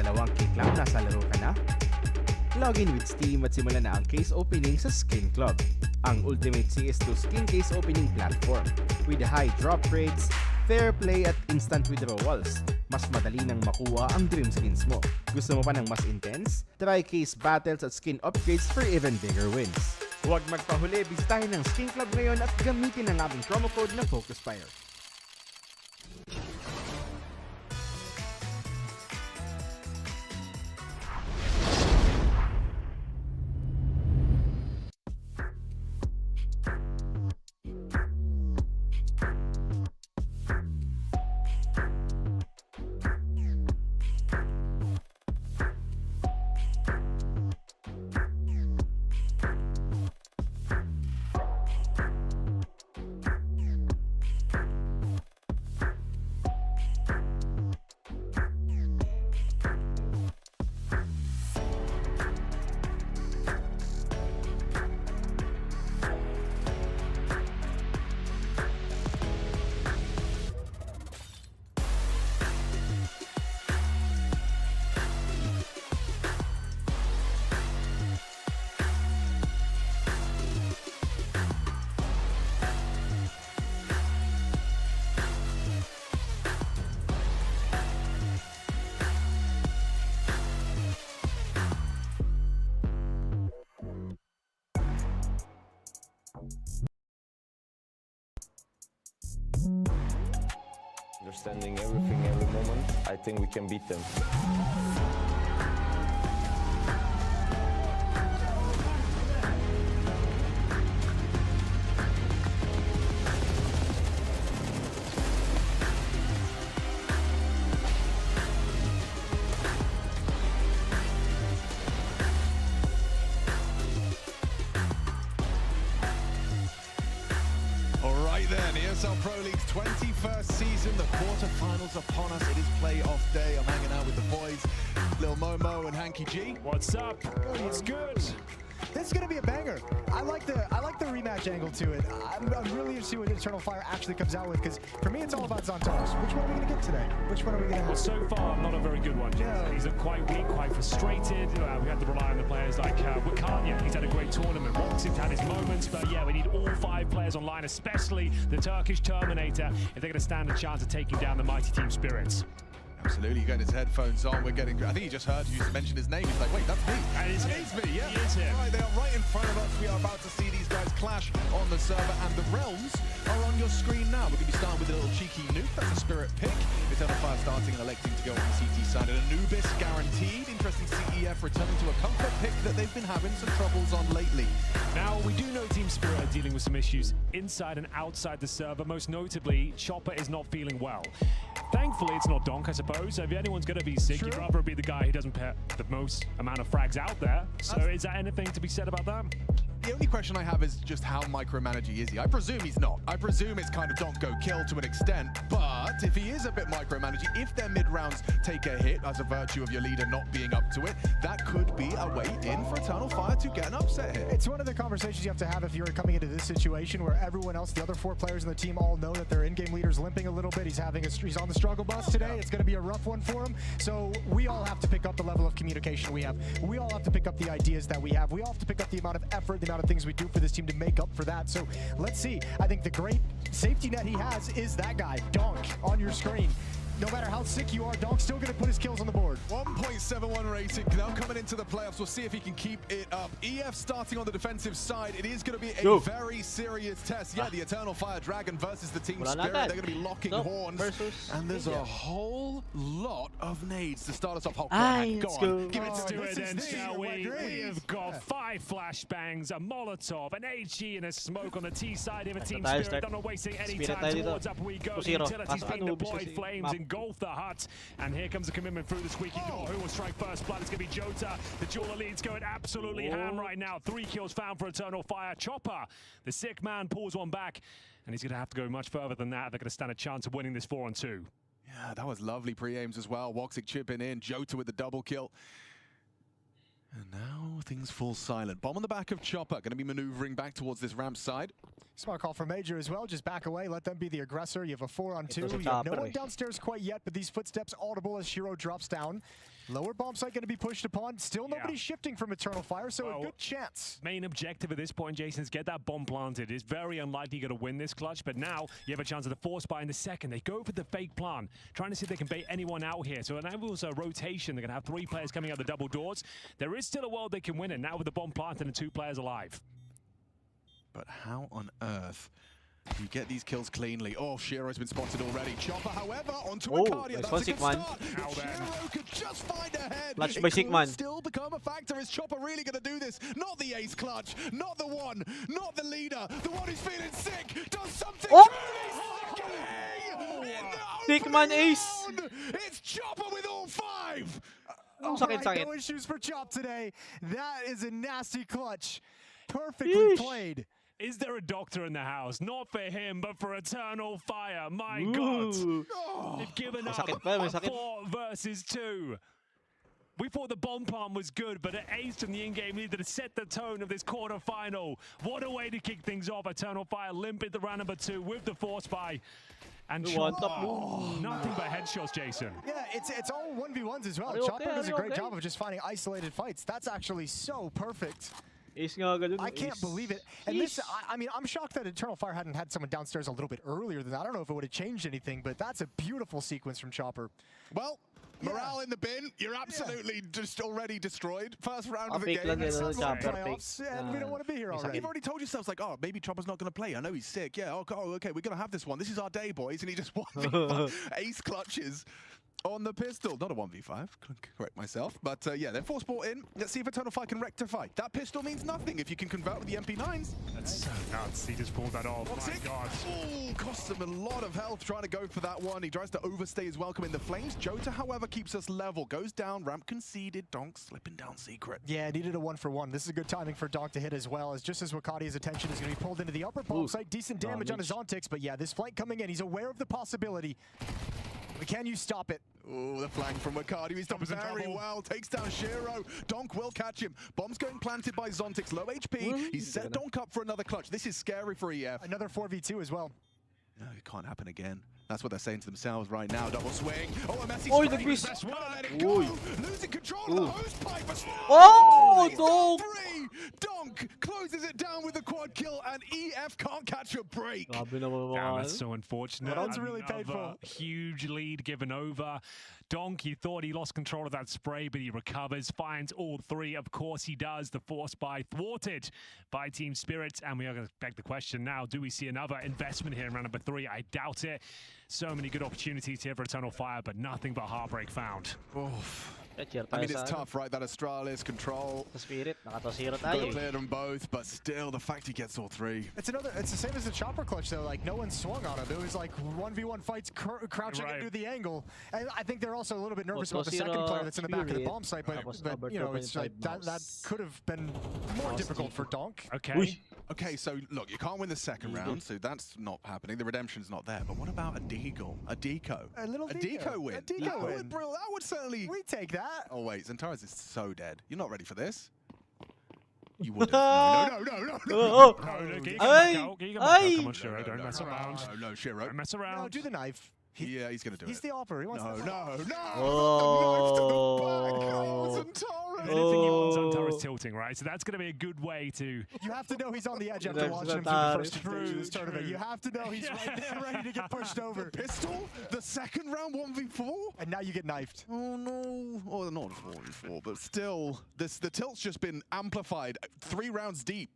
Dalawang cake lang, nasa laro ka na? Login with Steam at simulan na ang case opening sa Skin Club, ang ultimate CS2 skin case opening platform with high drop rates, fair play at instant withdrawals. mas madali nang makuha ang dream skins mo. Gusto mo pa ng mas intense? Try case battles at skin upgrades for even bigger wins. Huwag magpahuli, bisitahin ang Skin Club ngayon at gamitin ang aming promo code na FocusFire. Understanding everything, every moment, I think we can beat them. Then, ESL Pro League's 21st season, the quarterfinals upon us. It is playoff day. I'm hanging out with the boys, Lil Momo and Hanky G. What's up? What's good? This is going to be a banger. I like the rematch angle to it. I'm really interested to see what Eternal Fire actually comes out with, because for me it's all about Xantos. Which one are we going to get today? Which one are we going to have? Well, so far, not a very good one. Yeah. He's quite weak, quite frustrated. We had to rely on the players like Wikanya. He's had a great tournament. Roxy's had his moments, but yeah, we need all 5 players online, especially the Turkish Terminator, if they're going to stand a chance of taking down the mighty Team Spirits. Absolutely, getting his headphones on. We're getting. I think he just heard you mention his name. He's like, wait, that's me. That is me. Yeah, he is him. Right, they are right in front of us. We are about to see these guys clash on the server, and the realms are on your screen now. We're going to be starting with a little cheeky Nuke. That's a Spirit pick. Eternal Fire starting and electing to go on the CT side. And Anubis guaranteed. Interesting CEF returning to a comfort pick that they've been having some troubles on lately. Now, we do know Team Spirit are dealing with some issues inside and outside the server. Most notably, Chopper is not feeling well. Thankfully, it's not Donk, I suppose. So if anyone's going to be sick, you'd rather be the guy who doesn't put the most amount of frags out there. So is there anything to be said about that? The only question I have is just how micromanaging is he? I presume he's not. I presume it's kind of don't go kill to an extent, but if he is a bit micromanaging, if their mid-rounds take a hit as a virtue of your leader not being up to it, that could be a way in for Eternal Fire to get an upset here. It's one of the conversations you have to have if you're coming into this situation where everyone else, the other 4 players in the team, all know that their in-game leader's limping a little bit. He's on the struggle bus today. It's going to be a rough one for him. So we all have to pick up the level of communication we have. We all have to pick up the ideas that we have. We all have to pick up the amount of effort, the amount of things we do for this team to make up for that. So let's see. I think the great safety net he has is that guy, Donk, on your screen. No matter how sick you are, Donk's still going to put his kills on the board. 1.71 rating, now coming into the playoffs. We'll see if he can keep it up. EF starting on the defensive side. It is going to be a very serious test. Yeah, the Eternal Fire Dragon versus the Team Spirit. They're going to be locking horns. And there's a whole lot of nades to start us off. Oh, Let's go. Give it to it then, shall we? We have got 5 flashbangs, a Molotov, an HE, and a smoke on the T side of a Team Spirit. They're not wasting any time. Towards up we go. The utility's being deployed. Flames engulf the hut. And here comes the commitment through the squeaky door. Who will strike first blood? It's going to be Jota. The Jeweler lead's going absolutely ham right now. 3 kills found for Eternal Fire. Chopper, the sick man, pulls one back. And he's going to have to go much further than that. They're going to stand a chance of winning this 4-on-2. Yeah, that was lovely pre-aims as well. Woxic chipping in. Jota with the double kill. And now things fall silent. Bomb on the back of Chopper. Going to be maneuvering back towards this ramp side. Smart call from Major as well. Just back away. Let them be the aggressor. You have a 4-on-2. You have no one downstairs quite yet, but these footsteps audible as Shiro drops down. Lower bomb site going to be pushed upon. Still nobody shifting from Eternal Fire, so a good chance. Main objective at this point, Jason, is get that bomb planted. It's very unlikely you're going to win this clutch, but now you have a chance of the force buy in the second. They go for the fake plan, trying to see if they can bait anyone out here. So that was a rotation. They're going to have 3 players coming out the double doors. There is still a world they can win it, now with the bomb planted and 2 players alive. But how on earth do you get these kills cleanly? Oh, Shiro's been spotted already. Chopper, however, onto Arcadia. That's a good start. If Shiro could just find a head, it could still become a factor. Is Chopper really going to do this? Not the ace clutch, not the one, not the leader, the one who's feeling sick, does something truly Sickman ace! It's Chopper with all 5! No issues for Chop today. That is a nasty clutch. Perfectly played. Is there a doctor in the house? Not for him, but for Eternal Fire. My God. They've given up 4 versus 2. We thought the bomb plant was good, but an ace from the in-game leader to set the tone of this quarterfinal. What a way to kick things off. Eternal Fire limp at the round number 2 with the force buy. And nothing but headshots, Jason. Yeah, it's all 1v1s as well. Chopper does a great job of just finding isolated fights. That's actually so perfect. I can't believe it. And this, I mean, I'm shocked that Eternal Fire hadn't had someone downstairs a little bit earlier than that. I don't know if it would have changed anything, but that's a beautiful sequence from Chopper. Well, morale in the bin. You're absolutely just already destroyed. First round of the game. Playoffs, and we don't want to be here already. You've already told yourselves, like, oh, maybe Chopper's not going to play. I know he's sick. Yeah, okay, we're going to have this one. This is our day, boys. And he just won the ace clutches on the pistol. Not a 1v5, correct myself. But yeah, they're force bought in. Let's see if Eternal Fire can rectify. That pistol means nothing if you can convert with the MP9s. That's so nuts. He just pulled that off. My God. Oh, costs him a lot of health trying to go for that one. He tries to overstay his welcome in the flames. Jota, however, keeps us level. Goes down, ramp conceded. Donk slipping down secret. Yeah, needed a 1-for-1. This is a good timing for Donk to hit as well, as just as Wakadia's attention is going to be pulled into the upper bomb site. Decent damage on his Ontics, but yeah, this flank coming in. He's aware of the possibility. Can you stop it? Oh, the flank from Wakadi. He's done very well. Takes down Shiro. Donk will catch him. Bomb's going planted by Zontix. Low HP. He's set Donk up for another clutch. This is scary for EF. Another 4v2 as well. No, it can't happen again. That's what they're saying to themselves right now. Double swing. Oh, a messy the spray. grease. Best one, let it go. Losing control of the hose pipe. Donk! Donk closes it down with the quad kill, and EF can't catch a break. Damn, that's so unfortunate. That one's really painful. Huge lead given over. Donk, he thought he lost control of that spray, but he recovers, finds all 3. Of course he does. The force buy thwarted by Team Spirits, and we are going to beg the question now, do we see another investment here in round number 3? I doubt it. So many good opportunities here for Eternal Fire, but nothing but heartbreak found. I mean, it's tough, right? That Astralis control. Could have cleared them both, but still, the fact he gets all 3. It's the same as the Chopper clutch, though. Like, no one swung on him. It was like 1v1 fights crouching into the angle. And I think they're also a little bit nervous about the second player that's in the back of the bomb site, but you know, it's like that could have been more difficult for Donk. Okay, so look, you can't win the second round, so that's not happening. The redemption's not there. But what about a deco? A deco? A little deco win. A deco win. That would certainly... We take that. Oh wait, Zentaris is so dead. You're not ready for this. You wouldn't. No. Can you come back out? Come on, Shiro, don't mess around. No, Shiro. Don't mess around. No, do the knife. Yeah, he's going to do it. He's the opera. He wants No. Anything you want, Zentaris tilting, right? So that's going to be a good way to... You have to know he's on the edge after watching him through the first stage of this tournament. You have to know he's right there ready to get pushed over. Pistol? The second round 1v4? And now you get knifed. Oh no. Oh, not 1v4, but still, the tilt's just been amplified 3 rounds deep.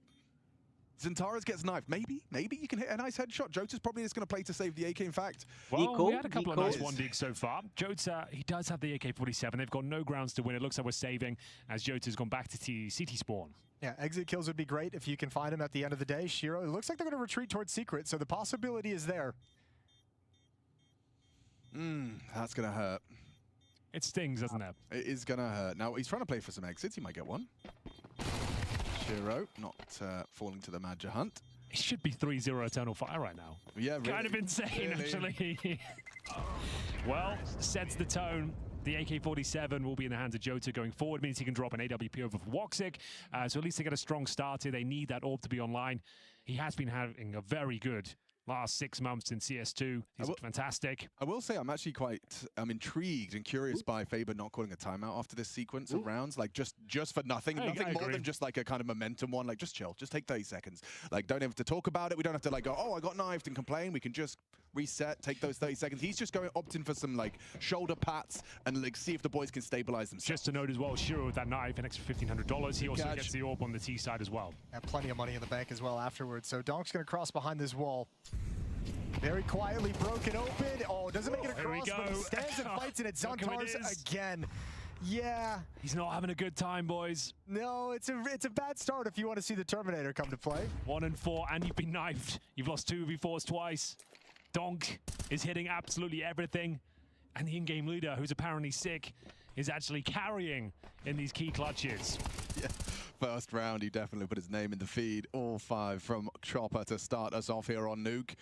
Zentaris gets knifed. Maybe you can hit a nice headshot. Jota's probably just going to play to save the AK, in fact. Well, we had a couple of nice 1-digs so far. Jota, he does have the AK-47. They've got no grounds to win. It looks like we're saving as Jota's gone back to CT spawn. Yeah, exit kills would be great if you can find him at the end of the day. Shiro, it looks like they're going to retreat towards Secret, so the possibility is there. That's going to hurt. It stings, doesn't it? It is going to hurt. Now, he's trying to play for some exits. He might get one. Shiro not falling to the Madja hunt. It should be 3-0 Eternal Fire right now. Yeah, really. Kind of insane, actually. Well, sets the tone. The AK-47 will be in the hands of Jota going forward, means he can drop an AWP over for Woxic. So at least they get a strong start here. They need that orb to be online. He has been having a very good last 6 months in CS2. He's looked fantastic. I will say I'm actually quite intrigued and curious by Faber not calling a timeout after this sequence of rounds, like just for nothing. Nothing more than just like a kind of momentum one, like just chill, just take 30 seconds. Like don't have to talk about it. We don't have to like go, oh, I got knifed and complain. We can just reset, take those 30 seconds. He's just opting for some like shoulder pats and like see if the boys can stabilize themselves. Just to note as well, Shiro with that knife, an extra $1,500. He also gets the orb on the T side as well. And plenty of money in the bank as well afterwards. So Donk's going to cross behind this wall. Very quietly broken open. Oh, doesn't make it across, but he stands and fights it at Zantar's again. Yeah. He's not having a good time, boys. No, it's a bad start if you want to see the Terminator come to play. 1 and 4, and you've been knifed. You've lost 2v4s twice. Donk is hitting absolutely everything. And the in-game leader, who's apparently sick, is actually carrying in these key clutches. Yeah. First round, he definitely put his name in the feed. All 5 from Chopper to start us off here on Nuke.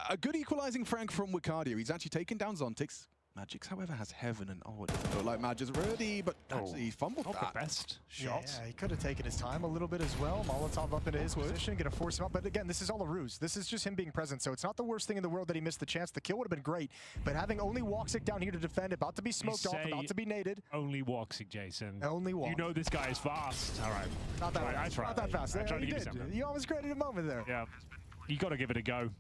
A good equalizing Frank from Wicardia. He's actually taken down Zontix. Magix, however, has Heaven, and it doesn't look like Magic's ready, but actually he fumbled Not that. the best shot. Yeah, he could have taken his time a little bit as well. Molotov up into his position, gonna force him up. But again, this is all a ruse. This is just him being present, so it's not the worst thing in the world that he missed the chance. The kill would have been great, but having only Woxic down here to defend, about to be smoked off, about to be naded. Only Woxic, Jason. Only Woxic. You know this guy is fast. All right. Not that fast. I tried. Not that fast. I tried to You give you did. something. You almost created a moment there. Yeah. You got to give it a go.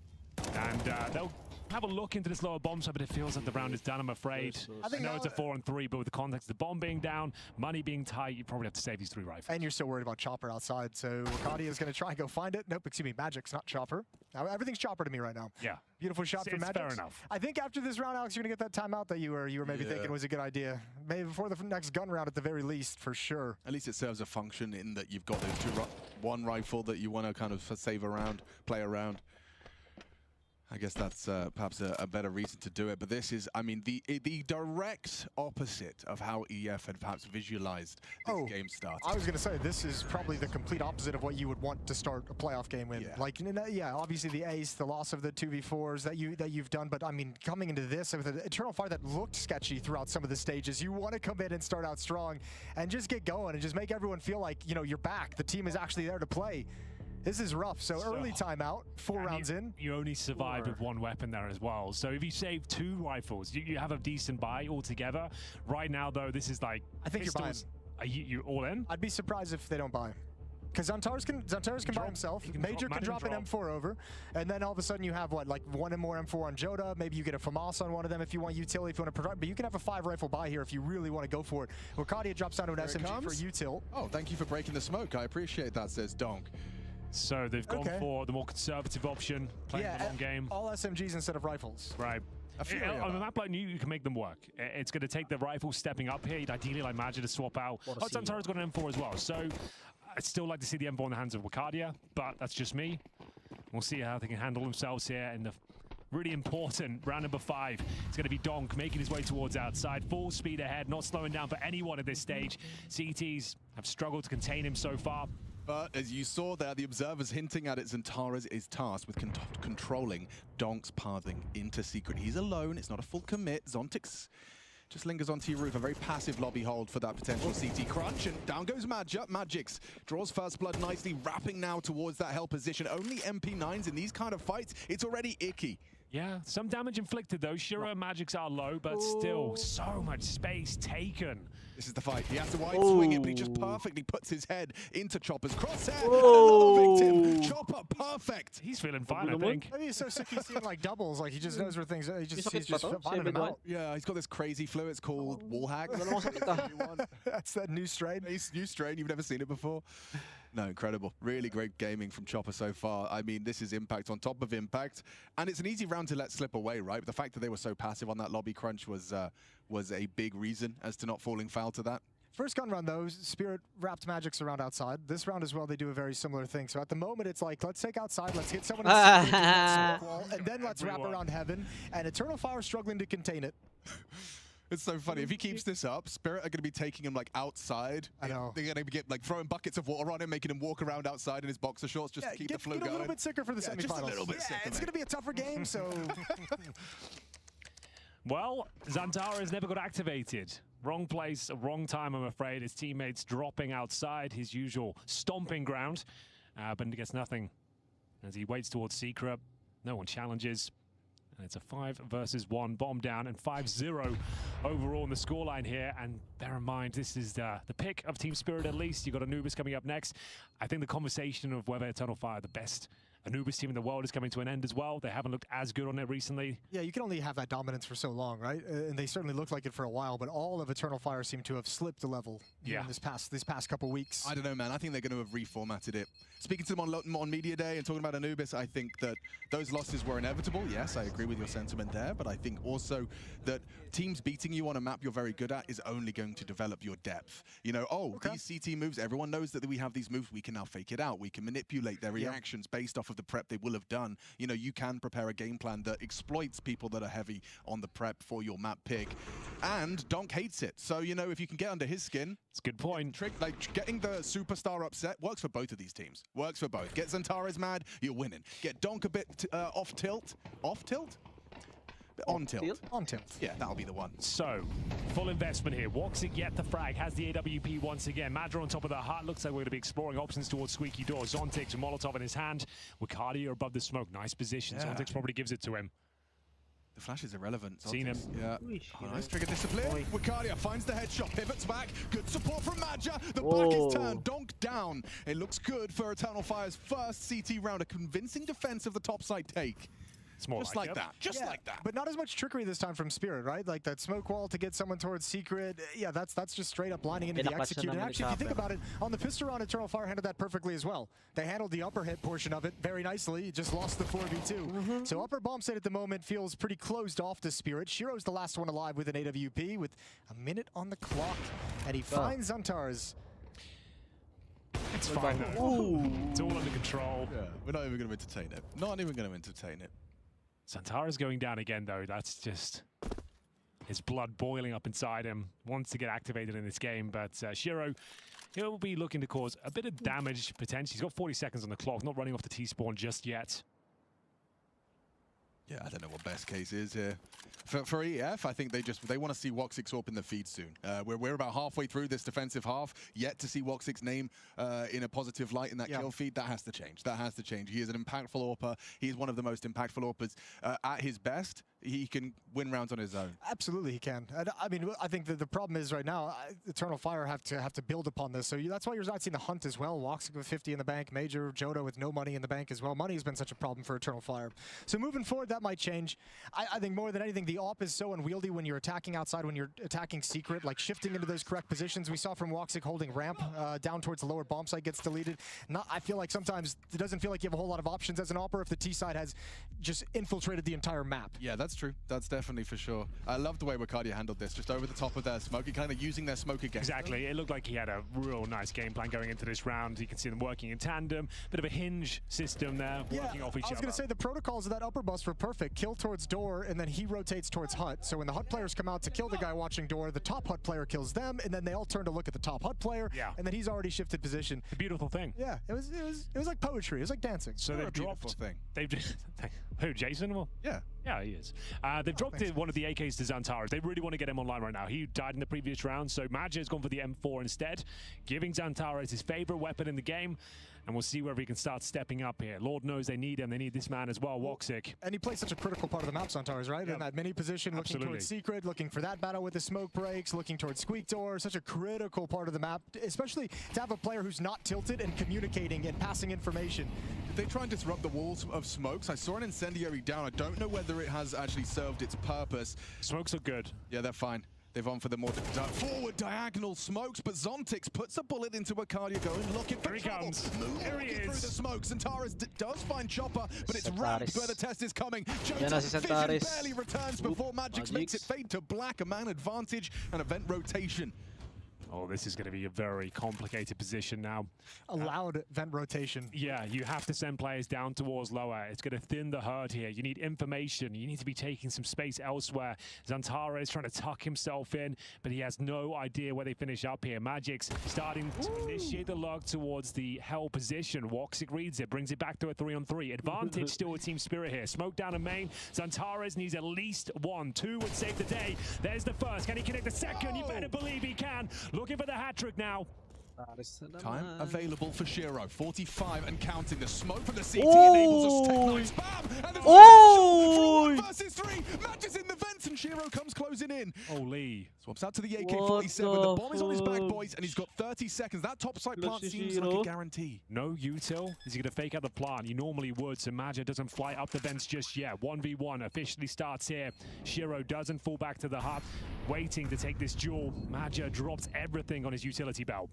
And they'll have a look into this lower bomb side, but it feels like the round is done, I'm afraid. I know it's a 4 and 3, but with the context of the bomb being down, money being tight, you probably have to save these 3 rifles. And you're still worried about Chopper outside, so Wakadi is going to try and go find it. Nope, excuse me, Magic's not Chopper. Now, everything's Chopper to me right now. Yeah. Beautiful shot from Magix. Fair enough. I think after this round, Alex, you're going to get that timeout that you were maybe thinking was a good idea. Maybe before the next gun round at the very least, for sure. At least it serves a function in that you've got those one rifle that you want to kind of save around, play around. I guess that's perhaps a better reason to do it, but this is, I mean, the direct opposite of how EF had perhaps visualized this game start. I was going to say, this is probably the complete opposite of what you would want to start a playoff game with. Yeah. Like, yeah, obviously the ace, the loss of the 2v4s that you've done, but I mean, coming into this with an Eternal Fire that looked sketchy throughout some of the stages, you want to come in and start out strong and just get going and just make everyone feel like, you know, you're back. The team is actually there to play. This is rough. So early timeout, 4 rounds in. You only survived with 1 weapon there as well. So if you save 2 rifles, you have a decent buy altogether. Right now, though, this is like... I think pistols. You're buying. Are you all in? I'd be surprised if they don't buy. Because Zantares can buy himself. Major can drop an M4 over. And then all of a sudden you have, what, like 1 more M4 on Joda. Maybe you get a FAMAS on one of them if you want utility, if you want to protect. But you can have a 5 rifle buy here if you really want to go for it. Wakadia drops down to an SMG for util. Oh, thank you for breaking the smoke. I appreciate that, says Donk. So they've gone for the more conservative option, playing the long game. All SMGs instead of rifles. Right. On a map like Nuke, you can make them work. It's going to take the rifle stepping up here. You'd ideally like Magic to swap out. Zantare's got an M4 as well. So I'd still like to see the M4 in the hands of Wakadia, but that's just me. We'll see how they can handle themselves here in the really important round number 5. It's going to be Donk making his way towards outside, full speed ahead, not slowing down for anyone at this stage. CTs have struggled to contain him so far. But as you saw there, the observers hinting at it, Zantares is tasked with controlling Donk's pathing into secret. He's alone, it's not a full commit. Zontix just lingers onto your roof, a very passive lobby hold for that potential CT crunch, and down goes Magix. Draws first blood nicely, wrapping now towards that hell position. Only MP9s in these kind of fights, it's already icky. Yeah, some damage inflicted though. Shiro and Magix are low, but still so much space taken. This is the fight. He has to wide swing it, but he just perfectly puts his head into Chopper's crosshair. Another victim. Chopper, perfect. He's feeling fine, I think. Maybe he's so sick he's seeing like doubles, like he just knows where things are. He's just finding them out. Yeah, he's got this crazy flu. It's called wallhack. That's that new strain. New strain. You've never seen it before. No, incredible. Really great gaming from Chopper so far. I mean, this is impact on top of impact. And it's an easy round to let slip away, right? But the fact that they were so passive on that lobby crunch was a big reason as to not falling foul to that. First gun round, though, Spirit wrapped Magix around outside. This round as well, they do a very similar thing. So at the moment, it's like, let's take outside, let's hit someone in the wall, and then let's wrap around Heaven. And Eternal Fire struggling to contain it. It's so funny. If he keeps this up, Spirit are going to be taking him like outside. I know. They're going to get like throwing buckets of water on him, making him walk around outside in his boxer shorts just to keep the flu going. Get a little bit sicker for the semifinals. Just a little bit sicker, it's going to be a tougher game, so... Well, Zantares never got activated. Wrong place, wrong time, I'm afraid. His teammates dropping outside his usual stomping ground, but he gets nothing as he waits towards Secret. No one challenges. And it's a 5 versus 1 bomb down and 5-0 overall in the scoreline here. And bear in mind, this is the pick of Team Spirit at least. You've got Anubis coming up next. I think the conversation of whether Eternal Fire are the best Anubis team in the world is coming to an end as well. They haven't looked as good on it recently. Yeah, you can only have that dominance for so long, right? And they certainly looked like it for a while, but all of Eternal Fire seem to have slipped a level in this past couple weeks. I don't know, man. I think they're going to have reformatted it. Speaking to them on Media Day and talking about Anubis, I think that those losses were inevitable. Yes, I agree with your sentiment there, but I think also that teams beating you on a map you're very good at is only going to develop your depth. You know, these CT moves, everyone knows that we have these moves, we can now fake it out. We can manipulate their reactions based off of the prep they will have done. You know, you can prepare a game plan that exploits people that are heavy on the prep for your map pick. And Donk hates it. So, you know, if you can get under his skin... It's a good point. Like, getting the superstar upset works for both of these teams. Works for both. Get Xantares mad, you're winning. Get Donk a bit off tilt. Off tilt? On tilt. On tilt. Yeah, that'll be the one. So, full investment here. Woxic yet the frag, has the AWP once again. Madra on top of the hut. Looks like we're going to be exploring options towards Squeaky Door. Zontix and Molotov in his hand. Wakadia above the smoke. Nice position. Yeah. Zontix probably gives it to him. The flash is irrelevant. Seen him. Yeah. Oh, nice trigger discipline. Wakadia finds the headshot, pivots back. Good support from Madja. The back is turned. Donk down. It looks good for Eternal Fire's first CT round. A convincing defense of the topside take. It's more just like that. Just like that. But not as much trickery this time from Spirit, right? Like that smoke wall to get someone towards Secret. Yeah, that's just straight up lining into the execute. And actually, if you think about it, on the pistol round, Eternal Fire handled that perfectly as well. They handled the upper hit portion of it very nicely. Just lost the 4v2. So upper bomb site at the moment feels pretty closed off to Spirit. Shiro's the last one alive with an AWP with a minute on the clock. And he finds Xantares. It's fine though. It's all under control. Yeah, we're not even going to entertain it. Not even going to entertain it. Xantares going down again, though. That's just his blood boiling up inside him. Wants to get activated in this game, but Shiro, he'll be looking to cause a bit of damage potentially. He's got 40 seconds on the clock, not running off the T-spawn just yet. Yeah, I don't know what best case is here. For EF, I think they want to see Woxic swap in the feed soon. We're about halfway through this defensive half, yet to see Woxic's name in a positive light in that kill feed. That has to change. That has to change. He is an impactful AWPer. He is one of the most impactful AWPers at his best. He can win rounds on his own. Absolutely, he can. And, I mean, I think that the problem is right now, Eternal Fire have to build upon this. So that's why you're not seeing the hunt as well. Woxic with 50 in the bank, Major, Jodo with no money in the bank as well. Money has been such a problem for Eternal Fire. So moving forward, that might change. I think more than anything, the AWP is so unwieldy when you're attacking outside, when you're attacking Secret, like shifting into those correct positions. We saw from Woxic holding ramp down towards the lower bomb site gets deleted. I feel like sometimes it doesn't feel like you have a whole lot of options as an AWPer if the T side has just infiltrated the entire map. Yeah, that's true. That's definitely for sure. I love the way Wakadia handled this, just over the top of their smoke, kind of using their smoke again. Exactly. It looked like he had a real nice game plan going into this round. You can see them working in tandem. Bit of a hinge system there, working off each other. I was going to say the protocols of that upper bust were perfect. Kill towards door, and then he rotates towards hut. So when the hut players come out to kill the guy watching door, the top hut player kills them, and then they all turn to look at the top hut player, and then he's already shifted position. A beautiful thing. Yeah, it was like poetry. It was like dancing. So they've dropped. They've who, Jason? Well, yeah, he is. They've dropped one of the AKs to Xantares. They really want to get him online right now. He died in the previous round, so Madja has gone for the M4 instead, giving Xantares his favorite weapon in the game. And we'll see whether he can start stepping up here. Lord knows they need him. They need this man as well, Woxic. And he plays such a critical part of the map, Xantares, right? In that mini position, looking towards Secret, looking for that battle with the smoke breaks, looking towards Squeak Door. Such a critical part of the map, especially to have a player who's not tilted and communicating and passing information. They try and disrupt the walls of smokes. I saw an incendiary down. I don't know whether it has actually served its purpose. Smokes are good. Yeah, they're fine. They've gone for the more forward diagonal smokes, but Zontix puts a bullet into Wakadia going, looking for trouble. Moving through the smokes. Xantares does find Chopper, but it's ramped where the test is coming. Jones vision barely returns before Magix makes it fade to black. A man advantage and event rotation. Oh, this is going to be a very complicated position now. A loud vent rotation. Yeah, you have to send players down towards lower. It's going to thin the herd here. You need information. You need to be taking some space elsewhere. Xantares is trying to tuck himself in, but he has no idea where they finish up here. Magic's starting to initiate the lug towards the hell position. Woxic reads it, brings it back to a 3-on-3. Advantage still with Team Spirit here. Smoke down a main. Xantares needs at least 1. 2 would save the day. There's the first. Can he connect the second? You better believe he can. Looking for the hat trick now. Time available for Shiro. 45 and counting. The smoke from the CT enables us to take nice bam! And the Oh! versus 3 matches in the vents, and Shiro comes closing in. Holy. Swaps out to the AK-47. The bomb is on his back, boys, and he's got 30 seconds. That top site plant seems like a guarantee. No util. Is he going to fake out the plant? He normally would, so Maja doesn't fly up the vents just yet. 1v1 officially starts here. Shiro doesn't fall back to the hut, waiting to take this duel. Maja drops everything on his utility belt.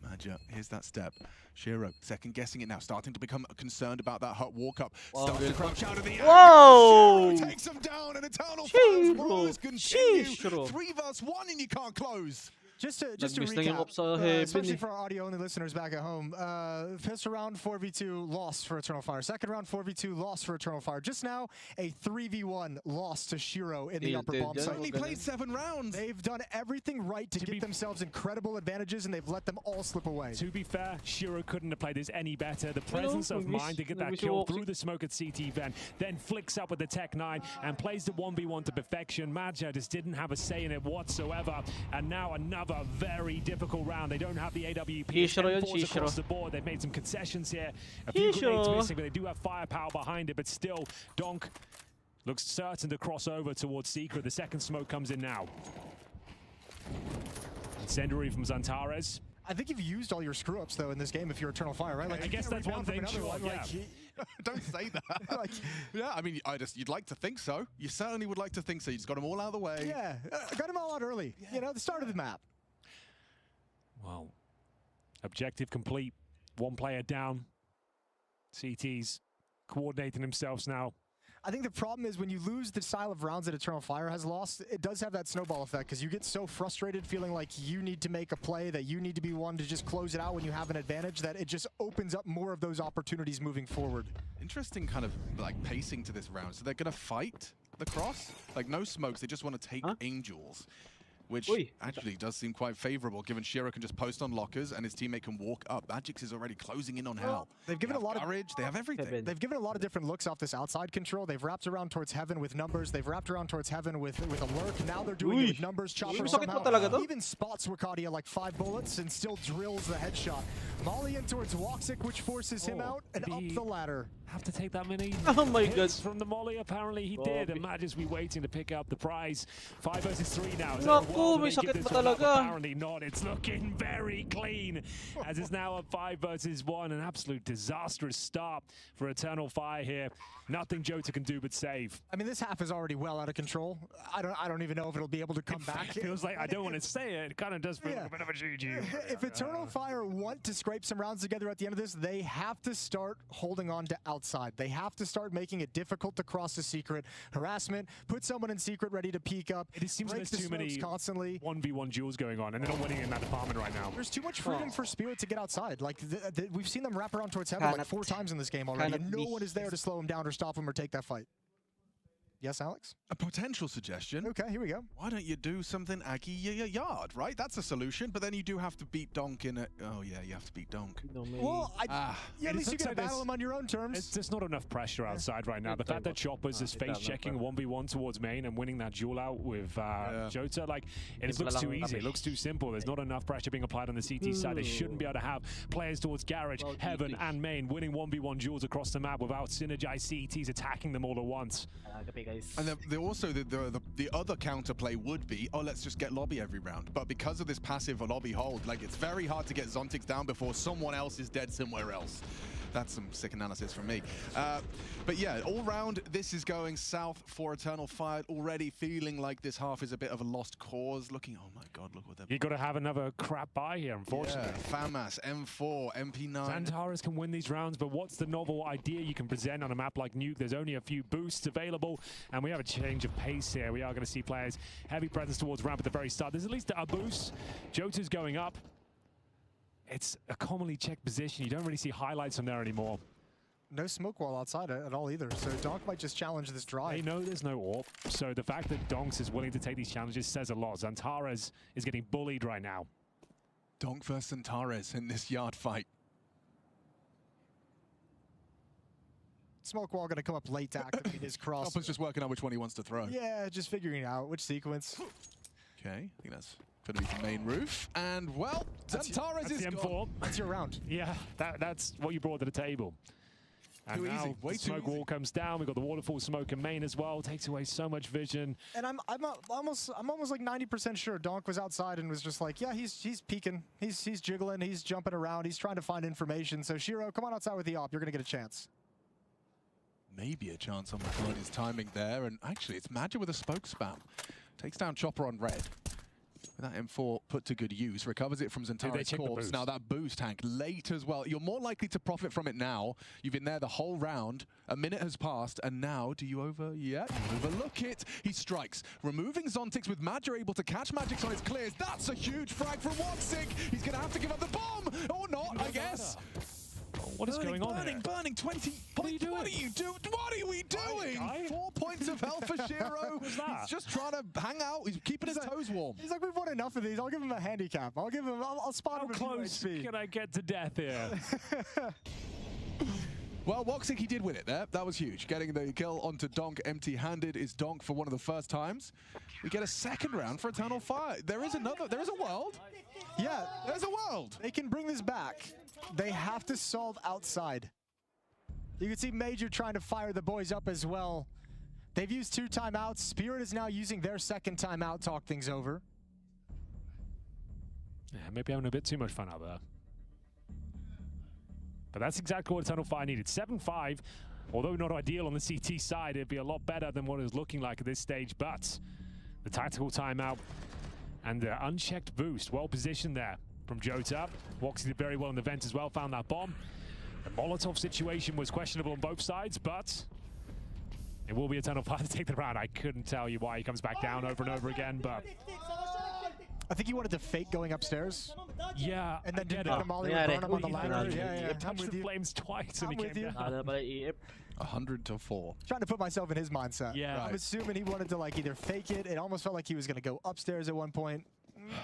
Maja, here's that step. Shiro, second guessing it now, starting to become concerned about that hut walk up. Starts to crouch out of the air. Whoa! Shiro takes him down, and Eternal Fire's woes continue. Shiro. 3 versus 1, and you can't close. Just to recap, especially for our audio-only listeners back at home, first round 4v2 loss for Eternal Fire. Second round 4v2 loss for Eternal Fire. Just now, a 3v1 loss to Shiro in the upper bomb site. Only played 7 rounds. They've done everything right to get themselves incredible advantages, and they've let them all slip away. To be fair, Shiro couldn't have played this any better. The presence of mind to get that kill through the smoke at CT vent, then flicks up with the Tech 9 and plays the 1v1 to perfection. Maja just didn't have a say in it whatsoever, and now another very difficult round. They don't have the AWP across the board. They've made some concessions here. A few grenades missing, but they do have firepower behind it. But still, Donk looks certain to cross over towards Secret. The second smoke comes in now. Incendiary from Zantares. I think you've used all your screw-ups, though, in this game if you're Eternal Fire, right? Like, I guess that's one thing. Don't say that. Yeah, I mean, you'd like to think so. You certainly would like to think so. You just got them all out of the way. Yeah, got them all out early. Yeah. You know, the start of the map. Well, objective complete. 1 player down. CT's coordinating themselves now. I think the problem is when you lose the style of rounds that Eternal Fire has lost, it does have that snowball effect because you get so frustrated feeling like you need to make a play, that you need to be one to just close it out when you have an advantage, that it just opens up more of those opportunities moving forward. Interesting kind of like pacing to this round. So they're going to fight the cross? Like no smokes, they just want to take Angels. Which actually does seem quite favorable, given Shiro can just post on lockers and his teammate can walk up. Magix is already closing in on Hell. They've given a lot of courage. They have everything. They've given a lot of different looks off this outside control. They've wrapped around towards Heaven with numbers. They've wrapped around towards Heaven with a lurk. Now they're doing it with numbers. Chopper somehow even spots Wakadia like 5 bullets and still drills the headshot. Molly in towards Woxic, which forces him out and up the ladder. Have to take that many hits from the Molly. Apparently he did, and Matt is waiting to pick up the prize. 5 versus 3 now. Naku, may sakit pa talaga. Apparently not. It's looking very clean, as it's now a 5 versus 1. An absolute disastrous start for Eternal Fire here. Nothing Jota can do but save. I mean, this half is already well out of control. I don't even know if it'll be able to come back. It feels like, I don't want to say it. It kind of does feel like a bit of a GG. If Eternal Fire want to scrape some rounds together at the end of this, they have to start holding on to outside. They have to start making it difficult to cross the Secret. Harassment, put someone in Secret ready to peek up. It seems like there's too many constantly 1v1 duels going on, and they're not winning in that department right now. There's too much freedom for Spirit to get outside. Like we've seen them wrap around towards Heaven like 4 times in this game already, and no one is there to slow him down or stop him or take that fight. Yes, Alex? A potential suggestion. Okay, here we go. Why don't you do something Aggie Yard, right? That's a solution, but then you do have to beat Donk in it. Oh, yeah, you have to beat Donk. Well, at least you can battle him on your own terms. There's not enough pressure outside right now. The fact that Choppers is face-checking 1v1 towards main and winning that duel out with Jota, like, it looks too easy. It looks too simple. There's not enough pressure being applied on the CT side. They shouldn't be able to have players towards Garage, Heaven, and main winning 1v1 duels across the map without synergized CTs attacking them all at once. And also the other counterplay would be, oh, let's just get lobby every round. But because of this passive lobby hold, like it's very hard to get Zontix down before someone else is dead somewhere else. That's some sick analysis from me. But yeah, all round, this is going south for Eternal Fire. Already feeling like this half is a bit of a lost cause. Looking, oh my God, look what they're... You've got to have another crap buy here, unfortunately. Yeah, FAMAS, M4, MP9. Zantares can win these rounds, but what's the novel idea you can present on a map like Nuke? There's only a few boosts available, and we have a change of pace here. We are going to see players heavy presence towards ramp at the very start. There's at least a boost. Jota's going up. It's a commonly checked position. You don't really see highlights from there anymore. No smoke wall outside at all either, so Donk might just challenge this drive. They know there's no AWP, so the fact that Donks is willing to take these challenges says a lot. Zantares is getting bullied right now. Donk versus Zantares in this yard fight. Smoke wall going to come up late to activate his cross. Oppa's just working out which one he wants to throw. Yeah, just figuring out which sequence. Okay, I think that's Gonna be the main roof, and well, Zantares is the gone. M4. That's your round. Yeah, that's what you brought to the table. And Too now easy, way the too smoke easy. wall comes down. We've got the waterfall smoke in main as well. Takes away so much vision. And I'm almost like 90% sure Donk was outside and was just like, yeah, he's peeking, he's jiggling, he's jumping around, he's trying to find information. So Shiro, come on outside with the op. You're gonna get a chance. Maybe a chance on McCartney's timing there, and actually it's Magic with a smoke spam. Takes down Chopper on red. That M4 put to good use, recovers it from Zantares' check the corpse. boost? Now that boost tank late as well. You're more likely to profit from it now. You've been there the whole round. A minute has passed, and now do you you overlook it. He strikes, removing Zontix with Madger able to catch Magix on his clears. That's a huge frag from Woxic. He's gonna have to give up the bomb, or not, I guess. What is going on here? Burning 20. What are you doing? What are we doing? Guy? 4 points of health for Shiro. What's that? He's just trying to hang out. He's keeping his toes warm. He's like, we've won enough of these. I'll give him a handicap. I'll spot How him. close can I get to death here? Well, Woxic, he did win it there. That was huge. Getting the kill onto Donk empty-handed is Donk for one of the first times. We get a second round for Eternal Fire. There is a world. Yeah, There's a world. they can bring this back. They have to solve outside. You can see Major trying to fire the boys up as well. They've used 2 timeouts. Spirit is now using their second timeout, talk things over. Yeah, maybe having a bit too much fun out there. But that's exactly what Eternal Fire needed. 7-5, although not ideal on the CT side, it'd be a lot better than what it was looking like at this stage. But the tactical timeout and the unchecked boost, well positioned there from Jota. Woxy did very well in the vent as well, found that bomb. The Molotov situation was questionable on both sides, but it will be Eternal Fire to take the round. I couldn't tell you why he comes back down over and over again, but I think he wanted to fake going upstairs. yeah, And then I get did it. the Molly Yeah, burn him on the he ladder. did. Yeah. I'm Touched with the you. flames twice and I'm he with came you. down. Nada pala EF. 100-4. Trying to put myself in his mindset. Yeah. I'm assuming he wanted to like either fake it. It almost felt like he was going to go upstairs at one point.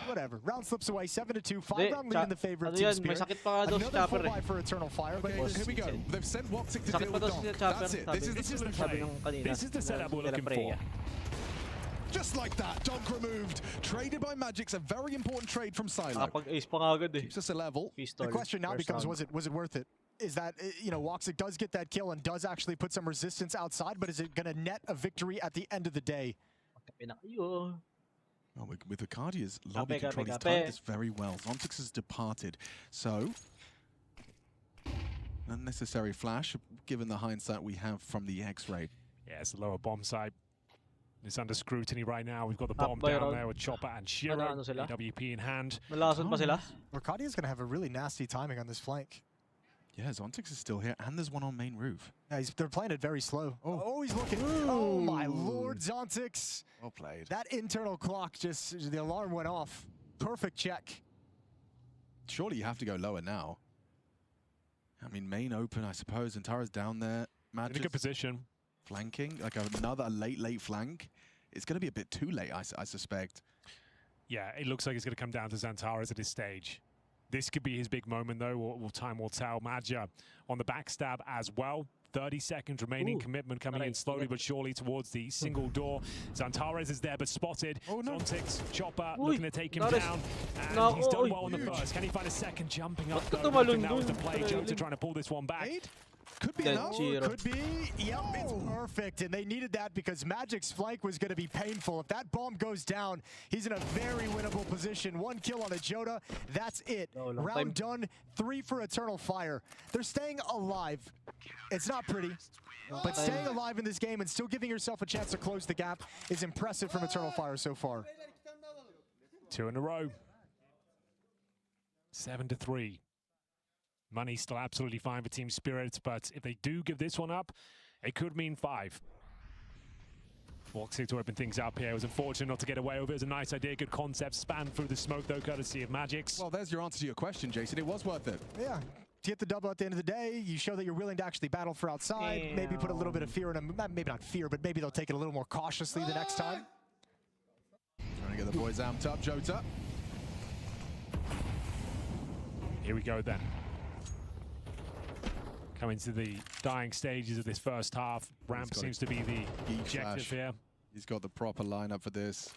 Whatever. Round slips away, 7-2. 5-round lead in the favor of Ano Team yan, may Spirit. sakit pa nga daw si Another Chopper full eh. buy for Eternal Fire. But Okay, here we go. They've sent Woxic to Sakit deal pa with daw si Donk. Chopper. That's it. This is the sabi play. nung kanina. This is the setup we're Nila looking Freya. for. just like that. Donk removed. Traded by Magix. A very important trade from Silo. Nakapag-ace pa nga agad eh. Keeps us a level. Pistol, The question now first becomes, round. was it worth it? Is that, Woxic does get that kill and does actually put some resistance outside, but is it going to net a victory at the end of the day? Kape na kayo. Well, with Arcadia's lobby Kape, control, he's kape. timed this very well. Zontix has departed. So, unnecessary flash, given the hindsight we have from the X-ray. Yeah, it's the lower bomb site. It's under scrutiny right now. We've got the Top bomb by down round. there with Chopper and Shiro. Ano sila? AWP in hand. Nalason pa sila. Arcadia's going to have a really nasty timing on this flank. Yeah, Zontix is still here, and there's one on main roof. Yeah, they're playing it very slow. Oh, he's looking. Oh, my Lord, Zontix. Well played. That internal clock the alarm went off. Perfect check. Surely you have to go lower now. I mean, main open, I suppose, and Tara's down there. In a Magic's good position. flanking, like another late flank. It's going to be a bit too late, I suspect. Yeah, it looks like it's going to come down to Zantares at this stage. This could be his big moment, though, or time will tell. Madja on the backstab as well. 30 seconds remaining. Ooh. Commitment coming in slowly but surely towards the single door. Zantares is there, but spotted. Oh, no. Zontix, Chopper Uy, looking to take him Nares. down. And No, he's done uy. well on the first. Can he find a second? Jumping up, Ba't ka though. I think tumalon that was the dun? play. Tumalon. Jota trying to pull this one back. Aid? Could be Dead enough. Shiro. Could be. Yep, it's perfect. And they needed that because Magic's flank was going to be painful. If that bomb goes down, he's in a very winnable position. 1 kill on a Jota. That's it. No, long Round time. done. 3 for Eternal Fire. They're staying alive. It's not pretty. But staying alive in this game and still giving yourself a chance to close the gap is impressive from Eternal Fire so far. 2 in a row. 7-3. Money's still absolutely fine for Team Spirit, but if they do give this one up, it could mean 5. Woxic to open things up here. It was unfortunate not to get away with it. It was a nice idea, good concept. Span through the smoke, though, courtesy of Magix. Well, there's your answer to your question, Jason. It was worth it. Yeah. To get the double at the end of the day, you show that you're willing to actually battle for outside. Maybe put a little bit of fear in them. Maybe not fear, but maybe they'll take it a little more cautiously the next time. Trying to get the boys amped up, Jota. Here we go, then. Coming to the dying stages of this first half. Ramp got seems a to be the geek objective flash. here. He's got the proper lineup for this.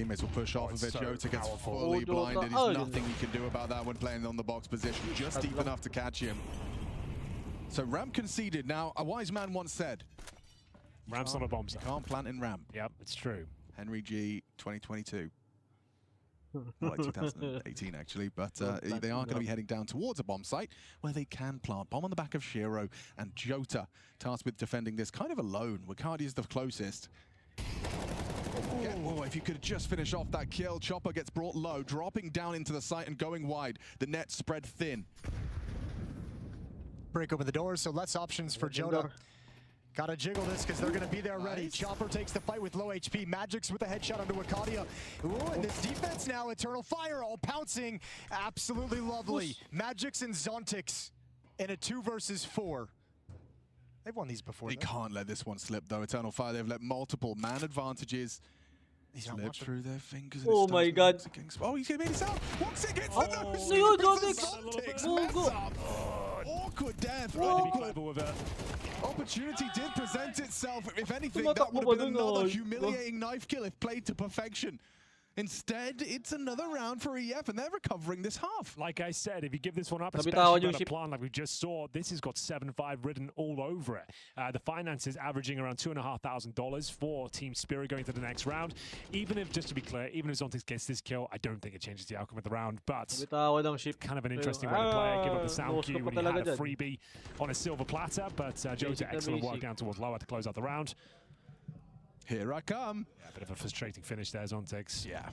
Teammates will push off of it. so Jota gets powerful. fully blinded. Oh, There's nothing he can do about that when playing on the box position. Just deep enough to catch him. So Ramp conceded. Now, a wise man once said, Ramp's on a bomb you site. can't plant in Ramp. Yep, it's true. Henry G, 2022. Well, like 2018 actually, but they are going to be heading down towards a bomb site where they can plant. Bomb on the back of Shiro, and Jota tasked with defending this kind of alone. Wakardi is the closest. Oh, if you could just finish off that kill. Chopper gets brought low, dropping down into the site and going wide. The net spread thin. Break open the doors, so less options for Jota. Gotta jiggle this because they're gonna be there ready. Nice. Chopper takes the fight with low HP. Magic's with a headshot onto Wakadia. Ooh, and this defense now, Eternal Fire all pouncing. Absolutely lovely. Magic's and Zontix in a 2 versus 4. They've won these before. They can't let this one slip though. Eternal Fire, they've let multiple man advantages slip through their fingers. Oh my God. Oh, he's gonna make this out. Once it gets Oh, the nose. no, Zontix Zontix. mess up. Awkward death. Trying to be clever with it. Opportunity did present itself. If anything, Tumatakbo that would pa have been dun, another oh. humiliating knife kill if played to perfection. Instead, it's another round for EF, and they're recovering this half. Like I said, if you give this one up, Nabitawan especially yung with a ship. plan like we just saw, this has got 7-5 written all over it. The finances averaging around $2,500 for Team Spirit going to the next round. Even if, just to be clear, even if Zontix gets this kill, I don't think it changes the outcome of the round, but Nabitawan ng ship. kind of an interesting way to play it. Give up the sound no-scope cue when pa he had talaga a dyan. freebie on a silver platter, but Jota, Basic na excellent work basic. down towards lower to close out the round. Here I come. Yeah, a bit of a frustrating finish there, Zontix. Yeah,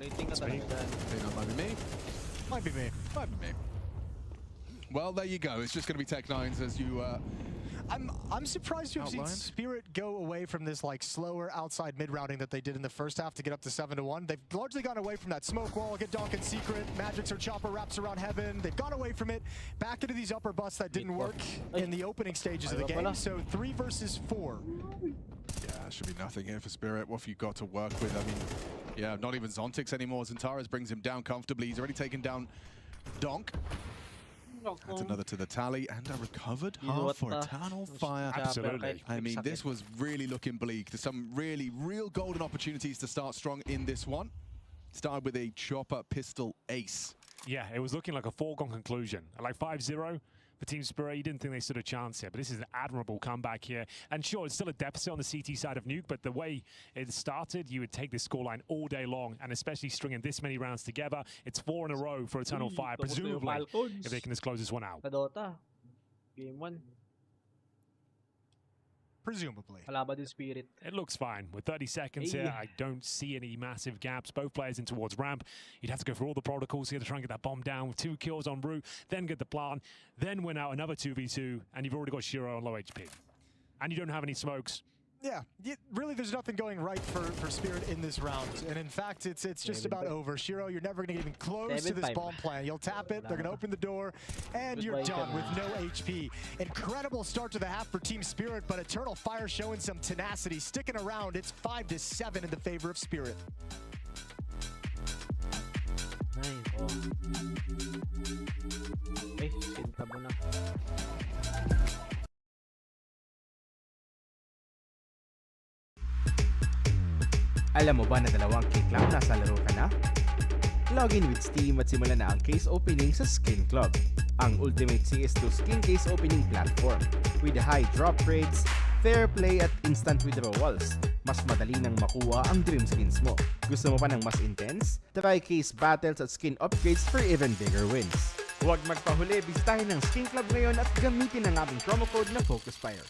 Rating na talaga me. dyan. I think that might be me. Might be me. Might be me. Well, there you go. It's just going to be Tech9s as you... I'm surprised you've seen Outlined. Spirit go away from this like slower outside mid-rounding that they did in the first half to get up to 7-1. They've largely gone away from that smoke wall, get Donk in secret, Magic's or Chopper wraps around heaven. They've gone away from it, back into these upper busts that didn't work in the opening stages of the game. So 3 versus 4. Yeah, should be nothing here for Spirit. What have you got to work with? I mean, yeah, not even Zontix anymore. Zentares brings him down comfortably. He's already taken down Donk. That's another to the tally, and a recovered half for Eternal Fire. Absolutely. I mean, this was really looking bleak. There's some really real golden opportunities to start strong in this one. Started with a Chopper pistol ace. Yeah, it was looking like a foregone conclusion. Like 5-0 for Team Spirit, you didn't think they stood a chance here, but this is an admirable comeback here. And sure, it's still a deficit on the CT side of Nuke, but the way it started, you would take this scoreline all day long, and especially stringing this many rounds together. It's 4 in a row for Eternal Fire, presumably, if they can just close this one out. Sa Dota. Game 1. Presumably. Kalaban din Spirit. It looks fine. With 30 seconds here, I don't see any massive gaps. Both players in towards ramp. You'd have to go through all the protocols here to try and get that bomb down with 2 kills en route, then get the plant, then win out another 2v2, and you've already got Shiro on low HP. And you don't have any smokes. Yeah, really there's nothing going right for Spirit in this round. And in fact, it's just about over. Shiro, you're never going to get even close to this bomb plan. You'll tap it, they're going to open the door, and you're done with no HP. Incredible start to the half for Team Spirit, but Eternal Fire showing some tenacity, sticking around. It's 5-7 in the favor of Spirit. Nice. Oh. Okay, skin ka muna. Alam mo ba na 2 click lang nasa laro ka na? Login with Steam at simulan na ang case opening sa Skin Club, ang ultimate CS2 skin case opening platform. With high drop rates, fair play at instant withdrawals, mas madali nang makuha ang dream skins mo. Gusto mo pa ng mas intense? Try case battles at skin upgrades for even bigger wins. Huwag magpahuli, bisitahin ang Skin Club ngayon at gamitin ang aming promo code na FocusFire.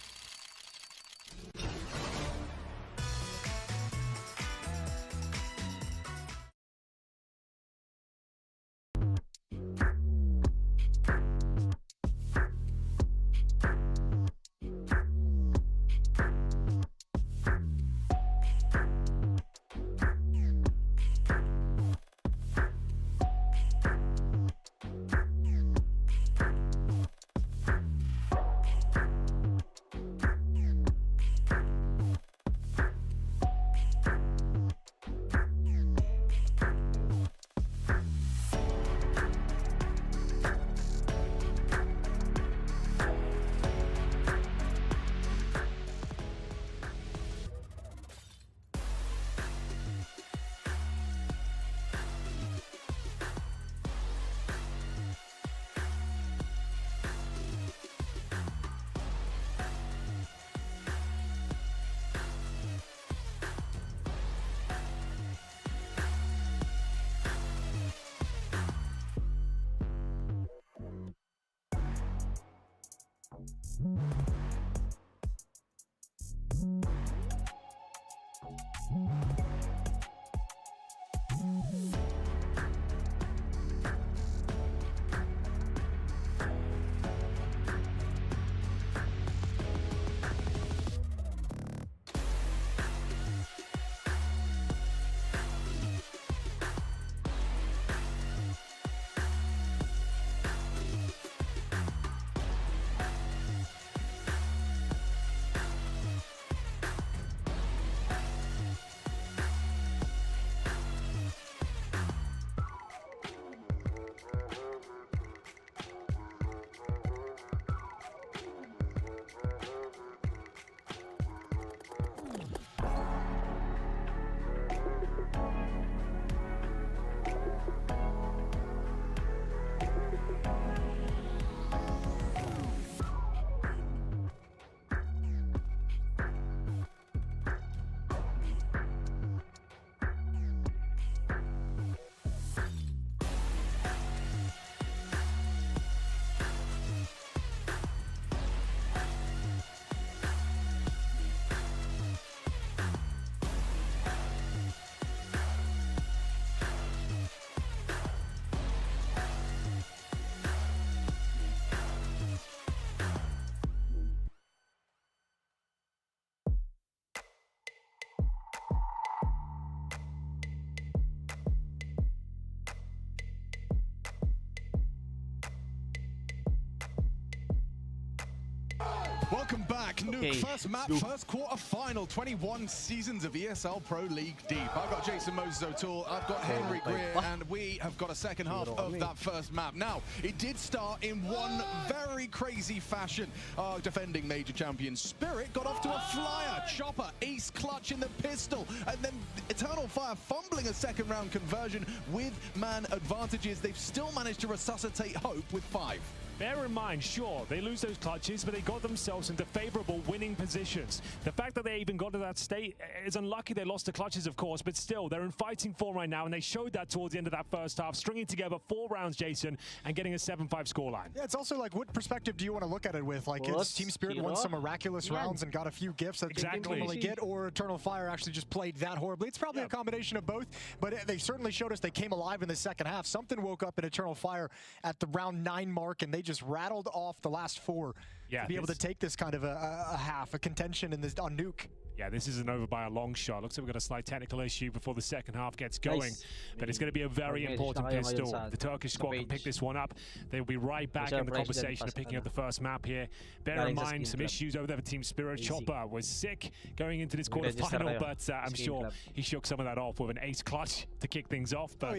Welcome back, Nuke. Okay. First map, first quarter-final, 21 seasons of ESL Pro League deep. I've got Jason Moses O'Toole, I've got Henry Greer, and we have got a second half of that first map. Now, it did start in one very crazy fashion. Our defending major champion Spirit got off to a flyer. Chopper, ace clutch in the pistol, and then Eternal Fire fumbling a second round conversion with man advantages. They've still managed to resuscitate hope with 5. Bear in mind, sure, they lose those clutches, but they got themselves into favorable winning positions. The fact that they even got to that state is unlucky. They lost the clutches, of course, but still, they're in fighting form right now, and they showed that towards the end of that first half, stringing together 4 rounds, Jason, and getting a 7-5 scoreline. Yeah, it's also like, what perspective do you want to look at it with? Like, Well, it's Team Spirit won some miraculous rounds and got a few gifts that they didn't Exactly. normally get, or Eternal Fire actually just played that horribly. It's probably a combination of both, but they certainly showed us they came alive in the second half. Something woke up in Eternal Fire at the round 9 mark, and they just rattled off the last 4 to be able to take this kind of a half, a contention in this on Nuke. Yeah, this isn't over by a long shot. Looks like we've got a slight technical issue before the second half gets going. But it's going to be a very important pistol. The Turkish squad can pick this one up. They'll be right back in the conversation of picking up the first map here. Bear in mind some issues over there for Team Spirit. Chopper was sick going into this quarterfinal, but I'm sure he shook some of that off with an ace clutch to kick things off. But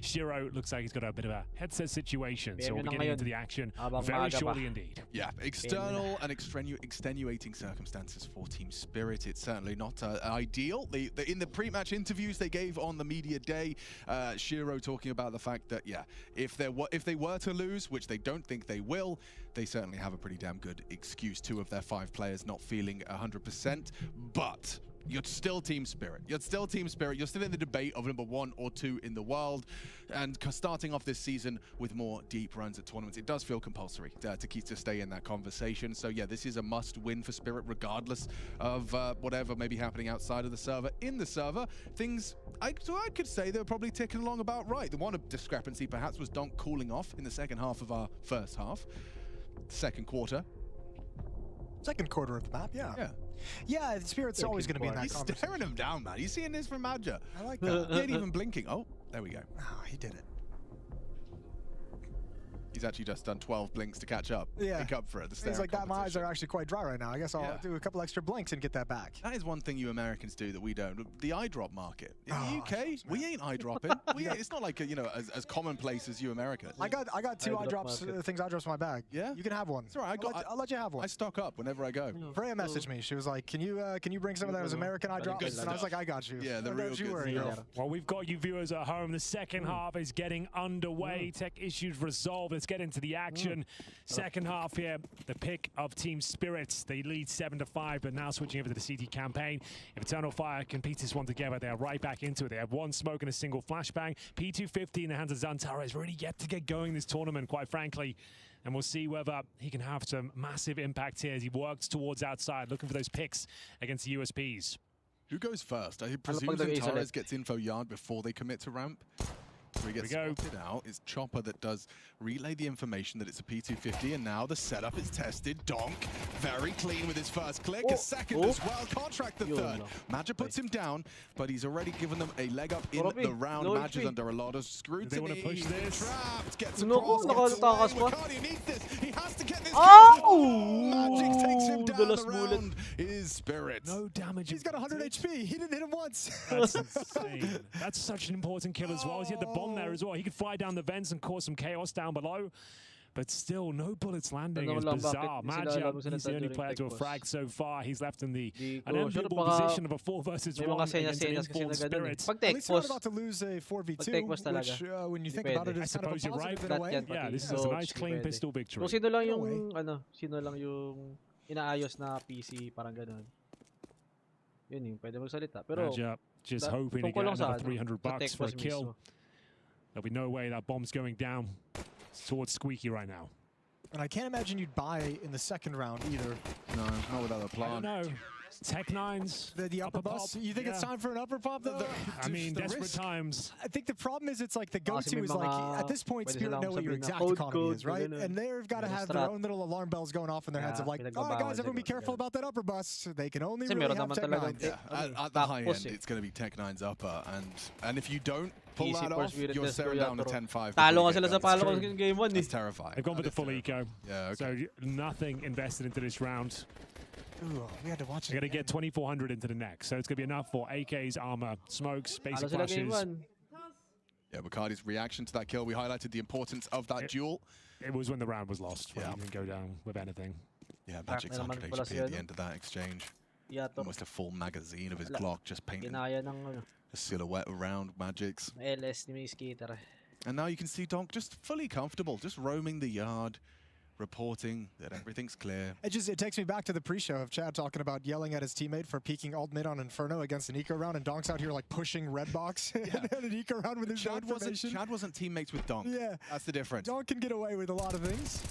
Shiro looks like he's got a bit of a headset situation, so we'll be getting into the action very shortly indeed. Yeah, external and extenuating circumstances for Team Spirit. It's certainly not ideal. In the pre-match interviews they gave on the media day, Shiro talking about the fact that, yeah, if they were to lose, which they don't think they will, they certainly have a pretty damn good excuse. 2 of their 5 players not feeling 100%, but you're still Team Spirit. You're still Team Spirit. You're still in the debate of number 1 or 2 in the world. And starting off this season with more deep runs at tournaments, it does feel compulsory to stay in that conversation. So yeah, this is a must-win for Spirit, regardless of whatever may be happening outside of the server. In the server, things, I could say they were probably ticking along about right. The one discrepancy perhaps was Donk cooling off in the second half of our first half. Second quarter. Second quarter of the map, yeah. Yeah, Spirit's always going to be in that conversation. He's staring him down, man. He's seeing this from Adja. I like that. He ain't even blinking. Oh, there we go. Oh, he did it. He's actually just done 12 blinks to catch up. Yeah. Make up for it. It's like that. My eyes are actually quite dry right now. I guess I'll do a couple extra blinks and get that back. That is one thing you Americans do that we don't. The eye drop market. In the UK, we ain't eye dropping. It's not like as commonplace as you Americans. I got 2 eye drops, things eye drops in my bag. Yeah, you can have one. It's all right. I'll let you have one. I stock up whenever I go. Freya messaged me. She was like, "Can you bring some of those American eye drops?" And I was like, "I got you." Yeah, the real good stuff. Well, we've got you viewers at home. The second half is getting underway. Tech issues resolved. Let's get into the action. Second half here, the pick of Team Spirits. They lead 7-5, but now switching over to the CT campaign. If Eternal Fire can piece this one together, they are right back into it. They have 1 smoke and a single flashbang. P250 in the hands of Zantara is really yet to get going this tournament, quite frankly. And we'll see whether he can have some massive impact here as he works towards outside, looking for those picks against the USPs. Who goes first? I presume Zantara gets info yard before they commit to ramp. So he gets spotted out. It's Chopper that does relay the information that it's a P250, and now the setup is tested. Donk, very clean with his first click. A second as well. Can't track the third. Madja puts him down, but he's already given them a leg up in the round. Madja's under a lot of scrutiny. They want to push this. Trapped. Gets across. Makani needs this. He has to get this. Magic takes him down the round. Is Spirit. No damage. He's got 100 HP. He didn't hit him once. That's insane. That's such an important kill as well. He had the bomb there as well. He could fly down the vents and cause some chaos down below. But still, no bullets landing is bizarre. Madja, he's the only player to have fragged so far. He's left in an enviable position of a 4 versus 1 against an informed Spirit. At least we're about to lose a 4v2, which, when you think about it, is kind of a positive in a way. Yeah, this is a nice, clean pistol victory. Kung sino lang yung, sino lang yung inaayos na PC, parang ganun. Yun yung pwede magsalita. Pero Madja just hoping to get another $300 for a kill. There'll be no way that bomb's going down towards Squeaky right now. And I can't imagine you'd buy in the second round either. No, not without a plan. No. Tech9's The upper bus. pop. You think it's time for an upper pop though? I mean, the desperate risk. times. I think the problem is it's like the Kasi go-to may is like mga at this point pwede Spirit silang know what your sabihin na exact code, economy is, right? ganun. And they've got to Ganun have their strat. own little alarm bells going off in their heads of like, oh pinagbabawal guys, everyone be siguro, careful ganun. about that upper bus. They can only Kasi really meron have naman talagang Tech9. At the high end, tapos eh. it's going to be Tech9's upper, and if you don't pull Easy that for off, Spirit you're Destroy staring down to Atro. 10-5. Talo before nga you sila get sa done. palo ko game 1 eh. That's terrifying. They've gone with the That full is eco. Yeah, okay. So nothing invested into this round. Ooh, we had to watch They're it. going to get 2,400 into the next. So it's going to be enough for AK's armor, smokes, basic Talo sila game flashes. 1. Yeah, Bacardi's reaction to that kill, we highlighted the importance of that duel. It was when the round was lost, when Yeah. he didn't go down with anything. Yeah, Magic's naman 100 pala HP si at the ano. end of that exchange. Yato. Almost a full magazine of his Wala. Glock, just painting Ginaya ng ano, a silhouette around Magic's. LS ni Skater. And now you can see Donk just fully comfortable, just roaming the yard, reporting that everything's clear. It takes me back to the pre-show of Chad talking about yelling at his teammate for peeking alt mid on Inferno against an eco round, and Donk's out here like pushing red box and an eco round with his Chad information. wasn't teammates with Donk. Yeah. That's the difference. Donk can get away with a lot of things.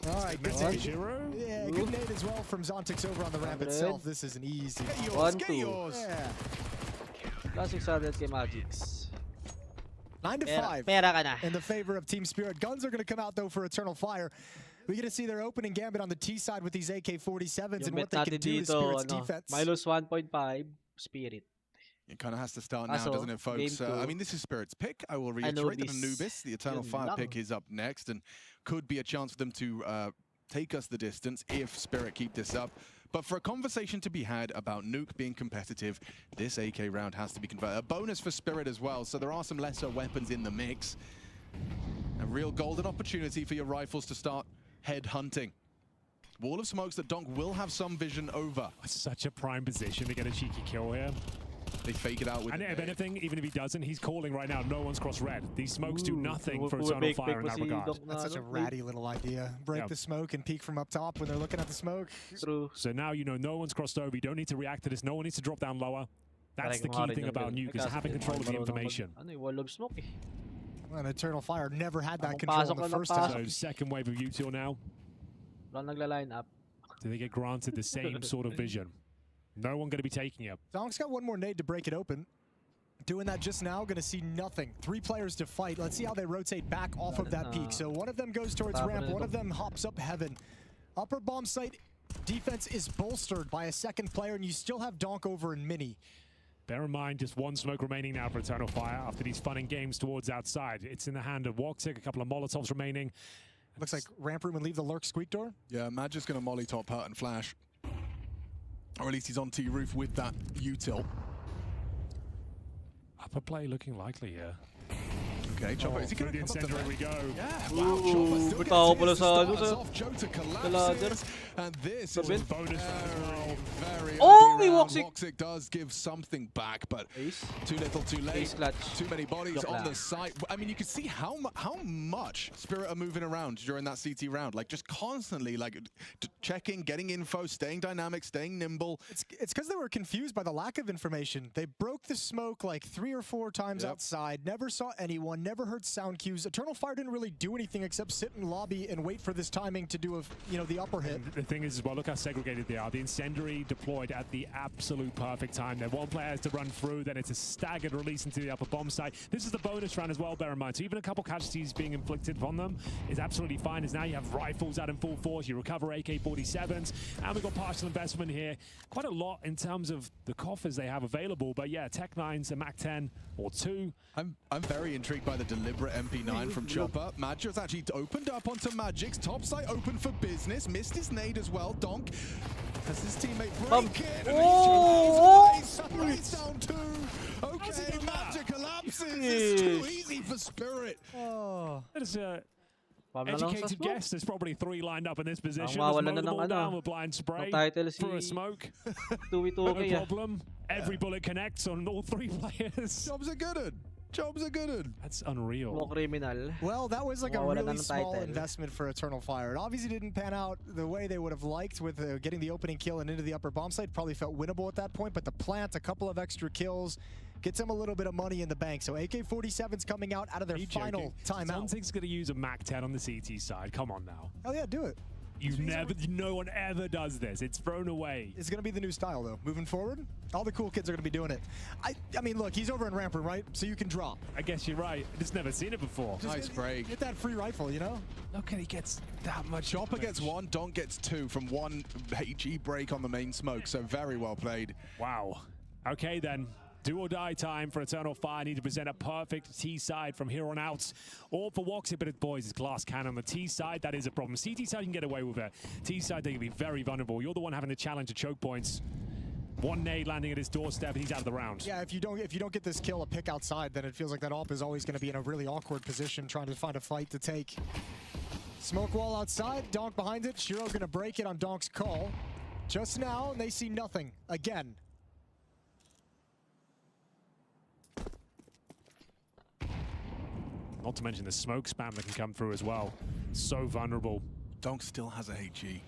All right, good Message nade. Shiro. Yeah, good nade as well from Zontix over on the ramp 100. itself. This is an easy. Get yours, 1-2. get yours. Yeah. Classic Sadet kay Magix. 9-5 Pera ka na. in the favor of Team Spirit. Guns are going to come out though for Eternal Fire. We get to see their opening gambit on the T side with these AK-47s Yung and bet what they can natin do to dito, Spirit's ano, defense. minus 1.5, Spirit. It kind of has to start now, Aso, doesn't it, folks? game two. I mean, this is Spirit's pick. I will reiterate that Anubis, the Eternal Yun Fire lang. pick, is up next and could be a chance for them to take us the distance if Spirit keep this up. But for a conversation to be had about Nuke being competitive, this AK round has to be converted. A bonus for Spirit as well, so there are some lesser weapons in the mix. A real golden opportunity for your rifles to start head hunting. Wall of smokes that Donk will have some vision over. Such a prime position to get a cheeky kill here. They fake it out with And the if nade. anything, even if he doesn't, he's calling right now, no one's crossed red. These smokes do nothing for Puro Eternal bake Fire in pa that si regard. Doc na That's such a ano, ratty little idea. Break Yeah. the smoke and peek from up top when they're looking at the smoke. True. So now you know no one's crossed over. You don't need to react to this. No one needs to drop down lower. That's Correct the nga key rin thing yun, about ganun. Nuke, is Kasi having control of the marunong mag- information. Ano eh, wall of smoke eh. And Eternal Fire never had that Ang control in pasok the lang ng first pasok. So half. second wave of util now. Wala nagla-line up. Do they get granted the same sort of vision? No one going to be taking it. Donk's got one more nade to break it open. Doing that just now, going to see nothing. 3 players to fight. Let's see how they rotate back off of that peak. So one of them goes towards ramp, one of them hops up heaven. Upper bomb site defense is bolstered by a second player, and you still have Donk over in mini. Bear in mind, just one smoke remaining now for Eternal Fire after these fun and games towards outside. It's in the hand of Woxic, a couple of Molotovs remaining. Looks like ramp room and leave the lurk squeak door. Yeah, Magic's going to molly top hurt and flash. Or at least he's on T-roof with that util. Upper play looking likely here. Okay, Chopper, is he Through going the to come up the incendiary we go. Yeah, wow, Chopper still gets bitaw his pala to sa start ano, us sa- off. Joe to ladder. collapse. And this is Sabit. Bonus very, very Oh, ugly he round. Woxic. Woxic does give something back, but Ace. too little, too late. Ace clutch. Too many bodies Joke on lang. the site. I mean, you can see how much Spirit are moving around during that CT round. Like, just constantly, like, checking, getting info, staying dynamic, staying nimble. It's because they were confused by the lack of information. They broke the smoke like 3 or 4 times Yep. outside, never saw anyone, never heard sound cues. Eternal Fire didn't really do anything except sit in lobby and wait for this timing to do the upper hit. The thing is, as well, look how segregated they are. The incendiary deployed at the absolute perfect time. Then one player has to run through, then it's a staggered release into the upper bomb site. This is the bonus round as well, bear in mind. So even a couple casualties being inflicted on them is absolutely fine, as now you have rifles out in full force, you recover AK-47s, and we've got partial investment here. Quite a lot in terms of the coffers they have available, but yeah, Tech9's a MAC-10 or 2. I'm very intrigued by the deliberate MP9 from Chopper. Magic's actually opened up onto Magic's top site, open for business. Missed his nade as well. Donk has his teammate break it. And he's separates down 2. Okay, Magic collapses. It's too easy for Spirit. Oh. That is a Pam na lang sa educated smoke. guess. There's probably 3 lined up in this position. Ang Just mawala mow na them ng all ano, down with blind spray ang title si- through a smoke. 2v2 No kaya. problem. Every bullet connects on all 3 players. Jobs are good. Jobs are good. That's unreal. Mo criminal. Well, that was like a Mawawala na really ng small title. investment for Eternal Fire. It obviously didn't pan out the way they would have liked with getting the opening kill and into the upper bomb site. Probably felt winnable at that point, but the plant, a couple of extra kills, gets them a little bit of money in the bank. So AK-47's coming out of their Are you final joking? timeout. Zontic's going to use a MAC-10 on the CT side. Come on now. Oh yeah, do it. No one ever does this. It's thrown away. It's going to be the new style, though. Moving forward, all the cool kids are going to be doing it. I mean, look, he's over in ramp room, right? So you can drop. I guess you're right. I've just never seen it before. Nice break. Get that free rifle, you know? Look at he gets that much. Chopper gets one, Donk gets two from one HE break on the main smoke, so very well played. Wow. Okay, then. Do or die time for Eternal Fire. Need to present a perfect T side from here on out. All for Woxic, but boys, it's glass cannon on the T side. That is a problem. CT side you can get away with it. T side they can be very vulnerable. You're the one having to challenge the choke points. One nade landing at his doorstep, and he's out of the round. Yeah, if you don't get this kill, a pick outside, then it feels like that AWP is always going to be in a really awkward position, trying to find a fight to take. Smoke wall outside, Donk behind it. Shiro going to break it on Donk's call. Just now, and they see nothing again. Not to mention the smoke spam that can come through as well. So vulnerable. Donk still has a HE.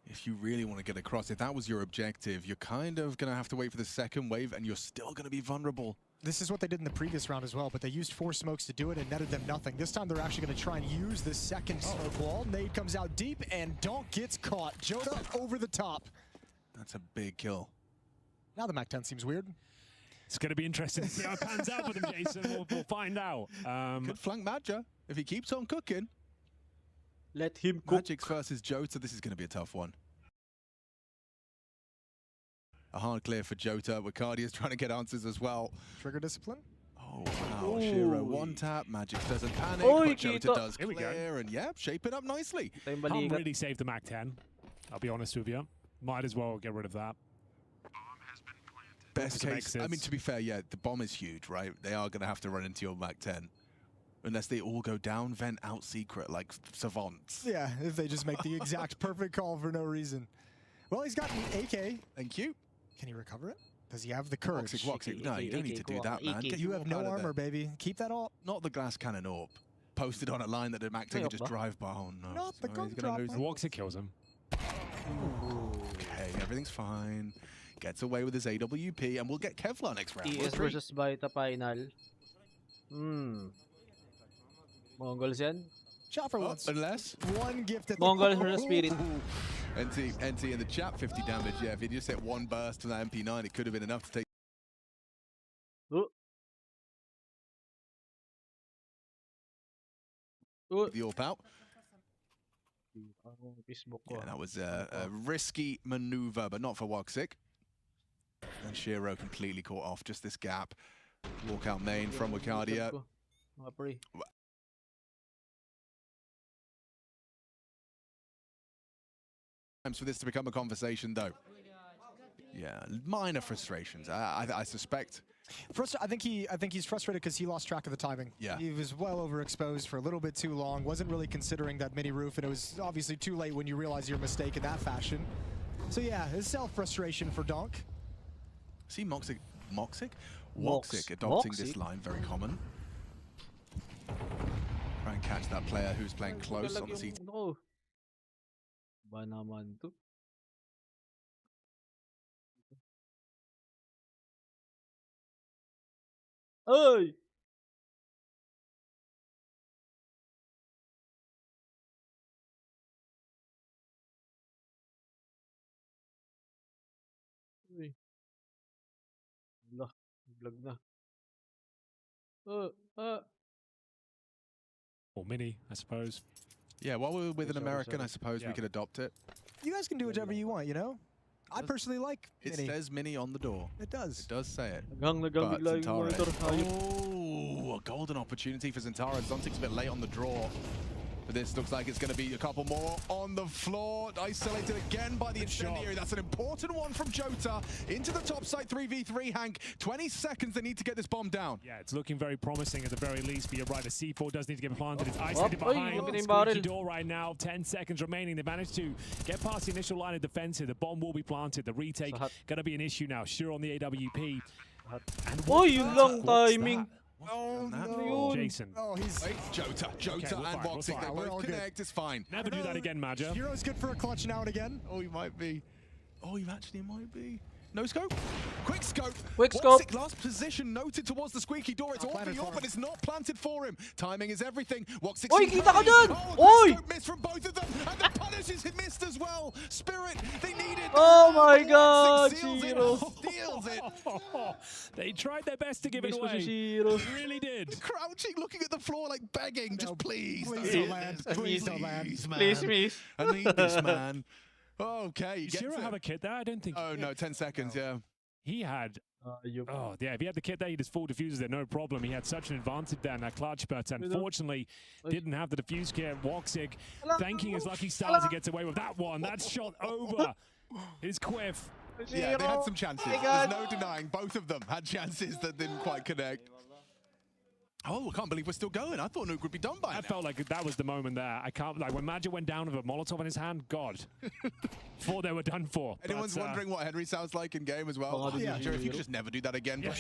If you really want to get across, if that was your objective, you're kind of going to have to wait for the second wave, and you're still going to be vulnerable. This is what they did in the previous round as well, but they used 4 smokes to do it and netted them nothing. This time they're actually going to try and use the second smoke wall. Nade comes out deep, and Donk gets caught. Jota over the top. That's a big kill. Now the MAC-10 seems weird. It's going to be interesting to see how it pans out for them, Jason. We'll find out. Could flank Madja if he keeps on cooking. Let him cook. Magic's versus Jota, this is going to be a tough one. A hard clear for Jota. Wicardia's trying to get answers as well. Trigger discipline? Oh, wow. Shiro one tap. Magic doesn't panic, but Jota does clear. And yeah, shaping up nicely. Can't really save the MAC-10. I'll be honest with you. Might as well get rid of that. Best case, I mean, to be fair, yeah, the bomb is huge, right? They are going to have to run into your MAC-10. Unless they all go down, vent out secret like savants. Yeah, if they just make the exact perfect call for no reason. Well, he's got an AK. Thank you. Can he recover it? Does he have the courage? Woxic. No, you don't need to do that, man. Get You have no armor, baby. Keep that up. Not the glass cannon AWP. Posted on a line that the MAC-10 could just drive by. Oh, no. Not the gun drop. Woxic kills him. Okay, everything's fine. Gets away with his AWP, and we'll get Kevlar next round. ES versus Baita final. Mongols yan. Shot for once. Unless one gift at Mongols versus Spirit. NT in the chat, 50 damage. Yeah, if he just hit one burst from that MP9, it could have been enough to take the AWP out. Yeah, that was a risky maneuver, but not for Woxic. And Shiro completely caught off. Just this gap. Walk out main from Wicardia. Times for this to become a conversation, though. Yeah, minor frustrations. I suspect. I think he's frustrated because he lost track of the timing. Yeah. He was well overexposed for a little bit too long. Wasn't really considering that mini roof, and it was obviously too late when you realize your mistake in that fashion. So yeah, his self-frustration for Donk. See Woxic adopting this line, very common. Try and catch that player who's playing close on the CT. Ba naman to? Ay! Uy. Wala, vlog na. Or mini, I suppose. Yeah, while we're with an American, I suppose we could adopt it. You guys can do whatever you want, you know? I personally like It mini. says mini on the door. It does. It does say it. Nagang But bigla yung monitor. Oh, a golden opportunity for Zentara. Zontic's a bit late on the draw. But this looks like it's going to be a couple more on the floor. Isolated again by the incendiary. That's an important one from Jota. Into the top side, 3v3, Hank. 20 seconds, they need to get this bomb down. Yeah, it's looking very promising at the very least, but you're right, the C4 does need to get planted. It's isolated behind opening the barrel. squeaky door right now. 10 seconds remaining. They managed to get past the initial line of defense here. The bomb will be planted. The retake going to be an issue now. Sure on the AWP. Oh, yun lang timing. Oh, no. Jason. Oh, he's... Wait, Jota and Woxic, they both connect. It's fine. Never do that again, Madja. Hero's good for a clutch now and again. Oh, he might be. Oh, he actually might be. No scope. Quick scope. Quick scope. Woxic last position noted towards the squeaky door. It's all for you, but it's not planted for him. Timing is everything. Woxic. Oy, kita ka dun! Oh, Oy! quick scope missed from both of them, and the punishes hit missed as well. Spirit, they needed. Oh my God, Woxic seals Zero. it. Steals it. They tried their best to give it Mismo away. si Zero. They really did. Crouching, looking at the floor, like begging, just please. Please don't land. Please don't land. man. Please, miss. I need this, man. Okay, Does Shiro have a kit there? I don't think. Oh no, 10 seconds, yeah. He had. Oh, yeah, if he had the kit there, he just full diffuses there, no problem. He had such an advantage there in that clutch, but unfortunately didn't have the diffuse kit. Woxic thanking his lucky stars he gets away with that one. That shot over his quiff. Yeah, they had some chances. There's no denying. Both of them had chances that didn't quite connect. Oh, I can't believe we're still going. I thought Nuke would be done by now. I felt like that was the moment there. I can't, like, when Magic went down with a Molotov in his hand, God. Thought they were done for. Anyone's wondering what Henry sounds like in game as well? Oh, yeah, sure, if you could just never do that again. Yeah.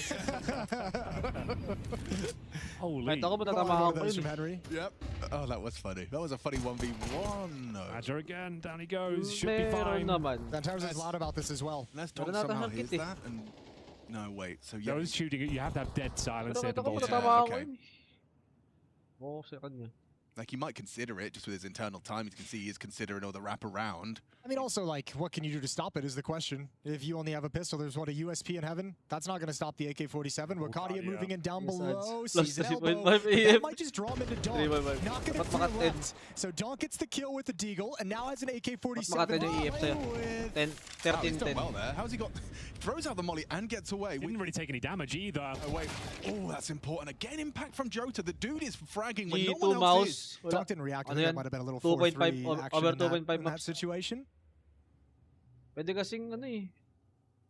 Holy. One of those from Henry. Yep. Oh, that was funny. That was a funny 1v1. No. Magic again, down he goes. Should be fine. Fantasia is loud about this as well. Let's talk somehow hears that and... No, wait. So yeah. Those shooting, you have to have dead silence there. Okay. Oo, sa kanya. Like, he might consider it just with his internal time. You can see he is considering all the wraparound. I mean, also, like, what can you do to stop it is the question. If you only have a pistol, there's what, a USP in heaven? That's not going to stop the AK-47. Wakadia moving in down below. Sees an elbow. That might just draw him into Donk. Not going to free left. So Donk gets the kill with the Deagle, and now has an AK-47. He's done well there. How's he got... Throws out the molly and gets away. Didn't really take any damage either. Oh, wait. Oh, that's important. Again, impact from Jota. The dude is fragging when no one else is. Donk didn't react. There might have been a little 4-3 action in that situation. Pwede kasing ano eh.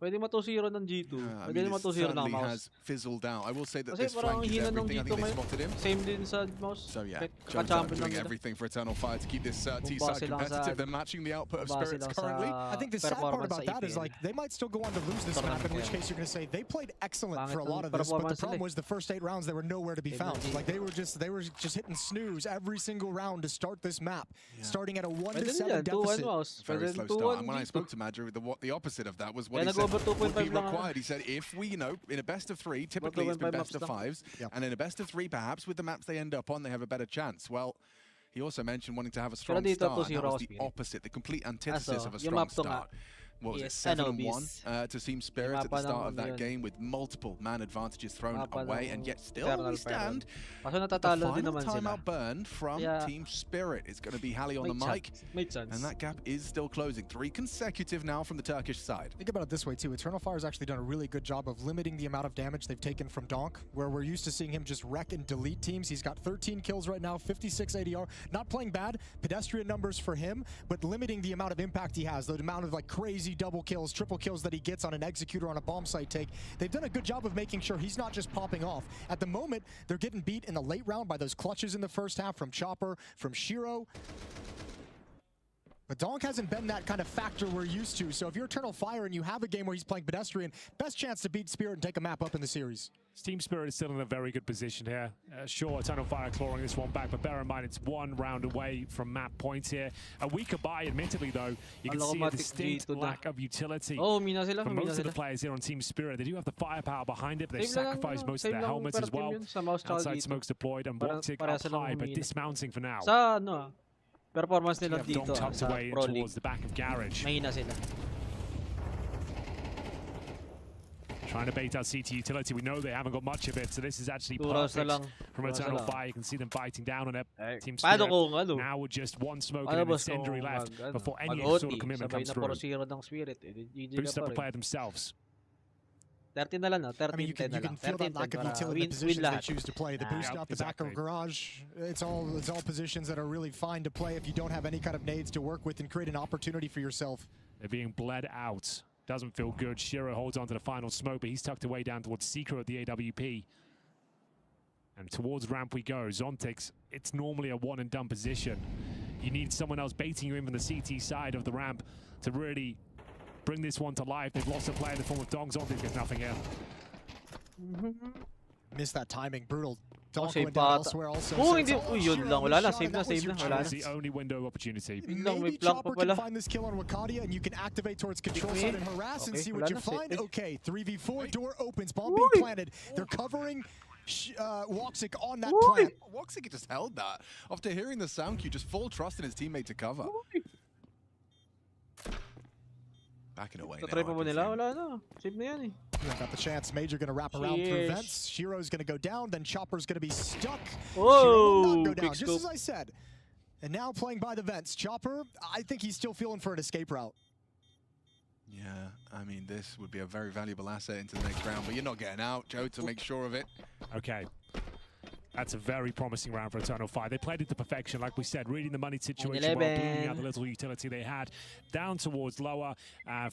Pwede mato-zero ng G2. I mean, it certainly has fizzled out. I will say that this flank is everything. I think they spotted him. Same din sa mouse. So yeah, Jota doing everything for Eternal Fire to keep this T-side competitive. They're matching the output of Spirits currently. I think the sad part about that is, like, they might still go on to lose this map, in which case you're going to say they played excellent for a lot of this, but the problem was the first 8 rounds they were nowhere to be found. Like, they were just hitting snooze every single round to start this map, starting at a 1-7 deficit. Very slow start. And when I spoke to Madru, the opposite of that was what he said would be required. He said, if we, in a best of 3, typically it's been best of 5s, and in a best of 3, perhaps with the maps they end up on, they have a better chance. Well, he also mentioned wanting to have a strong start. That was the opposite, the complete antithesis of a strong start. What was it, 7-1 to Team Spirit at the start of that game with multiple man advantages thrown away, and yet still we stand. The final timeout burn from Team Spirit is going to be Hallie on the mic, and that gap is still closing. 3 consecutive now from the Turkish side. Think about it this way too, Eternal Fire has actually done a really good job of limiting the amount of damage they've taken from Donk, where we're used to seeing him just wreck and delete teams. He's got 13 kills right now, 56 ADR. Not playing bad, pedestrian numbers for him, but limiting the amount of impact he has, the amount of like crazy double kills, triple kills that he gets on an executor on a bomb site take. They've done a good job of making sure he's not just popping off. At the moment, they're getting beat in the late round by those clutches in the first half from Chopper, from Shiro. But Donk hasn't been that kind of factor we're used to. So if you're Eternal Fire and you have a game where he's playing pedestrian, best chance to beat Spirit and take a map up in the series. Team Spirit is still in a very good position here. Sure, Eternal Fire clawing this one back, but bear in mind it's 1 round away from map points here. A weaker buy, admittedly, though, you can see a distinct lack of utility for most of the players here on Team Spirit. They do have the firepower behind it, but they've sacrificed most of their helmets as well. Outside smokes deployed, and Woxic up high, but dismounting for now. Sa ano, performance nila dito tucked away towards the back of Garage. Mahina sila. Trying to bait out CT utility. We know they haven't got much of it, so this is actually perfect from Eternal Fire. You can see them biting down on it. Team Spirit now with just 1 smoke and an incendiary left before any sort of commitment comes through. Boost up the player themselves. 13 na lang, 13, I mean, you can feel that lack of utility in the positions they choose to play. The boost out the back of Garage, it's all positions that are really fine to play if you don't have any kind of nades to work with and create an opportunity for yourself. They're being bled out. Doesn't feel good. Shiro holds on to the final smoke, but he's tucked away down towards Secret at the AWP. And towards ramp we go. Zontix, it's normally a one and done position. You need someone else baiting you in from the CT side of the ramp to really bring this one to life. They've lost a player in the form of Dong. Zontix gets nothing here. Missed that timing. Brutal. Donk save went down pa ata. elsewhere also. Oh, So hindi. it's all Uy, yun Shiro lang. with Wala na. shot, Save and na, that was save your na. Wala That was na. the only window of opportunity. Yun lang, may Maybe plank Chopper pa pala. can find this kill on Wakadia, and you can activate towards control Pick side me. and harass and Okay, see wala what you na, find. save. Okay, 3v4, door opens, bomb Uy. being planted. They're covering Woxic on that Uy. plant. Woxic just held that. After hearing the sound cue, just full trust in his teammate to cover. Backing away now. Tatry pa I ba can nila? see. Wala na. Save na yan eh. Yeah, got the chance. Major going to wrap around through Cheers. vents. Shiro's going to go down. Then Chopper's going to be stuck. Whoa, Shiro will not go down, big just as scope. I said. And now playing by the vents. Chopper, I think he's still feeling for an escape route. Yeah, I mean, this would be a very valuable asset into the next round, but you're not getting out, Joe, to make sure of it. Okay. That's a very promising round for Eternal Fire. They played it to perfection, like we said, reading the money situation while bleeding out the little utility they had. Down towards lower,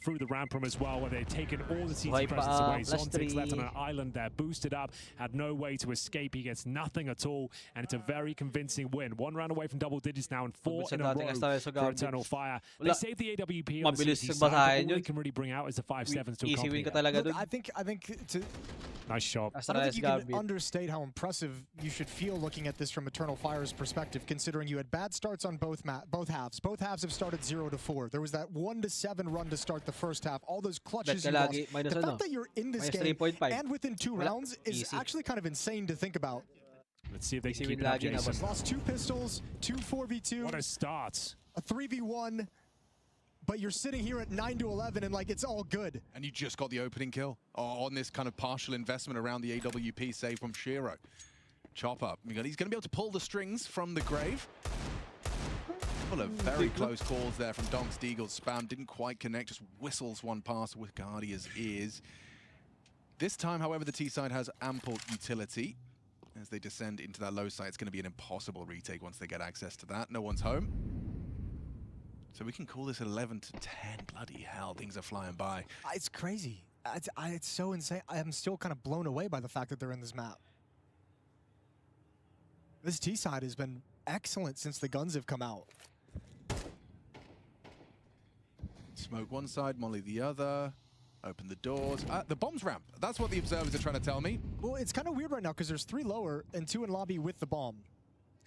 through the ramp room as well, where they'd taken all the CT Wipe presence up, away. Zontic's left on +3. an island there, boosted up, had no way to escape. He gets nothing at all, and it's a very convincing win. 1 round away from double digits now, and 4 in a row for Eternal Fire. They saved the AWP on the Mabilis CT side, basahin but all yun. they can really bring out is the 5-7s to Easy accompany win ka that. talaga Look, dun. I think to, Nice shot. I don't think you can Gambit. understate how impressive you should feel looking at this from Eternal Fire's perspective, considering you had bad starts on both halves. Both halves have started 0-4. There was that 1-7 run to start the first half. All those clutches you lost. lagi, minus The ano? fact that you're in this Minus game 3.5. and within 2 Wala. rounds is Easy. actually kind of insane to think about. Let's see if they can Easy keep win it up, lagi na, Jason. boss. Lost 2 pistols, 2 4v2, What a start. a 3v1, but you're sitting here at 9-11 and like it's all good. And you just got the opening kill on this kind of partial investment around the AWP save from Shiro. Chop up. He's going to be able to pull the strings from the grave. Full of very close calls there from Donk's Deagle's spam. Didn't quite connect, just whistles one past with Guardia's ears. This time, however, the T side has ample utility. As they descend into that low side, it's going to be an impossible retake once they get access to that. No one's home. So we can call this 11-10. Bloody hell, things are flying by. It's crazy. It's so insane. I am still kind of blown away by the fact that they're in this map. This T side has been excellent since the guns have come out. Smoke one side, molly the other. Open the doors. The bomb's ramp. That's what the observers are trying to tell me. Well, it's kind of weird right now because there's 3 lower and 2 in lobby with the bomb.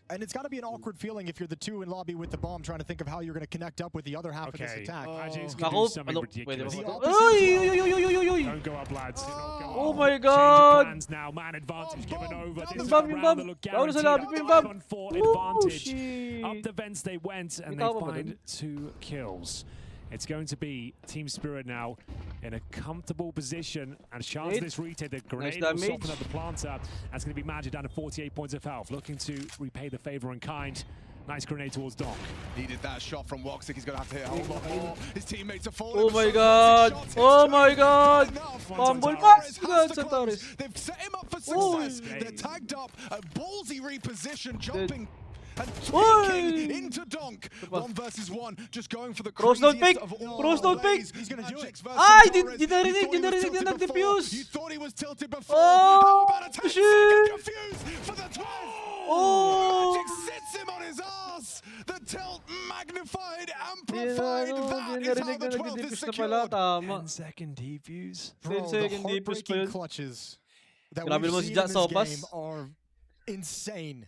And it's got to be an awkward feeling if you're the 2 in lobby with the bomb trying to think of how you're going to connect up with the other half of this Okay. attack. Imagine he's going to Ako, do something ano, ridiculous. pwede The ba? opposite Uy, is uy, uy, uy, uy, uy, uy. Don't go up, lads. Do not go Oh up. my Change God. of plans now. Man advantage given over. This Yung is bam, a yung round bam. that looked Bawal sa guaranteed. labi, yung A bam. 5-on-4 Oh, advantage. shit. Up the vents they went, and May they tao ba find dun? 2 kills. It's going to be Team Spirit now in a comfortable position, and chance Great. this retake. The grenade Nice will damage. soften up the planter. That's going to be Magic down to 48 points of health, looking to repay the favor in kind. Nice grenade towards Donk. Needed that shot from Woxic. He's going to have to hit a whole lot more. His teammates are falling. Oh with my so God. many shots. Oh It's my not God. enough. Fumble Santares pass. has Good, to close. Santares. They've set him up for Oh. success. They're tagged up. A ballsy reposition, jumping and Oi. tweaking into Donk. 1 versus 1, just going for the Cross don't craziest pick. of all Cross don't plays. pick. He's gonna do it. Magic's versus Ay, Santares. di narinig, You thought di he was narinig tilted yung before. nag-defuse. You thought he was tilted before. Oh, How about a 10-second shit. defuse for the 12? Oh. Magic sits him on his ass. The tilt magnified, Di amplified. na, That di is how narinig the na 12th is nag-defuse na pala. secured. Tama. 10-second defuse. Bro, 10 the second defuse pa heartbreaking yun. clutches that Grabe we've naman si seen in Jack this Sobas. game are insane.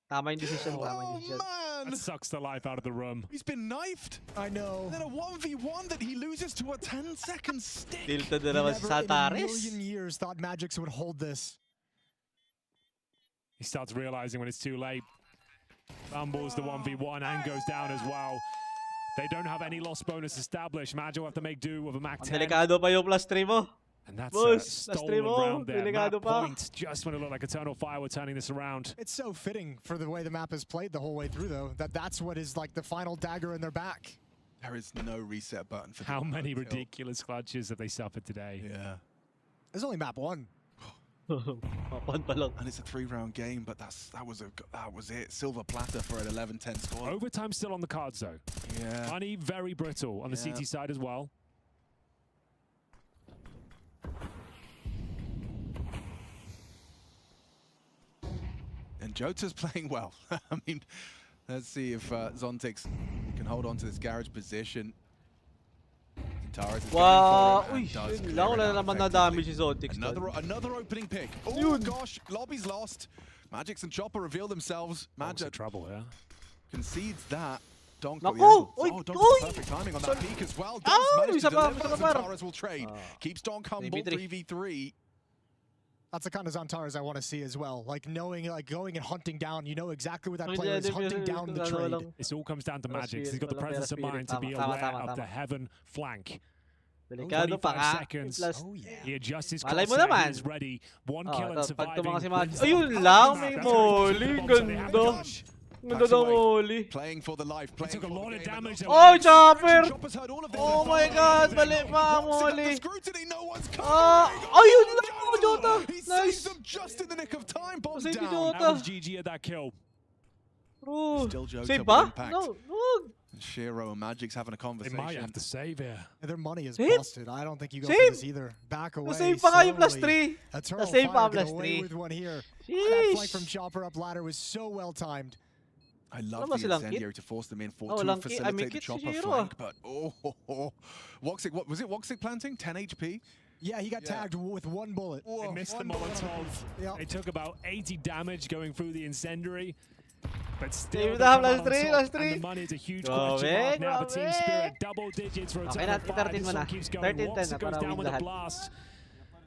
Tama yung decision. Tama yung Oh decision. man, That sucks the life out of the room. he's been knifed. I know. Then a 1v1 that he loses to a 10-second stick. Tilted na naman si Never in a Santares. million years thought Magix would hold this. He starts realizing when it's too late. Fumbles the 1v1 and goes down as well. They don't have any loss bonus established. Magic will have to make do with a Mac Ang 10. delikado pa yung plus 3 mo. And that's Boss, a last stolen three mo. round there. Delikado Map pa. point just when it looked like Eternal Fire were turning this around. It's so fitting for the way the map is played the whole way through, though, that's what is like the final dagger in their back. There is no reset button for How the many tilt. ridiculous clutches have they suffered today? Yeah. There's only map 1. Mapan pa lang. And it's a 3-round game, but that was it. Silver platter for an 11-10 score. Overtime still on the cards though. Yeah. Money very brittle on the Yeah. CT side as well. And Jota's playing well. I mean, let's see if Zontix can hold on to this garage position. Santares is Wow. going for it Uy, and does yun clear lang. it Wala out na naman na effectively. damage si Zontix. Another opening pick. Oh Yun. gosh, lobby's lost. Magix and Chopper reveal themselves. Donk's in Magic trouble here. concedes that. Donk Naku! got the angle. Uy! Oh, Donk Uy! with perfect timing on Sorry. that peak as well. Ow! Donk's managed to Isa pa, deliver. isa pa. Zantares will trade. Keeps Donk humble. 3v3. 3v3. That's the kind of Zantares I want to see as well. Like knowing, like going and hunting down. You know exactly where that player is, hunting down the trade. This all comes down to Pero Magic. He's got the spirit, presence of spirit. mind to be Tama, aware tama, of the tama. heaven flank. Delikado pa 25 nga. seconds. Plus, Oh yeah. He adjusts his Malay mo crosshair. naman. He's ready. One Oh, kill and ito, pag surviving. tumanga si Magic. Wins the Ayun map. lang, That's may very molly. good. So they have Ganda. Dodge. Ganda daw molly. Playing for the life. He Playing took a for lot the of game, but damage. not- Oh, Chopper! Chopper's heard all of this. Oh my God, balik pa Once molly. again, the scrutiny, no one's coming. Ayun lang, Jota. He saves Nice. them just in the nick of time. Bomb Save down. Jota. That was GG at that kill. Bro. Still Jota Save with ba? impact. No, wag. Shiro and Magic's having a They conversation. might have to save here. Their money is Save? busted. I don't think you go Save? for this either. Back away. Save pa kayo plus slowly. 3. Eternal Save pa Fire plus get away 3. with one here. That flank from Sheesh. Chopper up ladder was so well timed. I love Wala ba the silang incendiary to force them in for Oh, to walang kit. I facilitate may the kit si Chopper Shiro. flank. But Woxic, what was it? Woxic planting 10 HP. Yeah, he got tagged with one bullet. They missed the Molotov. Yep. They took about 80 damage going through the incendiary. But still, Save they na, come plus out on three, top, plus and the three. money is a huge Grabe, question mark now. The team grabe. spirit, double digits for Okay, Eternal Fire. 13 This mo one na. keeps going. 13-10 Woxic na goes para down win with a lahat. blast.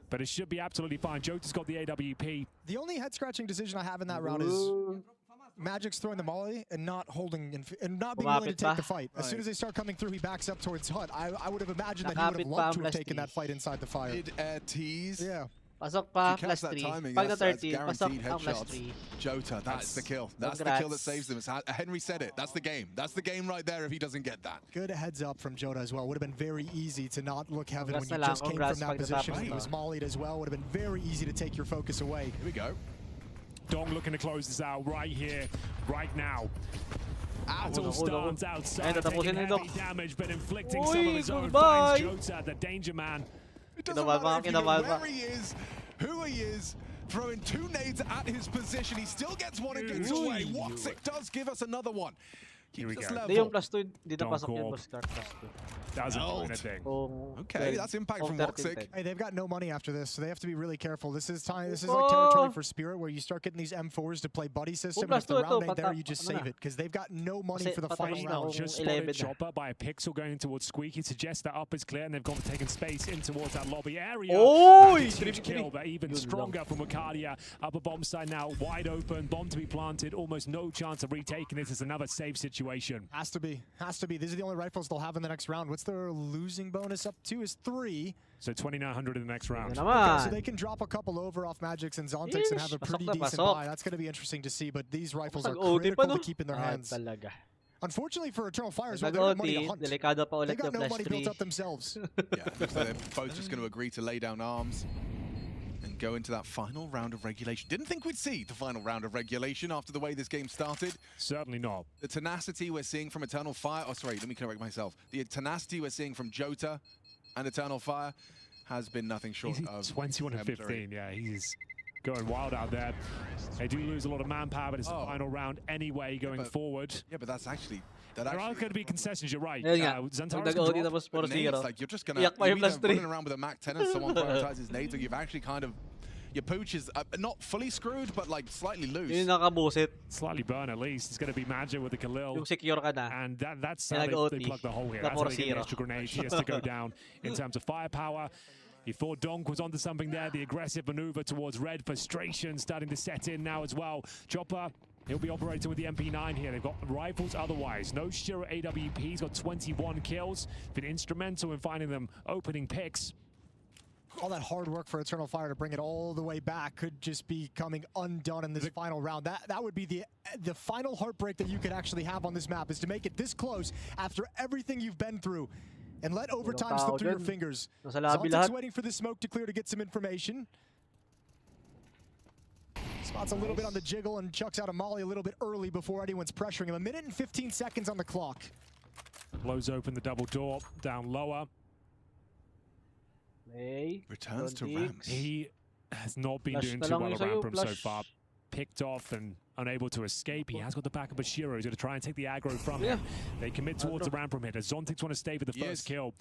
But it should be absolutely fine. Jota's got the AWP. The only head-scratching decision I have in that round is Ooh. Magic's throwing the molly and not holding and not being willing to Kumapit take pa. the fight. As soon as they start coming through, he backs up towards Hut. I would have imagined that he would have Nakapit pa loved ang to have plus taken three. that fight inside the fire. Mid-air tease. Yeah. Pasok pa, If you plus catch that 3. timing, Pag na that's 13, pasok guaranteed ang plus headshots. 3. Jota, that's the kill. That's the kill that Congrats. saves them. Henry said it. That's the game. That's the game right there if he doesn't get that. Good heads up from Jota as well. Would have been very easy to not look heaven when Congrats you na lang, just came congrats from that pag position. natapos He na. was mollied as well. Would have been very easy to take your focus away. Here we go. Dong looking to close this out right here, right now. Out. Battle starts outside, Ayun, taking tatapusin na heavy Dong. damage, but inflicting Uy, some of his own. goodbye. Finds Jota, the danger man. It doesn't Kinabalma, matter if you know kinabalma. where he is, who he is, throwing 2 nades at his position. He still gets one and gets Uy. away. Woxic does give us another one. Here we Keeps us go. Hindi yung level. plus 2, hindi Don't napasok call. yung plus start plus 2. Doesn't do Out. anything. Okay, that's impact from Woxic. Hey, they've got no money after this, so they have to be really careful. This is time. This is Oh. like territory for Spirit, where you start getting these M4s to play buddy system. And plus if the two, round ito, ain't there, pata- you just ano na? save it because they've got no money Kasi for the patapos final na round. kung Just 11 spotted na. Chopper by a pixel going towards Squeak. He suggests that up is clear and they've gone for taking space in towards that lobby area. Oy! And it's a huge 3v3. kill, but even Yun stronger from Wakadia. Upper bomb side now wide open, bomb to be planted, almost no chance of retaking this. It's another save situation. Has to be. Has to be. These are the only rifles they'll have in the next round. What's their losing bonus up to? Is 3. So 2,900 in the next round. Yan Okay, so naman. they can drop a couple over off Magix and Zontix and have a Yeesh, pretty pasok na decent pasok. buy. That's going to be interesting to see, but these rifles are Nag-OT pa, critical no? to keep in their hands. Talaga. Unfortunately for Eternal Fire as well, they don't have money to Nag-OT, hunt. delikado pa They ulit got yung no plus money 3. built up themselves. Yeah, looks like they're both just going to agree to lay down arms and go into that final round of regulation. Didn't think we'd see the final round of regulation after the way this game started. Certainly not. The tenacity we're seeing from Eternal Fire, oh sorry, let me correct myself. The tenacity we're seeing from Jota and Eternal Fire has been nothing short He's of 21 and exemplary. 15. Yeah, he's going wild out there. They do lose a lot of manpower, but it's the Oh. final round anyway going but- forward. Yeah, but that's actually... There are going to be concessions, you're right. Ayun nga. Zantares Pag can nag-OT drop. tapos But 4-0. nades, like you're just gonna Iyak pa you're yung plus either 3. running around with a Mac 10 and someone prioritizes nades, or you've actually kind of your pooch is not fully screwed, but like slightly Yun loose. yung nakabusit. Slightly burn at least. It's going to be Magic with the Khalil. Yung secure ka na. And that's how Nag-OT. they plug the hole here. Na That's how they get the 4-0. extra grenade. He has to go down in terms of firepower. He thought Donk was onto something there. The aggressive maneuver towards red. Frustration starting to set in now as well. Chopper, he'll be operating with the MP9 here. They've got rifles otherwise. No Shiro AWP. He's got 21 kills. Been instrumental in finding them opening picks. All that hard work for Eternal Fire to bring it all the way back could just be coming undone in this final round. That would be the final heartbreak that you could actually have on this map, is to make it this close after everything you've been through and let overtime slip through your dyan. fingers. Nasa lobby Zontic's lahat. waiting for the smoke to clear to get some information. Spots a little bit on the jiggle and chucks out a molly a little bit early before anyone's pressuring him. 1 minute and 15 seconds on the clock. Blows open the double door down lower. Hey. Returns to Don't ramps. He has not been Flash doing na too lang well yung around sa'yo, for him so flash. far. Picked off and unable to escape. He has got the backup of Shiro to try and take the aggro from him. They commit towards the ramp from here. Does Zontix want to stay with the Yes. first kill?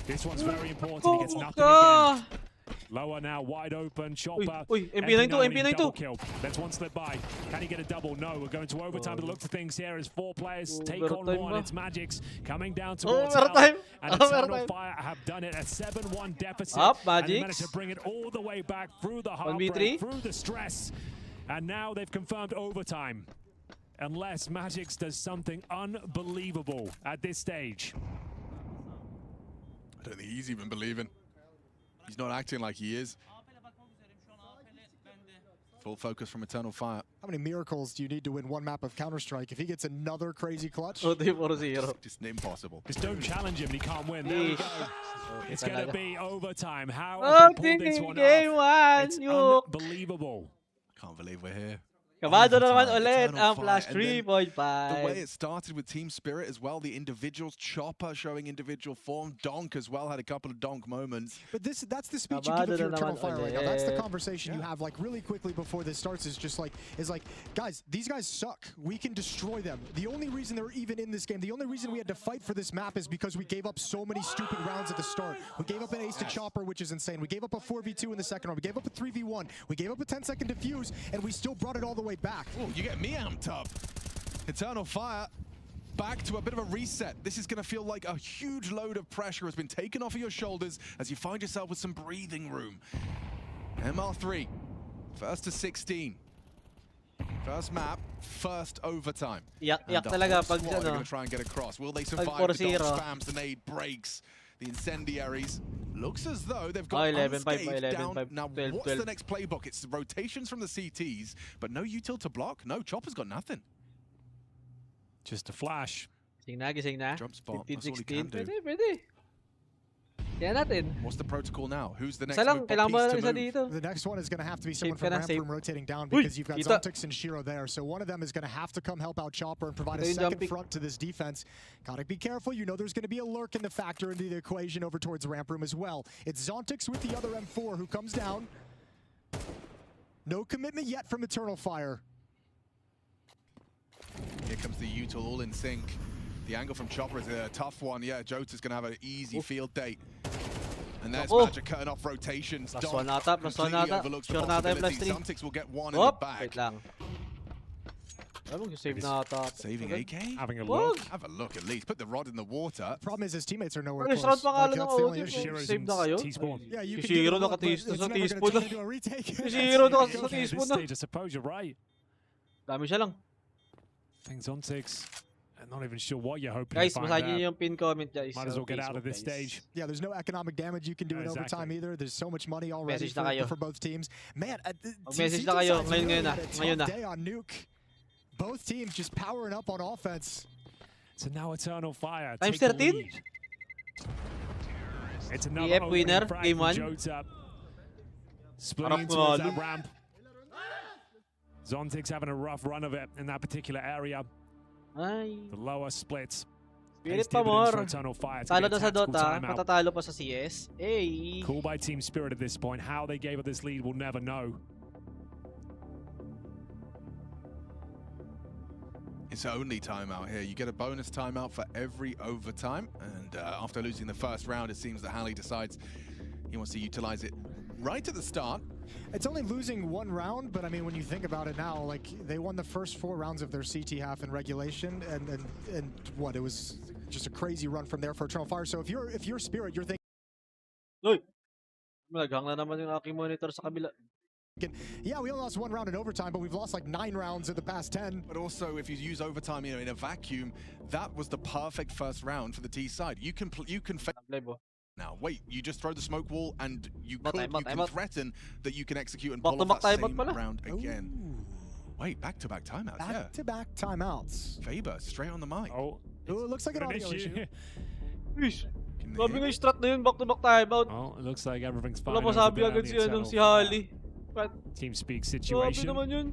This one's very important. He gets nothing ka! again. Lower now, wide open. Chopper. MP9 to, MP9 to. Kill. That's one slip by. Can he get a double? No, we're going to overtime. By the looks of things here as 4 players take on one. It's Magic's coming down towards overtime. And Eternal Fire have done it. A 7-1 deficit. Up, and they Magic's. managed to bring it all the way back through the heartbreak, through the stress. And now they've confirmed overtime. Unless Magic's does something unbelievable at this stage. I don't think he's even believing. He's not acting like he is. Full focus from Eternal Fire. How many miracles do you need to win one map of Counter-Strike? If he gets another crazy clutch, Just impossible. Just don't challenge him and he can't win. There we go. It's going to be overtime. How Oh, have they pulled this one game off? 1, It's Nuke. unbelievable. Can't believe we're here. Kabado na naman Overtime, ulit Eternal ang Fire, Flash and then 3.5. The way it started with Team Spirit as well, the individuals, Chopper showing individual form, Donk as well had a couple of Donk moments. but that's the speech you give if you're Eternal Fire right now. That's the conversation you have like really quickly before this starts is just like, guys, these guys suck. We can destroy them. The only reason they're even in this game, the only reason we had to fight for this map is because we gave up so many stupid rounds at the start. We gave up an ace to Chopper, which is insane. We gave up a 4v2 in the second round. We gave up a 3v1. We gave up a 10-second defuse, and we still brought it all the way back. Oh, you get me amped up. Eternal Fire back to a bit of a reset. This is going to feel like a huge load of pressure has been taken off of your shoulders as you find yourself with some breathing room. MR3, first to 16. First map, first overtime. Yak And the talaga whole pag squad are ano. going to try and get across. Will they survive? Pag The dog 4-0. spams, the nade breaks. The incendiaries. Looks as though they've got 11-5, unscathed 11-5, down. Now, 12-12. what's the next playbook? It's rotations from the CTs, but no util to block. No, Chopper's got nothing. Just a flash. Gising na. Jump spot, 15, that's all he 16. can do. Pwede. Kaya natin. What's the protocol now? Who's the next Isa lang, move kailangan mo piece lang to isa move? dito. The next one is going to have to be someone Save ka from na, ramp save. room rotating down Uy, because you've got kita. Zontix and Shiro there. So one of them is going to have to come help out Chopper and provide a Ito yung second jumping. front to this defense. Gotta be careful. You know there's going to be a lurk in the factor into the equation over towards ramp room as well. It's Zontix with the other M4 who comes down. No commitment yet from Eternal Fire. Here comes the util all in sync. The angle from Chopper is a tough one. Yeah, Jota's going to have an easy field date. And there's Magic cutting off rotations. Plus Donk one ata, plus one completely ata. overlooks the Sure na tayo plus possibility. 3. Zontix will get one in the Hop! back. Wait lang. Alam mo, save na ata. Saving AK? Having a Wag. look. Have a look at least. Put the rod in the water. Problem is his teammates are nowhere First close. round pa nga lang that's ng the only OG. issue. Shiro's Save in na kayo? T-spawn. Yeah, you Si can do Shiro the look, but nakatis it's na sa never gonna teaspoon turn na. into a retake. Si Shiro Yeah, nakatis sa at this teaspoon na. stage, I suppose you're right. Dami siya lang. Things on 6. I'm not even sure what you're hoping Guys, to find basahin niyo there. yung pin comment guys. Might as well get sa out of this Facebook, guys. stage. Yeah, there's no economic damage you can do in Exactly. overtime either. There's so much money already Message na kayo. for both teams. Man, Mag-message na kayo. Ngayon na. Ngayon na. day on Nuke. Both teams just powering up on offense. So now Eternal Fire Times take the 13? lead. It's another EF winner, frag game from 1. Jota. Splitting Harap towards nga, that ramp. Zontix having a rough run of it in that particular area. Ay. The lower splits. Spirit Pays pa dividends for more. Eternal Fire to Talo get na a sa tactical Dota. timeout. Matatalo pa sa CS. Hey. Cool by Team Spirit at this point. How they gave up this lead, we'll never know. It's only timeout here. You get a bonus timeout for every overtime. And after losing the first round, it seems that Halley decides he wants to utilize it right at the start. It's only losing one round, but I mean, when you think about it now, like they won the first 4 rounds of their CT half in regulation, and what, it was just a crazy run from there for Eternal Fire. So if you're Spirit, you're thinking, Uy. Naghang na naman yung aking monitor sa kabila. yeah, we only lost 1 round in overtime, but we've lost like 9 rounds in the past 10. But also, if you use overtime, you know, in a vacuum, that was the perfect first round for the T side. You can Live, oh. now. Wait, you just throw the smoke wall, and you Bot, can bot. threaten that you can execute and Bot pull to off that bot, same bot pala. round again. Ooh. Wait, back-to-back timeouts. Yeah, Back-to-back timeouts. Faber straight on the mic. Oh, Ooh, it looks like an audio issue. Ish. Can they Sabi hear nga me? yung strat na yun, back-to-back timeout. Well, it looks like everything's fine. Wala pa over sabi there, agad the si, ano, Eternal si Fire. Halley. But, Team speak sabi situation. naman yun.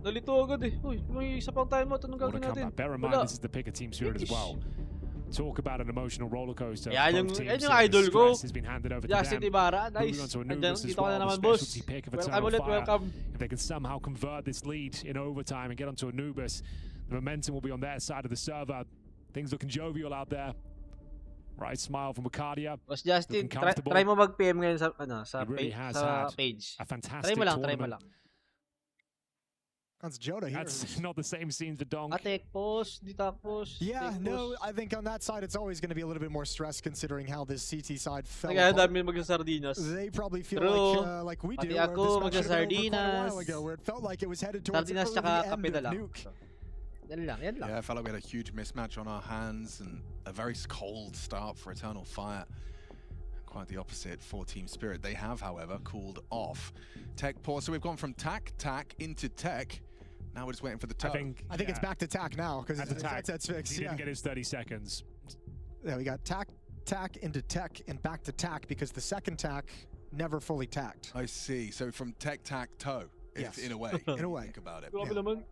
Nalito agad eh. Uy, may isa pang timeout. Anong What a gagawin natin? comeback. Bear in mind, Wala. this is the pick of Team Spirit as well. Talk about an emotional roller coaster. Yan Both yung- teams yan yung here. The idol ko. stress has been handed over to Justin them. Ibarra, Moving nice. on to Andyan, Anubis as kita ko well, na the naman, boss. specialty pick of Welcome Eternal ulit, Fire. welcome. If they can somehow convert this lead in overtime and get onto Anubis, the momentum will be on their side of the server. Things looking jovial out there. Right smile from Wakadia. Boss Justin, Looking comfortable. try mo mag-PM ngayon sa, sa, He really has sa had page. a Try fantastic mo lang, tournament. That's Joda here. That's not the same scene for Donk. Atek post, ditak post. Yeah, take no, post. I think on that side it's always going to be a little bit more stress considering how this CT side fell Kaya apart. dami mag-sardinas. They probably feel True. like we do. Pati where ako, this match should have been over quite a magsa-sardinas. while ago, where it felt like it was headed towards the Sardinas early tsaka end kape na of lang. Nuke. Yan lang, yan lang. Yeah, I felt like we had a huge mismatch on our hands and a very cold start for Eternal Fire. Quite the opposite for Team Spirit. They have, however, cooled off. Tech pause. So we've gone from tac into tech. Now we're just waiting for the toe. I think it's back to tack now because that's fixed. He Yeah. didn't get his 30 seconds. Yeah, we got tack into tech and back to tack because the second tack never fully tacked. I see. So from tech toe, Yes. in a way. In a way. Think about it. Grabe Yeah. naman.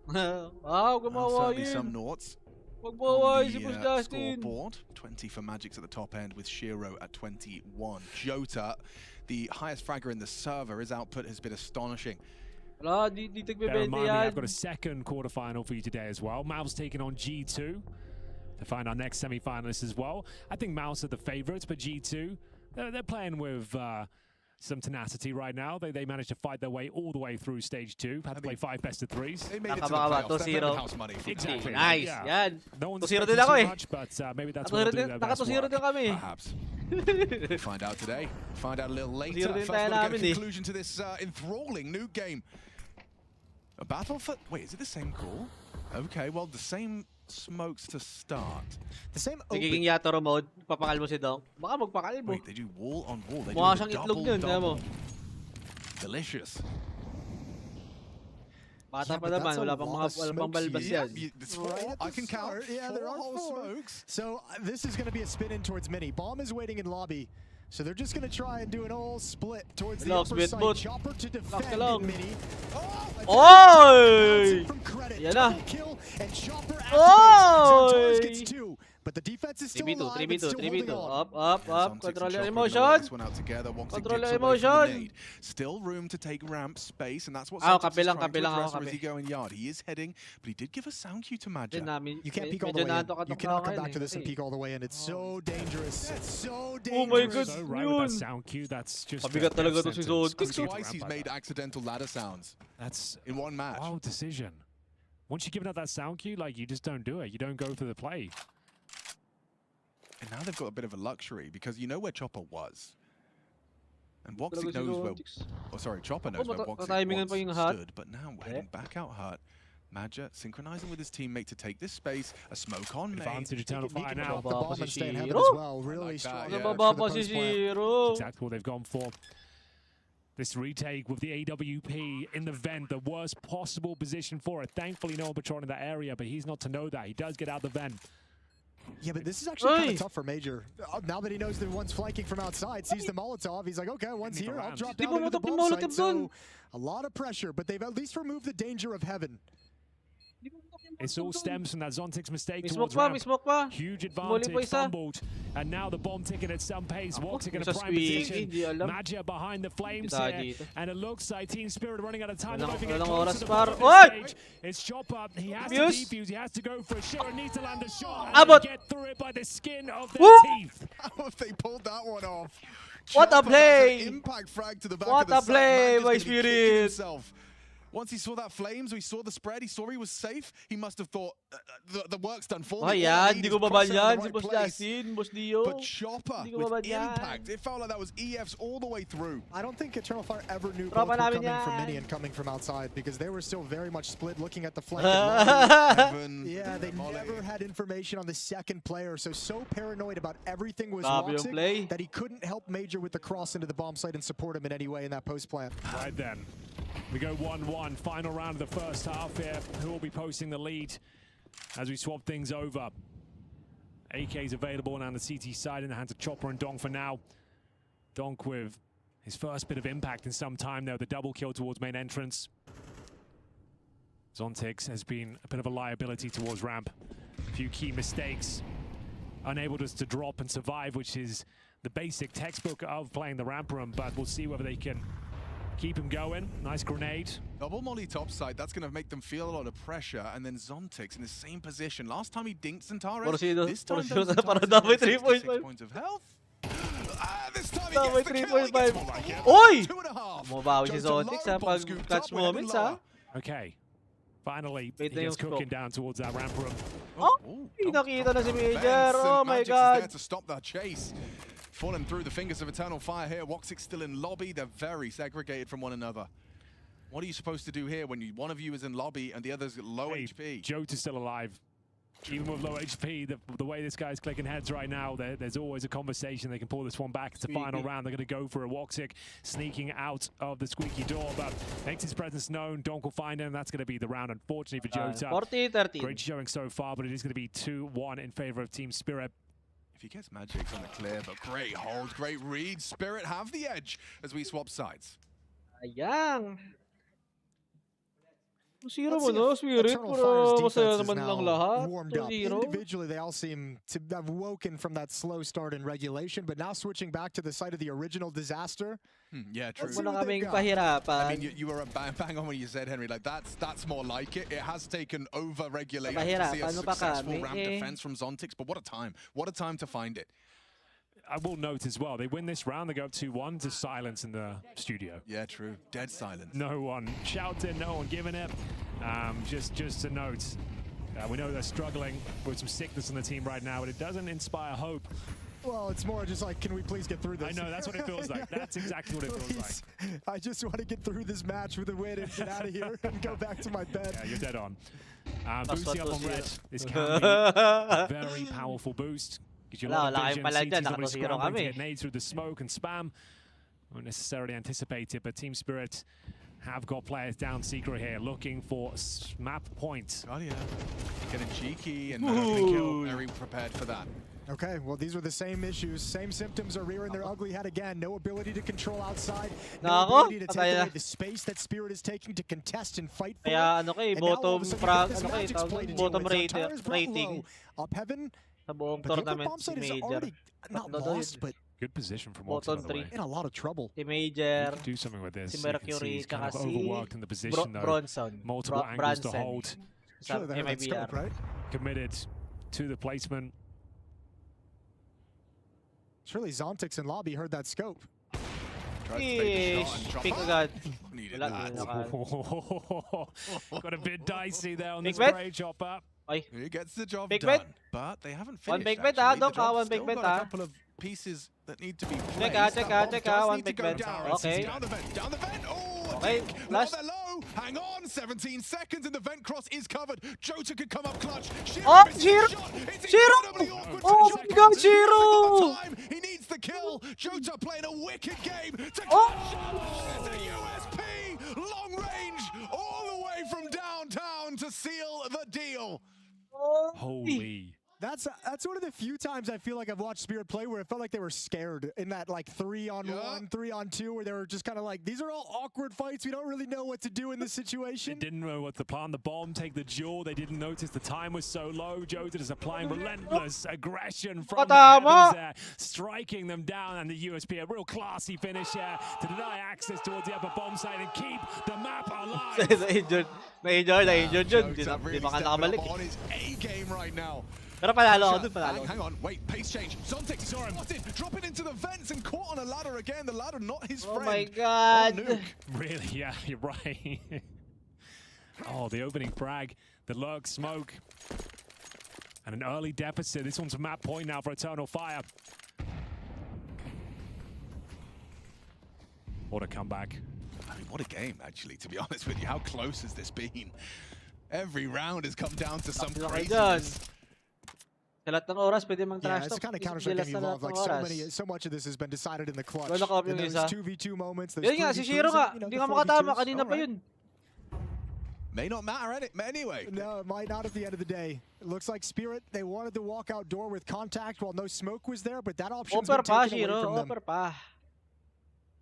Wow, gumawa Certainly some yun. noughts. Magbaway on si Boss the Justin. scoreboard. 20 for Magics at the top end with Shiro at 21. Jota, the highest fragger in the server, his output has been astonishing. Wala, di Bear in tagbebente mind, yan. I've got a second quarterfinal for you today as well. Mouse taking on G2 to find our next semi-finalists as well. I think Mouse are the favorites, but G2, they're playing with some tenacity right now. They managed to fight their way all the way through stage 2. Had to play 5 best of 3s. They made it to the Nakabaka ba? playoffs. They're 2-0. making house money from Exactly. now. Nice, Yeah. yan. No one's 2-0 expecting din ako too eh. much, but maybe that's what they'll do their best Naka 2-0 work. din kami. Perhaps. We'll find out today. Find out a little later. Zero din First, tayo we'll get a namin eh. conclusion to this enthralling Nuke game. A battle for... Wait, is it the same call? Okay, well, the same smokes to start. The same Nagiging open. Yatoro mode, papakal mo si Donk. Baka magpakal mo. Wait, they do wall on wall. They Mukha do siyang a itlog double yun, kaya mo. double. Delicious. Bata Yeah, pa but naman, that's a wala pang lot mga of wala pang smokes. balbas Yeah, yan. It's four. Right at I the can count. start. Yeah, there Four are whole 4. smokes. So this is going to be a spin in towards mini. Bomb is waiting in lobby. So they're just going to try and do an all split towards the Relax, upper bit side. boot. Chopper to Relax defend ka lang. in mini. Oy! From credit. Yan na. Double kill and Chopper Oy! activates. Zontaurus gets 2. But the defense is still 3v2, alive. 3v2, It's still 3v2. holding on. Up, up, Yeah, up. Zontic Control and your Chopper gonna work emotion. this one out together. Wongsik Control dips your away from the emotion. nade. Still room to take ramp space, and that's what Ah, Zontic is kape lang, trying kape to lang address. ako, Or is he kape. going yard? He is heading, but he did give a sound cue to Din Maja. namin. You can't peek all the medyo way in. naantok-antok You cannot na come ako back to this and eh. peek all the way in. It's so dangerous. It's so Oh my dangerous. God. So right with that Yun. sound cue, that's just Pabigat a talaga death to si sentence. Zontic. Skip Twice ramp he's like made that. accidental ladder sounds That's in one match. wild decision. Once you're giving out that sound cue, like, you just don't do it. You don't go for the play. And now they've got a bit of a luxury because you know where Chopper was. And Woxic Talaga si knows where... Zontic. Oh, sorry, Chopper knows where Woxic tatimingan pa yung once hut. stood, but now we're heading back out hut. Maja synchronizing with his teammate to take this space. A smoke on main. Advantage Eternal Fire now. Drop the bomb and stay in heaven Zero. as well. Really like that, strong. yeah. approach Nababa for the pa si post plant. Zero. Exactly what they've gone for. This retake with the AWP in the vent, the worst possible position for it. Thankfully, no one patrolling that area, but he's not to know that. He does get out the vent. Yeah, but this is actually kind Oi. of tough for Major. Now that he knows that one's flanking from outside, sees the Molotov, he's like, okay, one's Sneak here, I'll around. drop Di down ba into the motok yung bomb Molotov site. dun? So a lot of pressure, but they've at least removed the danger of heaven. It all stems from that Zontic's mistake May towards smoke pa, ramp. may smoke pa. Huge Muli pa advantage, isa. fumbled, and now the bomb ticking at some pace. Woxic in a sa prime squeak, position. hindi alam. Magia behind the flames Kita here, dito. and it looks like Team Spirit are running out of time. Walang- They're not even walang getting close to oras the par. bottom of Oy! this stage. It's Chopper. He has Abuse. to defuse. He has to go for a shot. Needs to land a shot. And Abot. they get through it by the skin of their Woo! teeth. How have they pulled that one off? What a Chopper has play! an impact frag to the back What of the a play, site. my Manja's gonna be kicking Spirit. himself. Once he saw that flames, or he saw the spread, he saw he was safe, he must have thought, the work's done for Oh me. All I yan, need di is ko babal crosshair in yan. the Si right Boss place. Justin, Boss Dio. But Chopper Hindi ko with babad yan. impact. It felt like that was EFs all the way through. I don't think Eternal Fire ever knew both Tropa were namin coming from yan. mini and coming from outside because they were still very much split looking at the flank. and Heaven, yeah, they volley. never had information on the second player, so paranoid about everything was Grabe yung Woxic play. that he couldn't help Major with the cross into the bomb site and support him in any way in that post plant. Right then. We go 1-1. Final round of the first half here. Who will be posting the lead as we swap things over? AK's available now on the CT side in the hands of Chopper and Donk for now. Donk with his first bit of impact in some time though. The double kill towards main entrance. Zontix has been a bit of a liability towards ramp. A few key mistakes. Unable to drop and survive, which is the basic textbook of playing the ramp room, but we'll see whether they can keep him going. Nice grenade. Double molly topside, that's going to make them feel a lot of pressure. And then Zontix in the same position. Last time he dinked Centaurus. This time Centaurus 66 points of health. This time he gets the kill. He gets more like it. Oy! 2.5. Bumabawi si Zontix sa pag-catch moments, ha? Okay. Finally, he Wait, gets yung cooking down towards that ramp room. Oh! Nakita na si Major. Oh my God. There to stop that chase. Falling through the fingers of Eternal Fire here. Woxic still in lobby. They're very segregated from one another. What are you supposed to do here when one of you is in lobby and the other's low HP? Jota's still alive. Even with low HP, the way this guy's clicking heads right now, there's always a conversation. They can pull this one back. It's the final round. They're going to go for a Woxic sneaking out of the squeaky door, but makes his presence known. Donk will find him. That's going to be the round, unfortunately, for Jota. 40-13. Great showing so far, but it is going to be 2-1 in favor of Team Spirit. If he gets Magic's on the clear, but great hold, great read. Spirit have the edge as we swap sides. Ayan. Zero Let's mo, see no? if Spirit, Eternal pero Fire's masaya defense is naman lang now lahat. warmed up. 2-0. Individually, they all seem to have woken from that slow start in regulation, but now switching back to the site of the original disaster. Yeah, true. Let's see Muna what they've kaming got. pahirapan. I mean, you were bang on when you said, Henry, like that's more like it. It has taken over regulation to see a Pahirapan mo pa successful kami, ramp eh. defense from Zontix, but what a time. What a time to find it. I will note as well, they win this round, they go up 2-1 to silence in the studio. Yeah, true. Dead silence. No one shouting, no one giving it. Just a note, we know they're struggling with some sickness on the team right now, but it doesn't inspire hope. Well, it's more just like, can we please get through this? I know, that's what it feels like. That's exactly what it feels like. I just want to get through this match with a win and get out of here and go back to my bed. Yeah, you're dead on. Boosting up on red. This can be a very powerful boost. Gives you a lot of vision. CT's always scrambling to get nades through the smoke and spam. Won't necessarily anticipate it, but Team Spirit have got players down secret here, looking for map points. Oh yeah, getting cheeky and kill. Very prepared for that. Okay, well, these are the same issues. Same symptoms are rearing their ugly head again. No ability to control outside. No ability to take away the space that Spirit is taking to contest and fight for. Kaya ano kay bottom frag, ano kay bottom rating. Up heaven. Sa buong But the tournament bomb si site is Major. already not lost, but Good position from Bottom Watson, by the way. in a lot of trouble. Si Major, Do something with this. si You can see Mercury, he's kind of tsaka si overworked in the position though. Bronson. Multiple angles to hold. Sa Sure, they have that scope, MIBR. right? Committed to the placement. Surely Zontix and Lobby heard that scope. Tried to take the shot and Ish, drop pick off. agad. Needed Wala, that. wala. Got a bit dicey there on the Big bet. spray chopper. Ay, He gets the job Big done, bet. but they haven't One finished. big bet, actually. Doc, The job's one big still bet, got a ah. couple of pieces that need to be placed. Check, That check, bomb does one need to big go bet. down. Okay. Down the vent, down the vent. Oh, Okay, Dick, flash. not that low. Hang on, 17 seconds and the vent cross is covered. Jota could come up clutch. Oh, misses Shiro! the shot. It's Shiro! incredibly awkward Oh for my Jota. God, He's Shiro! got the time. He needs the kill. Jota playing a wicked game to Oh! clutch. It's a USP, long range, all the way from downtown to seal the deal. Holy. That's one of the few times I feel like I've watched Spirit play where it felt like they were scared in that like 3-on-1, 3-on-2, where they were just kind of like, these are all awkward fights. We don't really know what to do in this They situation. didn't know what to plant the bomb, take the duel. They didn't notice the time was so low. Jota is applying relentless aggression from the heavens there, striking them down. And the USP, a real classy finish here to deny access towards the upper bomb site and keep the map alive. na-injured yun. Di Jota really pa nga stepping nakabalik. up on his A game right now. Pero panalo ako dun, panalo. Hang on, wait, pace change. Zontix spotted, dropping into the vents and caught on a ladder again. The ladder not his Oh friend. my God. Oh, Nuke. Really? Yeah, you're right. Oh, the opening frag, the lurk smoke, and an early deficit. This one's a map point now for Eternal Fire. What a comeback. I mean, what a game, actually, to be honest with you. How close has this been? Every round has come down to some Lapit na kayo dyan. craziness. Sa lahat ng oras, pwede mang Yeah, trash it's the talk. kind of Counter-Strike game you love. Like so much of this has been decided in the clutch. Wala ka In those isa. 2v2 moments, those Yun nga, si 3v2s, Shiro nga. and, you know, Hindi the nga makatama. 4v2s. Kanina pa yun. May not matter anyway. No, it might not at the end of the day. It looks like Spirit, they wanted the walkout door with contact while no smoke was there, but that option's been Offer pa, taken away Shiro. from them. Offer pa.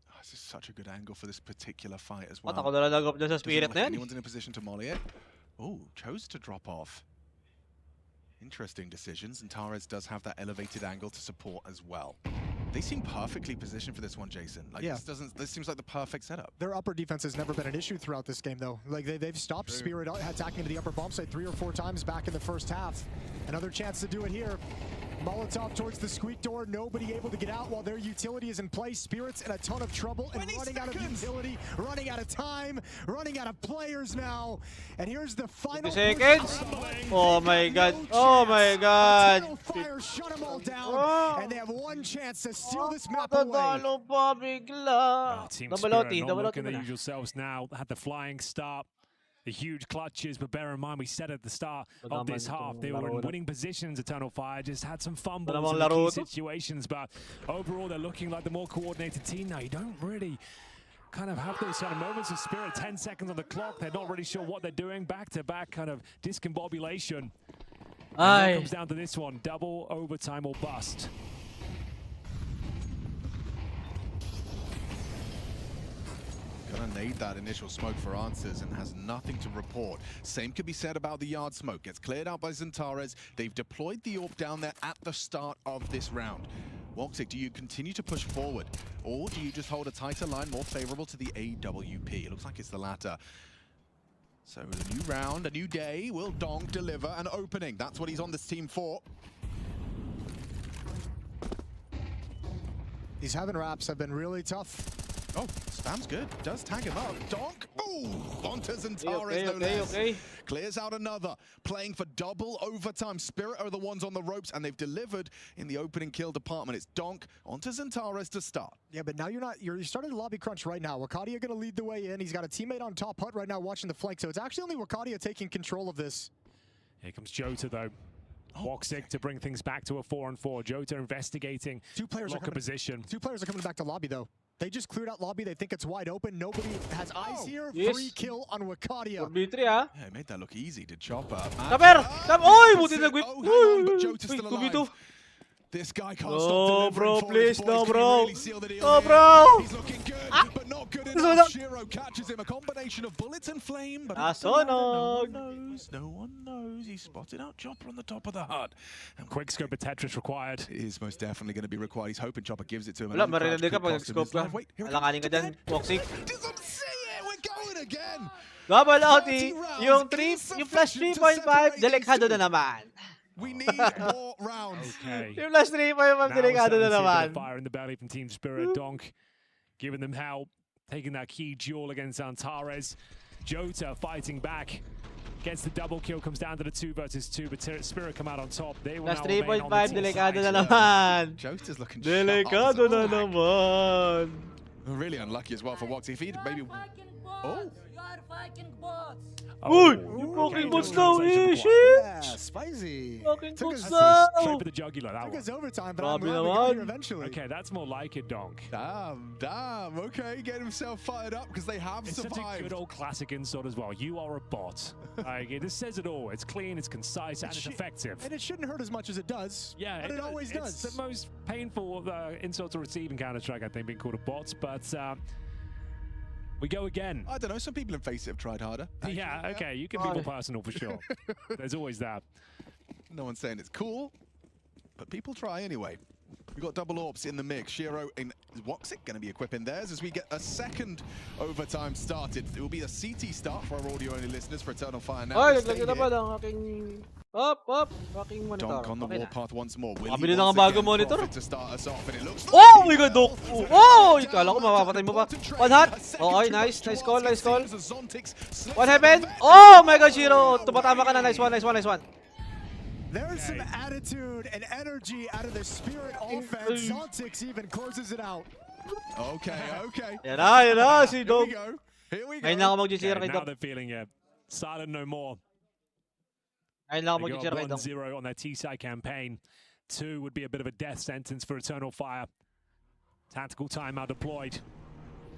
Oh, this is such a good angle for this particular fight as At well. ako na lang dyan sa Doesn't Spirit look na like yan. anyone's in a position to molly it. Oh, chose to drop off. Interesting decisions, and Tares does have that elevated angle to support as well. They seem perfectly positioned for this one, Jason. Like, this seems like the perfect setup. Their upper defense has never been an issue throughout this game, though. Like, they've stopped Spirit attacking to the upper bomb site 3 or 4 times back in the first half. Another chance to do it here. Molotov towards the squeak door, nobody able to get out while their utility is in place. Spirit's in a ton of trouble and running out of utility, running out of time, running out of players now. And here's the final seconds. Oh my god. Oh my god. Fire shut them all down, and they have one chance to steal this map away. Team Spirit not looking their usual selves now. Had the flying start. The huge clutches, but bear in mind, we said at the start of this half, they were in winning positions. Eternal Fire just had some fumbles in the key situations, but overall, they're looking like the more coordinated team now. You don't really kind of have those sort of moments of Spirit. 10 seconds on the clock. They're not really sure what they're doing. Back-to-back kind of discombobulation. And it comes down to this one, double overtime or bust. Gonna nade that initial smoke for answers and has nothing to report. Same could be said about the yard smoke. Gets cleared out by Zantares. They've deployed the AWP down there at the start of this round. Woxic, do you continue to push forward, or do you just hold a tighter line more favorable to the AWP? It looks like it's the latter. So a new round, a new day. Will Donk deliver an opening? That's what he's on this team for. These heaven wraps have been really tough. Oh, Spam's good. Does tag him up. Donk. Ooh, onto Zantares, no less. Clears out another. Playing for double overtime. Spirit are the ones on the ropes, and they've delivered in the opening kill department. It's Donk onto Zantares to start. Yeah, but now you're starting to lobby crunch right now. Wakadia going to lead the way in. He's got a teammate on top hut right now watching the flank, so it's actually only Wakadia taking control of this. Here comes Jota, though. Woxic to bring things back to a 4-on-4. Jota investigating locker position. 2 players are coming back to lobby, though. They just cleared out lobby. They think it's wide open. Nobody has eyes here. Free kill on Wakadia. Yeah, made that look easy. Did Chopper. Oy! Buti na gwip. But Jota's still alive. This guy can't stop bro, please, no, bro. No, bro. He's looking good, but not good enough. Shiro catches him. A combination of bullets and flame, but no one knows. No one knows. He spotted out Chopper on the top of the hut. And quick scope of Tetris required. It is most definitely going to be required. He's hoping Chopper gives it to him. Wala, marinig ka pag nag-scope ka. Alanganin ka dyan, Woxic. Doesn't see it. We're going again. Double outie. Yung flash 3.5, delikado na naman. We need more rounds. Okay. Yung last 3.5, delikado na naman. Fire in the belly from Team Spirit. Donk giving them help, taking that key duel against Zantares. Jota fighting back. Gets the double kill, comes down to the 2 versus 2, but Spirit come out on top. They will last now remain on the 3.5, team delikado side. na naman. Jota's looking Delikado na naman. Really unlucky as well for Woxic. If he'd maybe... Oh! Uy! Yung fucking boots daw, shit! Yeah, spicy. Fucking Took boots us- daw! Straight for the jugular, that Took one. us overtime, but Grabe I'm glad we naman. got here eventually. Okay, that's more like it, Donk. Damn. Okay, get himself fired up because they have It's such a survived. good old classic insult as well. You are a bot. Like, this says it all. It's clean, it's concise, and it's effective. And it shouldn't hurt as much as it does. Yeah, but it always does. It's the most painful insult to receive in Counter-Strike, I think, being called a bot. But we go again. I don't know. Some people in Face It have tried harder. Actually. Yeah, okay, you can be more personal for sure. There's always that. No one's saying it's cool, but people try anyway. We've got double AWPs in the mix. Shiro and Woxic going to be equipping theirs as we get a second overtime started. It will be a CT start for our audio-only listeners for Eternal Fire now. Ay, naglagay na ba ng aking... Aking monitor. Donk on the Okay na. warpath once more. Will Mabili he na once ang bago again monitor. profit to start us off, and it looks Oh like my god, Donk! Oh! Ikala ko mapapatay mo ba? One hot! Okay, nice. Nice call, nice call. What happened? Oh my god, Shiro! Tumatama ka na. Nice one, nice one, nice one. There's some attitude and energy out of the Spirit offense. Zontix even closes it out. Okay. Yan na, si Here we Donk. go. Ngayon lang ako mag-GCR Okay, kay now Donk. they're feeling it. Silent no more. Ngayon lang ako They go mag-GCR kay up Donk. 1-0 on their T-side campaign. 2 would be a bit of a death sentence for Eternal Fire. Tactical timeout deployed.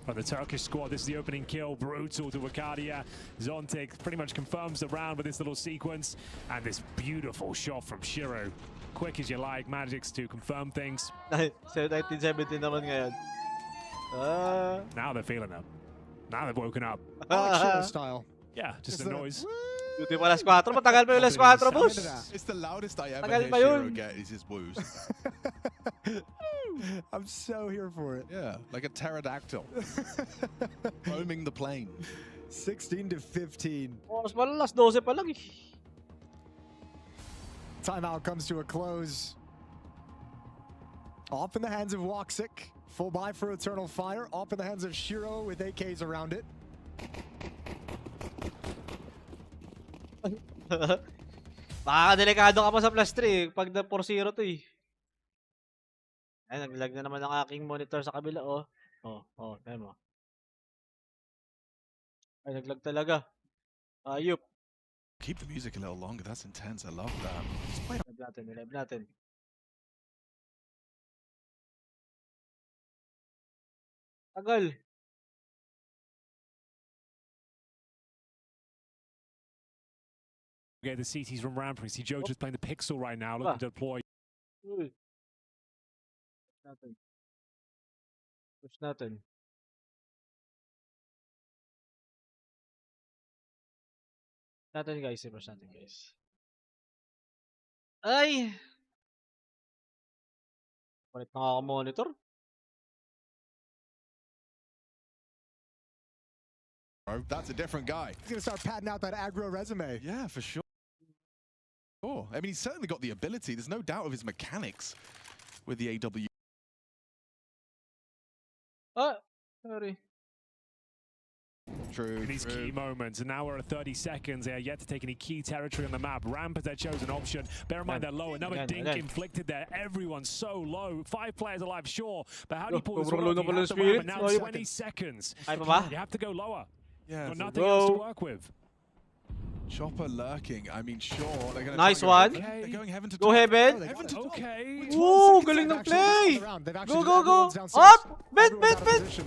For the Turkish squad, this is the opening kill. Brutal to Wakadia. Zontic pretty much confirms the round with this little sequence. And this beautiful shot from Shiro. Quick as you like, Magic's to confirm things. 1917 naman ngayon. Now they're feeling it. Now they've woken up. I like Shiro style. Yeah, just a noise. Buti pa las 4. Matagal pa yung las 4, boss. It's the loudest I ever Tagal hear pa Shiro yun. get is his woos. I'm so here for it. Yeah, like a pterodactyl. Roaming the plane. 16 to 15. Oras pa lang, last 12 pa lang eh. Timeout comes to a close. Off in the hands of Woxic. Full buy for Eternal Fire. Off in the hands of Shiro with AKs around it. Delikado ka pa sa plus 3 pag na 4-0 to eh. Ay, naglag na naman ang aking monitor sa kabila oh. Tayo mo. Ay, naglag talaga. Ayup. Keep the music a little longer. That's intense. I love that. Live natin. Tagal. Okay, the CT's from Ramping. See Joe just playing the Pixel right now, looking to deploy. Push natin. Push natin guys. Ay! Palit na nga ako monitor. That's a different guy. He's going to start padding out that aggro resume. Yeah, for sure. I mean, he's certainly got the ability. There's no doubt of his mechanics with the AW. Sorry. True. In these key moments, and now we're at 30 seconds. They are yet to take any key territory on the map. Ramp is their chosen option. Bear in mind they're low. Another dink inflicted there. Everyone's so low. 5 players alive, sure. But how do you pull this one off? You have to ramp it now 20 seconds. You have to go lower. Yeah. Got nothing else to work with. Chopper lurking. I mean, sure. They're gonna Nice try one. They're going heaven to Go top. heaven. Heaven to top. Okay. Woo! Galing ng play! Go! Up! Bet!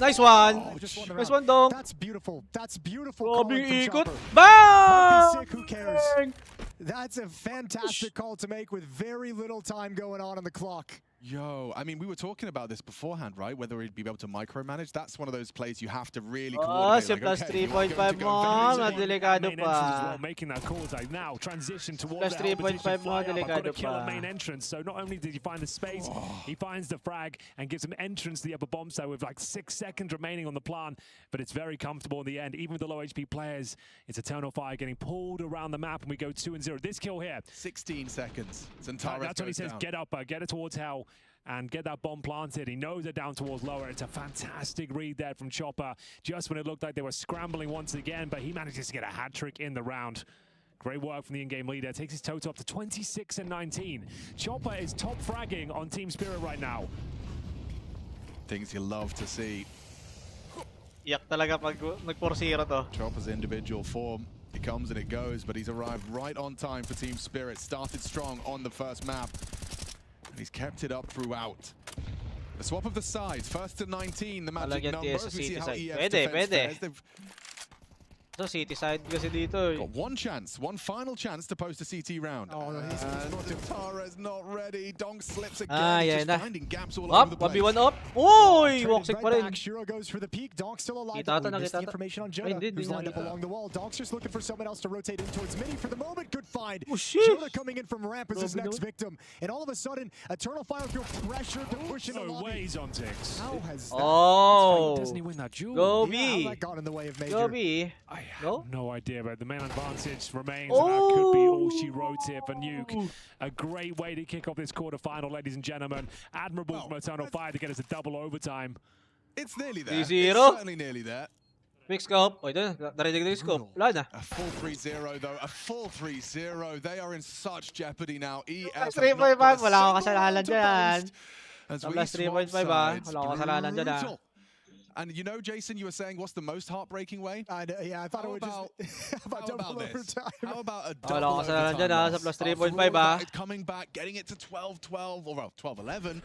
Nice one! Nice one, Dong. That's beautiful. That's beautiful. Grabe calling yung from ikot. Chopper. Bang! Might be sick, who cares? That's a fantastic call to make with very little time going on the clock. Yo, I mean, we were talking about this beforehand, right? Whether he'd be able to micromanage. That's one of those plays you have to really coordinate. Si plus okay, you are going 3.5 to go mo, very Main delikado entrance as pa. well, making that call like now transition towards Plus that opposition 3.5 mo, fire. I've got to delikado kill a pa. main entrance. So not only did he find the space, he finds the frag and gives him entrance to the upper bomb site with like 6 seconds remaining on the plan. But it's very comfortable in the end. Even with the low HP players, it's Eternal Fire getting pulled around the map, and we go 2-0. This kill here. 16 seconds. Zantares That's what he says. down. Get up, get it towards hell. And get that bomb planted. He knows they're down towards lower. It's a fantastic read there from Chopper. Just when it looked like they were scrambling once again, but he manages to get a hat trick in the round. Great work from the in-game leader. Takes his total up to 26 and 19. Chopper is top fragging on Team Spirit right now. Things you love to see. Iyak talaga pag nag-4-0 to. Chopper's individual form. It comes and it goes, but he's arrived right on time for Team Spirit. Started strong on the first map. And he's kept it up throughout. The swap of the sides, first to 19, the magic numbers. We see how EF's defense fares. They've So city side kasi dito. got one chance, one final chance to post a CT round. Oh, no, he's Zantares not ready. Dong slips again. Yeah, Just finding gaps all Up, over the place. 1v1 up. Uy, Traded Woxic pa rin. back. Shiro goes for the peak. Donk still alive. Kita We na, missed kita the na. information on Ay, Jonah, hindi who's lined up nakita. along the wall. Donk's just looking for someone else to rotate in towards Mini for the moment. Good find. Oh, shit. Jonah coming in from ramp as his Grabe next naman. victim. And all of a sudden, Eternal Fire feel pressure to push in the No lobby. way, Zontix. How has that? Oh. Doesn't he win that duel? Go Yeah, how B. that got in the way of Major? Go B. I have Go. no idea, but the main advantage remains, and that could be all she wrote here for Nuke. Oh. A great way to kick off this quarterfinal, ladies and gentlemen. Admirable from Eternal Fire to get us a double overtime. It's nearly there. 3-0. It's certainly nearly there. Quick scope. Oy, doon. Narinig na yung scope. Wala na. A full 3-0 though, a full 3-0. They are in such jeopardy now. EF Plus have not 3.5. got a Wala akong single kasalanan round to dyan. boast as we Plus swap 3.5 ah. sides. Wala akong kasalanan dyan ah. Brutal. And you know, Jason, you were saying what's the most heartbreaking way? I thought How it would about, just how double about this? overtime. How about a Wala double akong kasalanan overtime dyan ah. Sa loss? plus After 3.5 all ah. that, coming back, getting it to 12-12, or well, 12-11.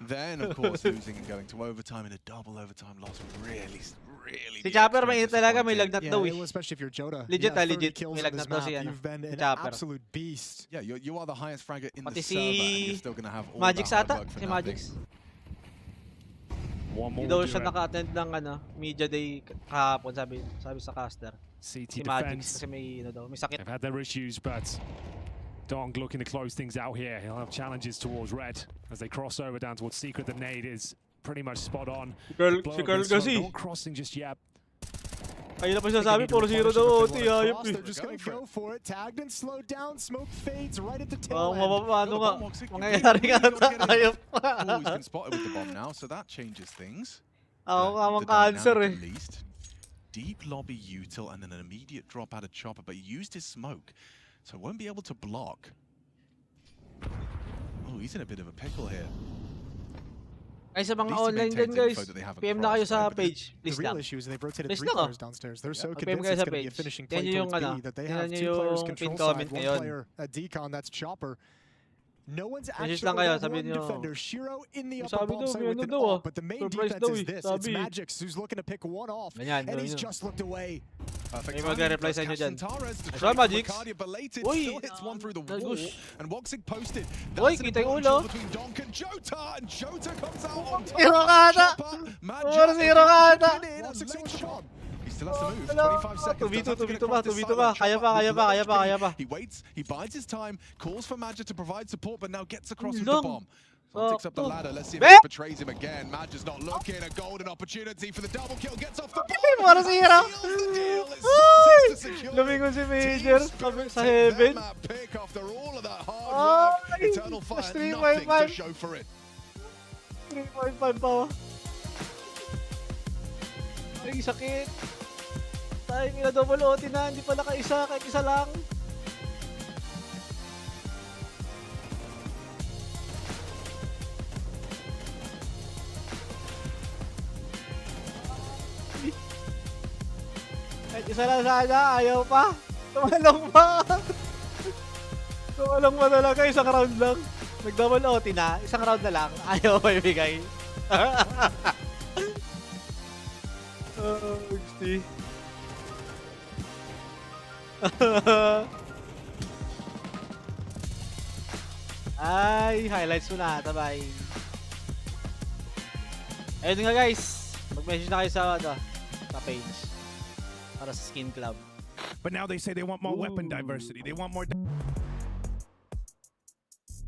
Then, of course, losing and going to overtime in a double overtime loss really Si Chopper may talaga may disappointing. lagnat Yeah, daw eh. well, especially if you're Joda. Legit, 30 legit. kills May on this lagnat daw map. si, ano, You've been si an Chopper. absolute beast. Yeah, you are the highest fragger in Pati the server, and si you're still going to have all Magix that hard ata. work for Si nothing. Magix. One Hindi more daw siya duet. naka-attend ng media day kahapon, sabi sa caster. CT Si Magix defense. kasi may may sakit. They've had their issues, but Dong looking to close things out here. He'll have challenges towards Red. As they cross over down towards Secret, the nade is pretty much spot on. Girl, Blow si up Girl in smoke, kasi. not crossing just yet. Ayun na pa sinasabi, puro zero daw. Ayop eh. They're just gonna go for it. Tagged and slowed down. Smoke fades right at the tail Oh, end. mapapano nga. Woxic, Mangyayari nga ata. Ayop. Oh, he's been spotted with the bomb now, so that changes things. Ako nga mang The cancer dynamic eh. at least. Deep lobby util and then an immediate drop out of Chopper, but he used his smoke, so won't be able to block. Oh, he's in a bit of a pickle here. Ay, sa mga At least he online din maintains guys, info that they haven't PM na kayo crossed, sa right? But page. The Please real lang. issue is they've rotated Please 3 lang, players downstairs. They're so PM convinced kayo it's sa going to be a page. finishing Yan play yung towards ano, B, that they yan have 2 yung players pin control comment side, 1 ngayon. player at decon, that's Chopper. No one's Message actually lang kayo, got sabihin one nyo. defender. Shiro in the upper Sabi bomb daw, site may with ano an daw ult, but the main Surprise defense daw is eh, this. It's sabi. Magix who's looking to pick one off, Ganyan, and he's ganyan. just looked away. Perfect May timing, mag-reply does sa inyo catch dyan. Antares to Nice trade one, Magix. Mercadia, belated, Uy! still hits one through the wall, Nagush. and Woxic posted. Uy, That's an kita yung important ulo. duel between Donk and Jota, and Jota comes out on top. Zero ka ata. Chopper, Mad Puro Jack, zero ka ata. chipping in, and Woxic's late on the shot. bomb. He still has to move. Hello. 25 seconds. Tubito, Does have to get tubito across ba, this tubito sideline. ba. Kaya Chopper pa, kaya with pa, low kaya pa, kaya screen. pa. He waits, he bides his time, calls for Magic to provide support, but now gets across with Long. the bomb. Takes up the Oh. ladder. Let's see if Be- it betrays him again. Mad just not looking. A golden opportunity for the double kill. Gets off the Para bomb. zero. Seals the deal. It's Ay! Zontex to secure it. Lumingon si Team Major Spirit sa take heaven. them at pick after all of that hard work. Ay! Eternal Fire, Stream nothing to 5-5. show for it. 3.5 pa. Ay, sakit. Tayo nila double OT na, hindi pala kaisa, kahit isa lang. Kahit isa lang sana, ayaw pa. Tumalong pa. Tumalong pa talaga, isang round lang. Nag-double OT na, isang round na lang, ayaw pa ibigay. Gusti. Ay, highlights mo na, tabay. Ayun nga guys, mag-message na kayo sa page para sa Skin Club. But now they say they want more weapon diversity. They want more.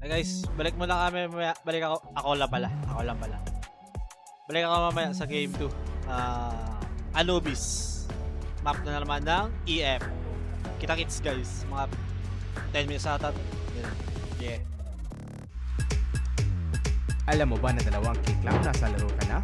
Hey guys, balik muna kami mamaya. Balik ako lang pala. Balik ako mamaya sa game 2. Anubis. Map na naman ng EF. Kita-kits guys. Mga 10 minutes ata. Yeah. Alam mo ba na 2 kick lang nasa laro ka na?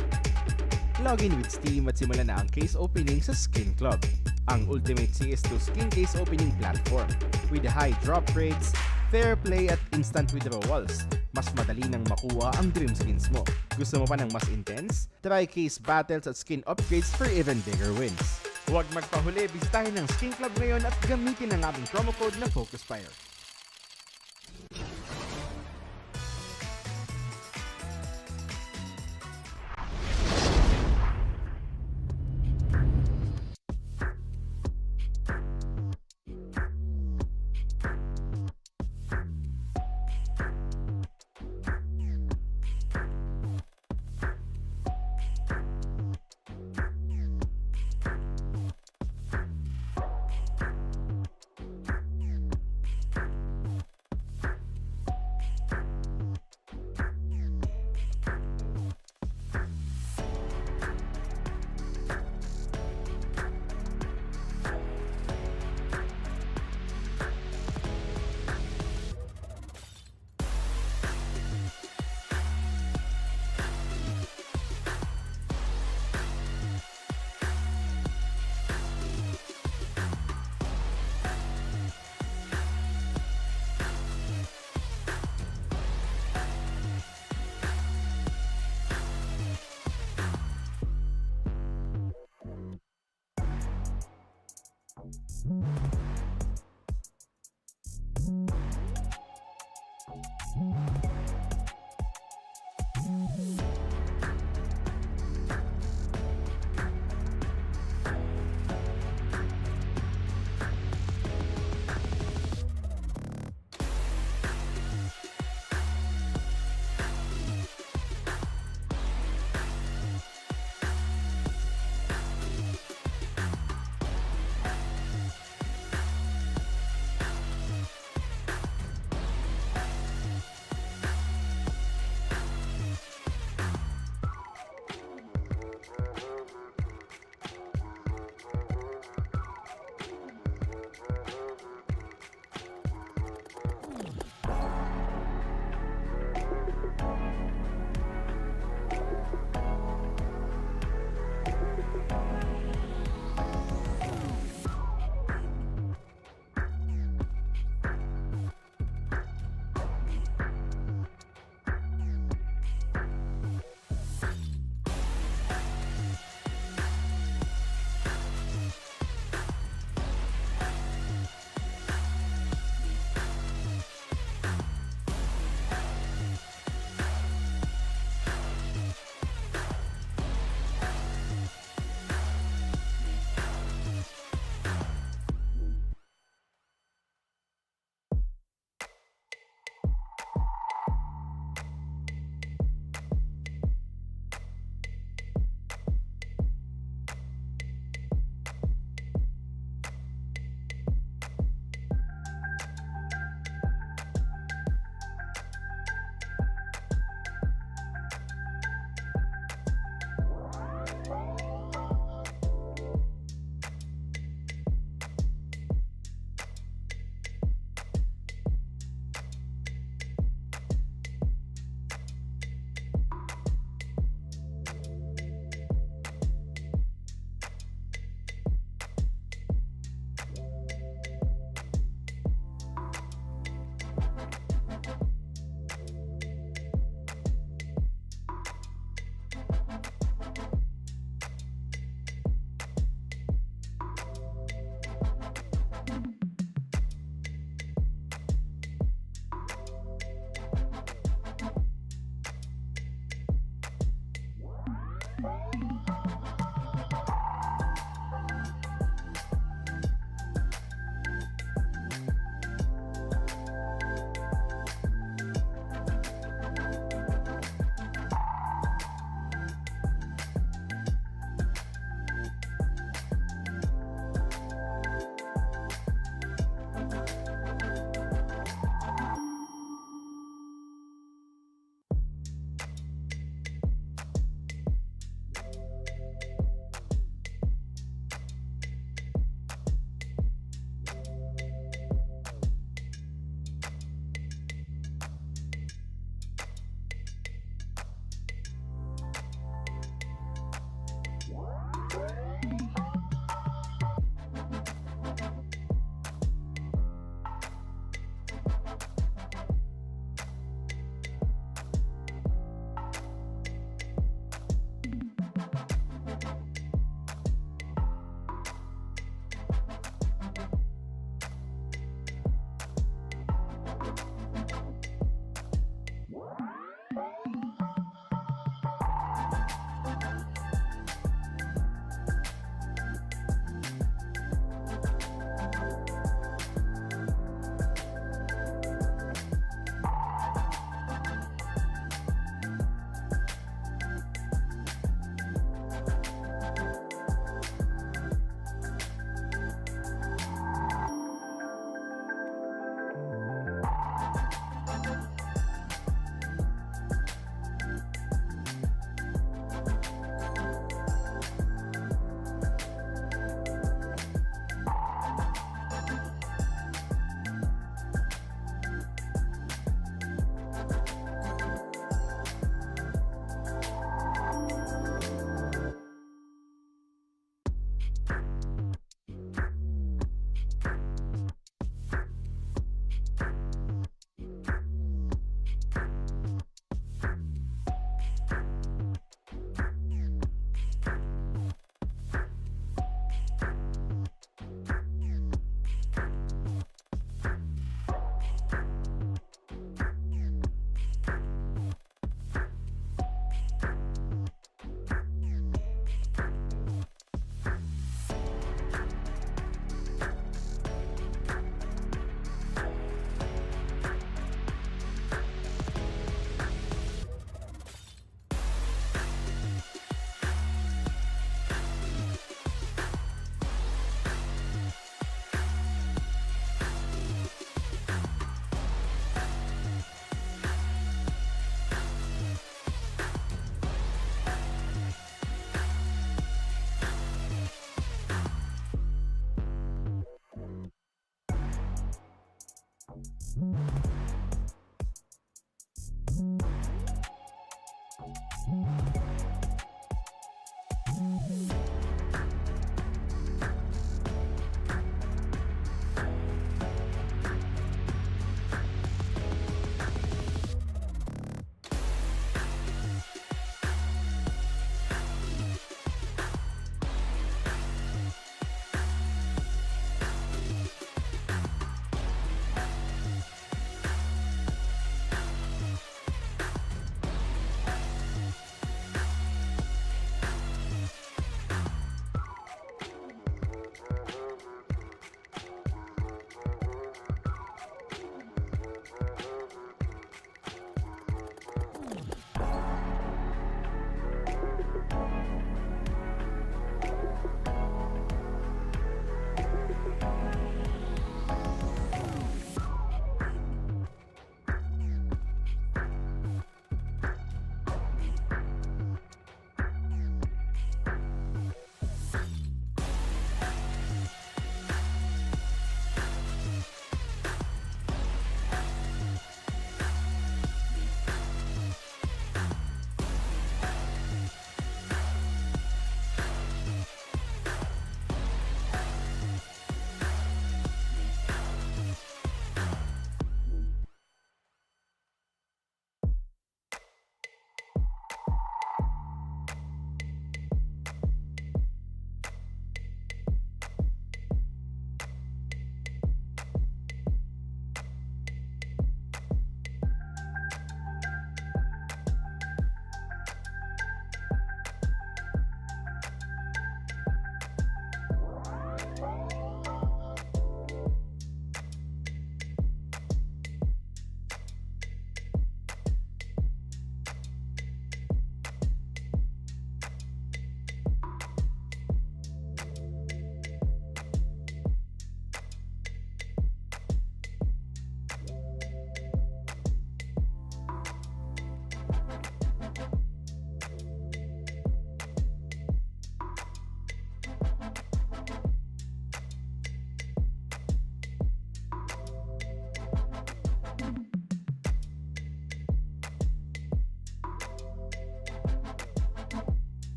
Login with Steam at simulan na ang case opening sa Skin Club, ang ultimate CS2 skin case opening platform. With high drop rates, fair play at instant withdrawals, mas madali nang makuha ang dream skins mo. Gusto mo pa ng mas intense? Try case battles at skin upgrades for even bigger wins. Huwag magpahuli, bisitahin ang Skin Club ngayon at gamitin ang aming promo code na FocusFire.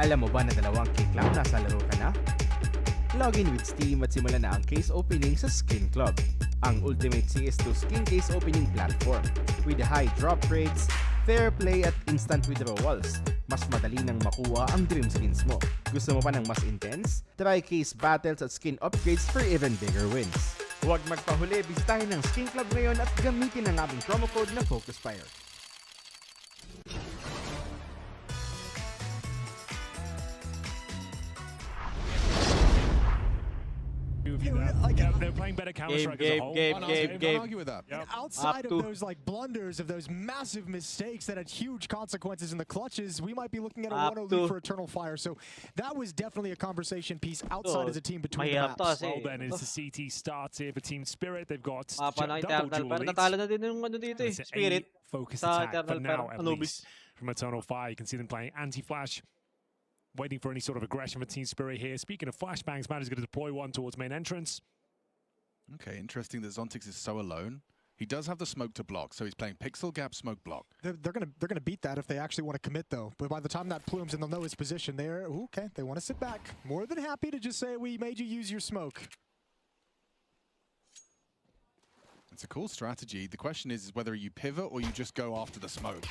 Alam mo ba na 2 click lang nasa laro ka na? Login with Steam at simulan na ang case opening sa Skin Club, ang ultimate CS2 skin case opening platform. With high drop rates, fair play at instant withdrawals, mas madali nang makuha ang dream skins mo. Gusto mo pa ng mas intense? Try case battles at skin upgrades for even bigger wins. Huwag magpahuli, bisitahin ang Skin Club ngayon at gamitin ang aming promo code na FocusFire. They're playing better Counter-Strike as a whole. Can't argue with that. Yep. And outside of those blunders, of those massive mistakes that had huge consequences in the clutches, we might be looking at a 1-0 lead for Eternal Fire. So that was definitely a conversation piece outside as a team between the maps. Well then, it's the CT start here for Team Spirit. They've got Eternal, double dual leads. natalo na din yung ano dito eh, Spirit. Focused Sa attack for Eternal, now, pero at Anubis. least, from Eternal Fire. You can see them playing anti-flash, waiting for any sort of aggression for Team Spirit here. Speaking of flashbangs, man is going to deploy one towards main entrance. Okay, interesting that Zontix is so alone. He does have the smoke to block, so he's playing pixel gap, smoke block. They're gonna beat that if they actually want to commit though. But by the time that plumes and they'll know his position, they're okay. They want to sit back. More than happy to just say we made you use your smoke. It's a cool strategy. The question is whether you pivot or you just go after the smoke.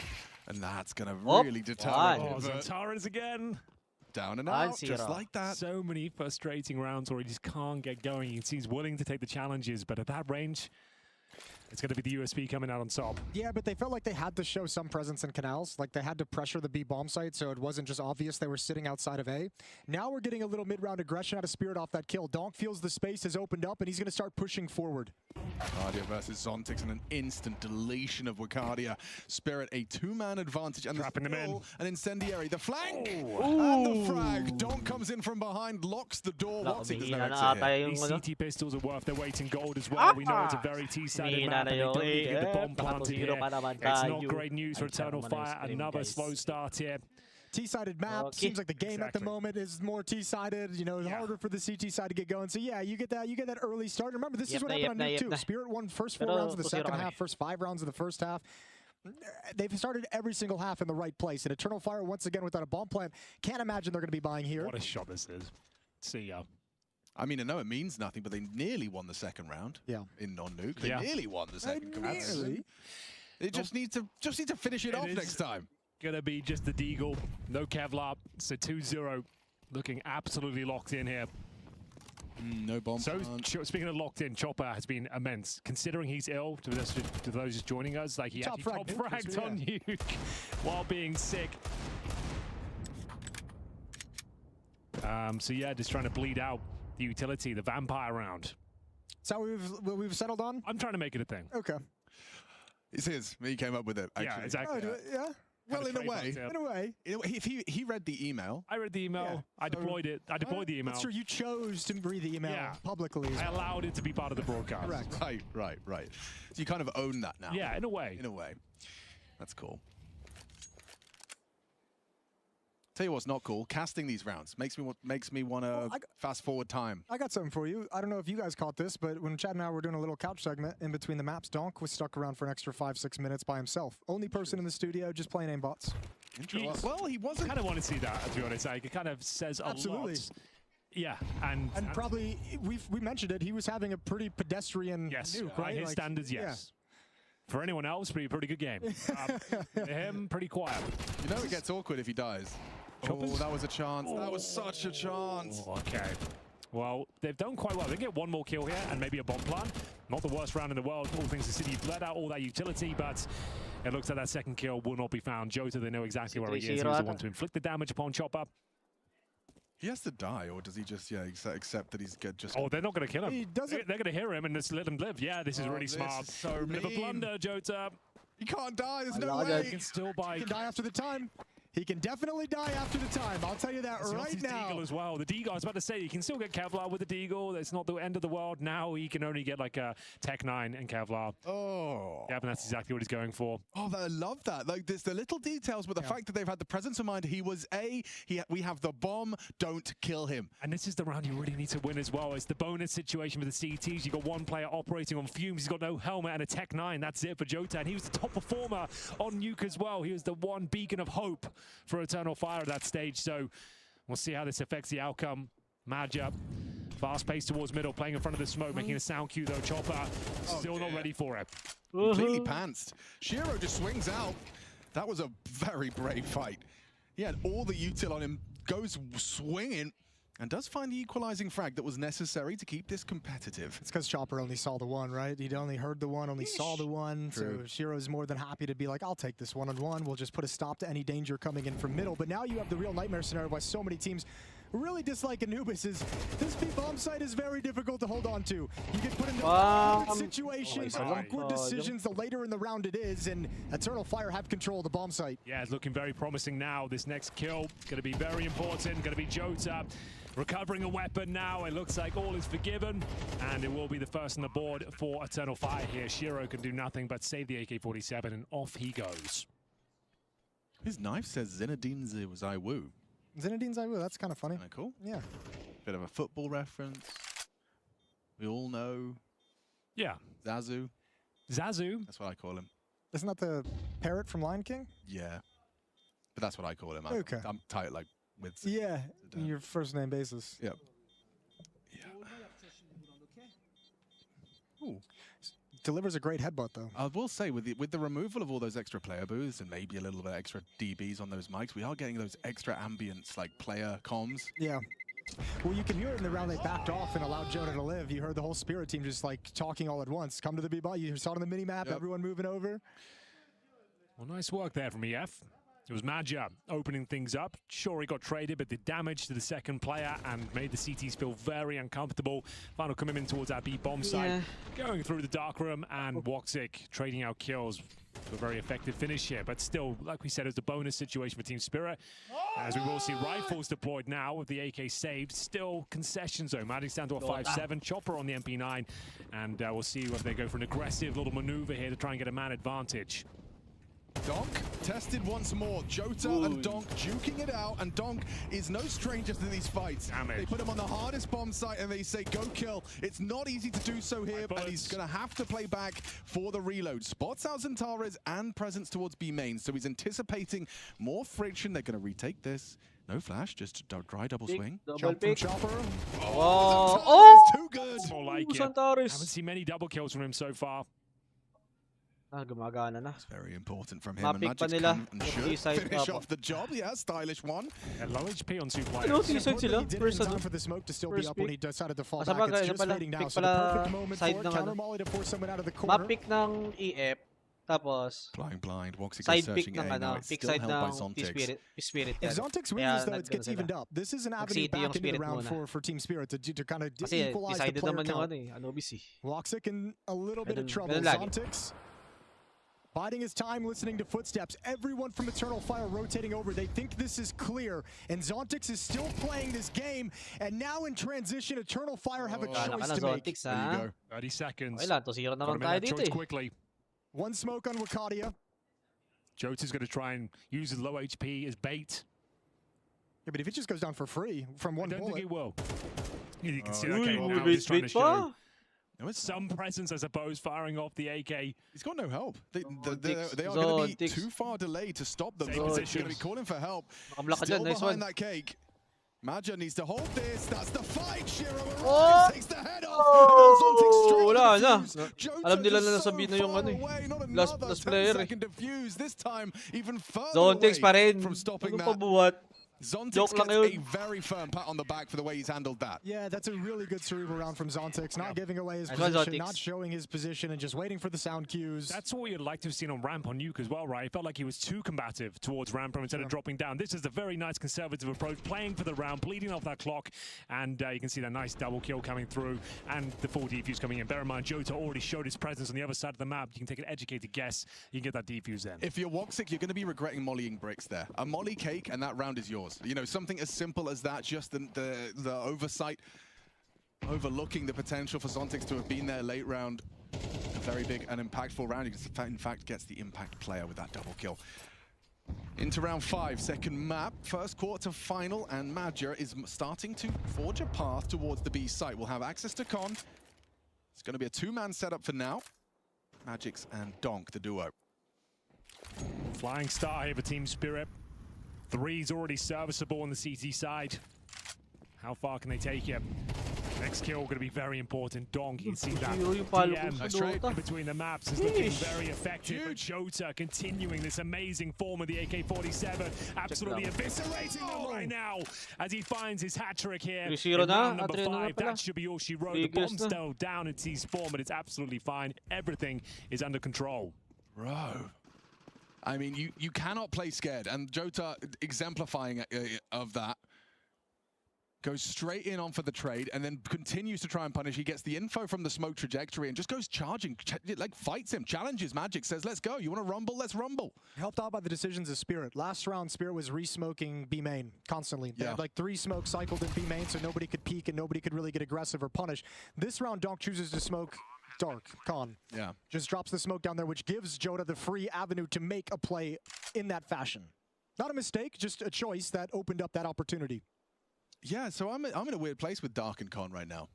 And that's going to really deter Oh, Zantaras again. Down and out, just like that. So many frustrating rounds where he just can't get going. You can see he's willing to take the challenges, but at that range, it's going to be the USP coming out on top. Yeah, but they felt like they had to show some presence in canals. Like they had to pressure the B bomb site, so it wasn't just obvious they were sitting outside of A. Now we're getting a little mid-round aggression out of Spirit off that kill. Donk feels the space has opened up, and he's going to start pushing forward. Wakadia versus Zontix and an instant deletion of Wakadia. Spirit a two-man advantage and trapping them in. An incendiary. The flank and the frag. Donk comes in from behind, locks the door. What's it? There's no exit here. These CT pistols are worth their weight in gold as well. We know it's a very T-sided map, and they don't need to get the bomb planted here. It's not great news for Eternal Fire. Another slow start here. T-sided map. Seems like the game at the moment is more T-sided. You know, it's harder for the CT side to get going. So yeah, you get that early start. Remember, this is what happened on Nuke too. Spirit won first 4 rounds of the second half, first 5 rounds of the first half. They've started every single half in the right place. And Eternal Fire once again without a bomb plant. Can't imagine they're going to be buying here. What a shot this is. See ya. I mean, I know it means nothing, but they nearly won the second round. Yeah. In non-nuke, they nearly won the second. Nearly. They just need to finish it off next time. Gonna be just the Deagle, no Kevlar. So 2-0, looking absolutely locked in here. No bomb. So speaking of locked in, Chopper has been immense. Considering he's ill, to those just joining us, like he actually top fragged on Nuke while being sick. So yeah, just trying to bleed out the utility, the vampire round. Is that what we've settled on? I'm trying to make it a thing. Okay. It's his. He came up with it. Actually. Yeah, exactly. Yeah. Well, in a way. In a way. If he read the email. I read the email. Yeah, I deployed it. I deployed the email. That's true. You chose to read the email publicly. I allowed it to be part of the broadcast. Correct. Right. So you kind of own that now. Yeah, in a way. In a way. That's cool. Tell you what's not cool, casting these rounds makes me want to fast forward time. I got something for you. I don't know if you guys caught this, but when Chad and I were doing a little couch segment in between the maps, Donk was stuck around for an extra 5-6 minutes by himself. Only person in the studio just playing aimbots. Well, he wasn't. I kind of want to see that, to be honest. Like, it kind of says a lot. Yeah, and probably we mentioned it. He was having a pretty pedestrian nuke, right? By his standards, yes. For anyone else, pretty good game. For him, pretty quiet. You know it gets awkward if he dies. Choppers? Oh, that was a chance. That was such a chance. Okay. Well, they've done quite well. They get one more kill here and maybe a bomb plant. Not the worst round in the world. All things considered, you've let out all that utility, but it looks like that second kill will not be found. Jota, they know exactly where he is. He's the one to inflict the damage upon Chopper. He has to die, or does he just accept that he's just? Oh, they're not going to kill him. He doesn't. They're going to hear him and just let him live. Yeah, this is really smart. Is so Bit of a blunder, Jota. He can't die. There's no way. He can still buy. He can die after the time. He can definitely die after the time. I'll tell you that right now. Deagle as well. The Deagle, I was about to say, you can still get Kevlar with the Deagle. It's not the end of the world. Now he can only get like a Tech 9 and Kevlar. Oh. Yeah, and that's exactly what he's going for. Oh, I love that. Like, there's the little details, but the fact that they've had the presence of mind. We have the bomb. Don't kill him. And this is the round you really need to win as well. It's the bonus situation with the CTs. You've got one player operating on fumes. He's got no helmet and a Tech 9. That's it for Jota. And he was the top performer on Nuke as well. He was the one beacon of hope for Eternal Fire at that stage, so we'll see how this affects the outcome. Madja, fast pace towards middle, playing in front of the smoke, making a sound cue though. Chopper still not ready for it. Completely pantsed. Shiro just swings out. That was a very brave fight. He had all the util on him, goes swinging, and does find the equalizing frag that was necessary to keep this competitive. It's because Chopper only saw the one, right? He'd only heard the one, only saw the one. True. So Shiro's more than happy to be like, I'll take this one-on-one. We'll just put a stop to any danger coming in from middle. But now you have the real nightmare scenario why so many teams really dislike Anubis is this B-bomb site is very difficult to hold on to. You get put into awkward situations, awkward decisions the later in the round it is, and Eternal Fire have control of the bomb site. Yeah, it's looking very promising now. This next kill going to be very important. Going to be Jota recovering a weapon now. It looks like all is forgiven, and it will be the first on the board for Eternal Fire here. Shiro can do nothing but save the AK-47, and off he goes. His knife says Zinedine Zaiwu. Zinedine Zaiwu, that's kind of funny. Kind of cool. Yeah. Bit of a football reference. We all know. Yeah. Zazu. Zazu. That's what I call him. Isn't that the parrot from Lion King? Yeah. But that's what I call him. Okay. I'm tight like with... Yeah, your first name basis. Yep. Yeah. Ooh. Delivers a great headbutt, though. I will say, with the removal of all those extra player booths and maybe a little bit extra DBs on those mics, we are getting those extra ambience, like player comms. Yeah. Well, you can hear it in the round they backed off and allowed Jonah to live. You heard the whole Spirit team just like talking all at once. Come to the B-ball. You saw it on the mini-map, everyone moving over. Well, nice work there from EF. It was Madja opening things up. Sure, he got traded, but did damage to the second player and made the CTs feel very uncomfortable. Final commitment towards our B-bomb site. Going through the dark room, and Woxic trading out kills. A very effective finish here, but still, like we said, it's a bonus situation for Team Spirit. As we will see rifles deployed now with the AK saved. Still concessions though. Maddox down to a 5-7. Chopper on the MP9. And we'll see whether they go for an aggressive little maneuver here to try and get a man advantage. Donk tested once more. Jota and Donk duking it out, and Donk is no stranger to these fights. Damage. They put him on the hardest bomb site and they say, go kill. It's not easy to do so here, and he's going to have to play back for the reload. Spots out Zentares and presence towards B main, so he's anticipating more friction. They're going to retake this. No flash, just dry double swing. Jump from Chopper. Oh, it's too good. More like it. Haven't seen many double kills from him so far. Gumagana na. It's very important from him. Mapik And pa Magic's nila. come and should finish off the job. Yeah, stylish one. Yeah, low HP on 2 players. Ano, T-side sila? He did First in time ano? for the smoke to still be First up when he pick. decided to fall Sa back. It's bagay, just pala, fading now, pick so the pala perfect moment for side it. ng Counter ano. Molly to force someone out of the corner. Mapik ng EF. Tapos, Flying blind. Woxic side is pick searching ng A now. ano, It's pick still side held by ng Zontix. Spirit. If Zontix wins, though, it gets evened up. This is an avenue back into the round for Team Spirit to kind of Kasi equalize the decided player naman yung count. ano eh, Anubis eh. Woxic in a little bit of trouble. ganun lagi. Zontix biding his time, listening to footsteps. Everyone from Eternal Fire rotating over. They think this is clear, and Zontix is still playing this game. And now in transition, Eternal Fire have a choice to make. Zontix, There you ha? go. 30 seconds. Okay lang, to 0 Gotta naman make tayo that dito choice eh. quickly. One smoke on Wakadia. Jota's going to try and use his low HP as bait. Yeah, but if it just goes down for free from one I don't bullet. think he will. You can see that Uy, came out. wait He's trying to show pa. No, it's some presence, I suppose, firing off the AK. He's got no help. They Zontix. are going to be Zontix. too far delayed to stop them. Same They're going position. to be calling for help. Nakablock ka Still dyan, nice behind one. that cake. Maja needs to hold this. That's the fight. Shiro arrives, Oh! takes the head off. Oh! And Wala na. Jota Alam nila just na so nasabihin na yung far ano eh. away. Not Last another player eh. 10-second defuse. This time even further Zontix pa away rin. from stopping Ano pa that. buhat? Zontix Joke lang gets a yun. very firm pat on the back for the way he's handled that. Yeah, that's a really good cerebral round from Zontix. Not giving away his Nice one, position, Zontix. not showing his position, and just waiting for the sound cues. That's what you'd like to have seen on Ramp on Nuke as well, right? It felt like he was too combative towards Ramp instead of dropping down. This is a very nice conservative approach, playing for the round, bleeding off that clock, and you can see that nice double kill coming through, and the full defuse coming in. Bear in mind, Jota already showed his presence on the other side of the map. You can take an educated guess. You can get that defuse then. If you're Woxic, you're going to be regretting mollying bricks there. A molly cake, and that round is yours. You know, something as simple as that, just the oversight, overlooking the potential for Zontix to have been there late round. A very big and impactful round. He in fact gets the impact player with that double kill. Into round 5, second map, first quarter final, and Madja is starting to forge a path towards the B site. We'll have access to Con. It's going to be a 2-man setup for now. Magix and Donk, the duo. Flying star here for Team Spirit. 3's already serviceable on the CT side. How far can they take it? Next kill going to be very important. Donk, you can see that DM in between the maps is looking very effective. But Jota continuing this amazing form of the AK-47, absolutely eviscerating them right now as he finds his hat-trick here. In round number 5, that should be all she wrote. The bomb's still down in T's form, but it's absolutely fine. Everything is under control. Bro. I mean, you cannot play scared, and Jota exemplifying of that. Goes straight in on for the trade and then continues to try and punish. He gets the info from the smoke trajectory and just goes charging, like fights him, challenges Magic, says, let's go. You want to rumble? Let's rumble. Helped out by the decisions of Spirit. Last round, Spirit was re-smoking B main constantly. They had like 3 smokes cycled in B main, so nobody could peek and nobody could really get aggressive or punish. This round, Donk chooses to smoke Dark, Con. Yeah. Just drops the smoke down there, which gives Jota the free avenue to make a play in that fashion. Not a mistake, just a choice that opened up that opportunity. Yeah, so I'm in a weird place with Dark and Con right now.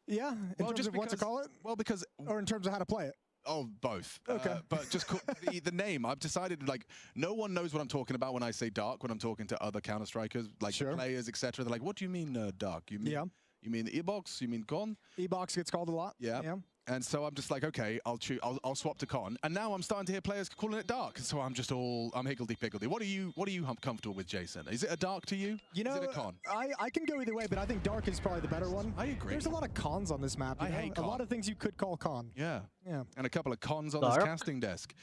Yeah, in terms of what to call it? Well, because... Or in terms of how to play it? Oh, both. Okay. But just the name. I've decided, like, no one knows what I'm talking about when I say dark, when I'm talking to other Counter-Strikers, like the players, etc. They're like, what do you mean dark? You mean, you mean the E-box? You mean con? E-box gets called a lot. Yeah. And so I'm just like, okay, I'll swap to con. And now I'm starting to hear players calling it dark. So I'm just I'm higgledy-piggledy. What are you comfortable with, Jason? Is it a dark to you? You know, is it a con? I can go either way, but I think dark is probably the better one. I agree. There's a lot of cons on this map. I hate con. A lot of things you could call con. Yeah. Yeah. And a couple of cons on this casting desk.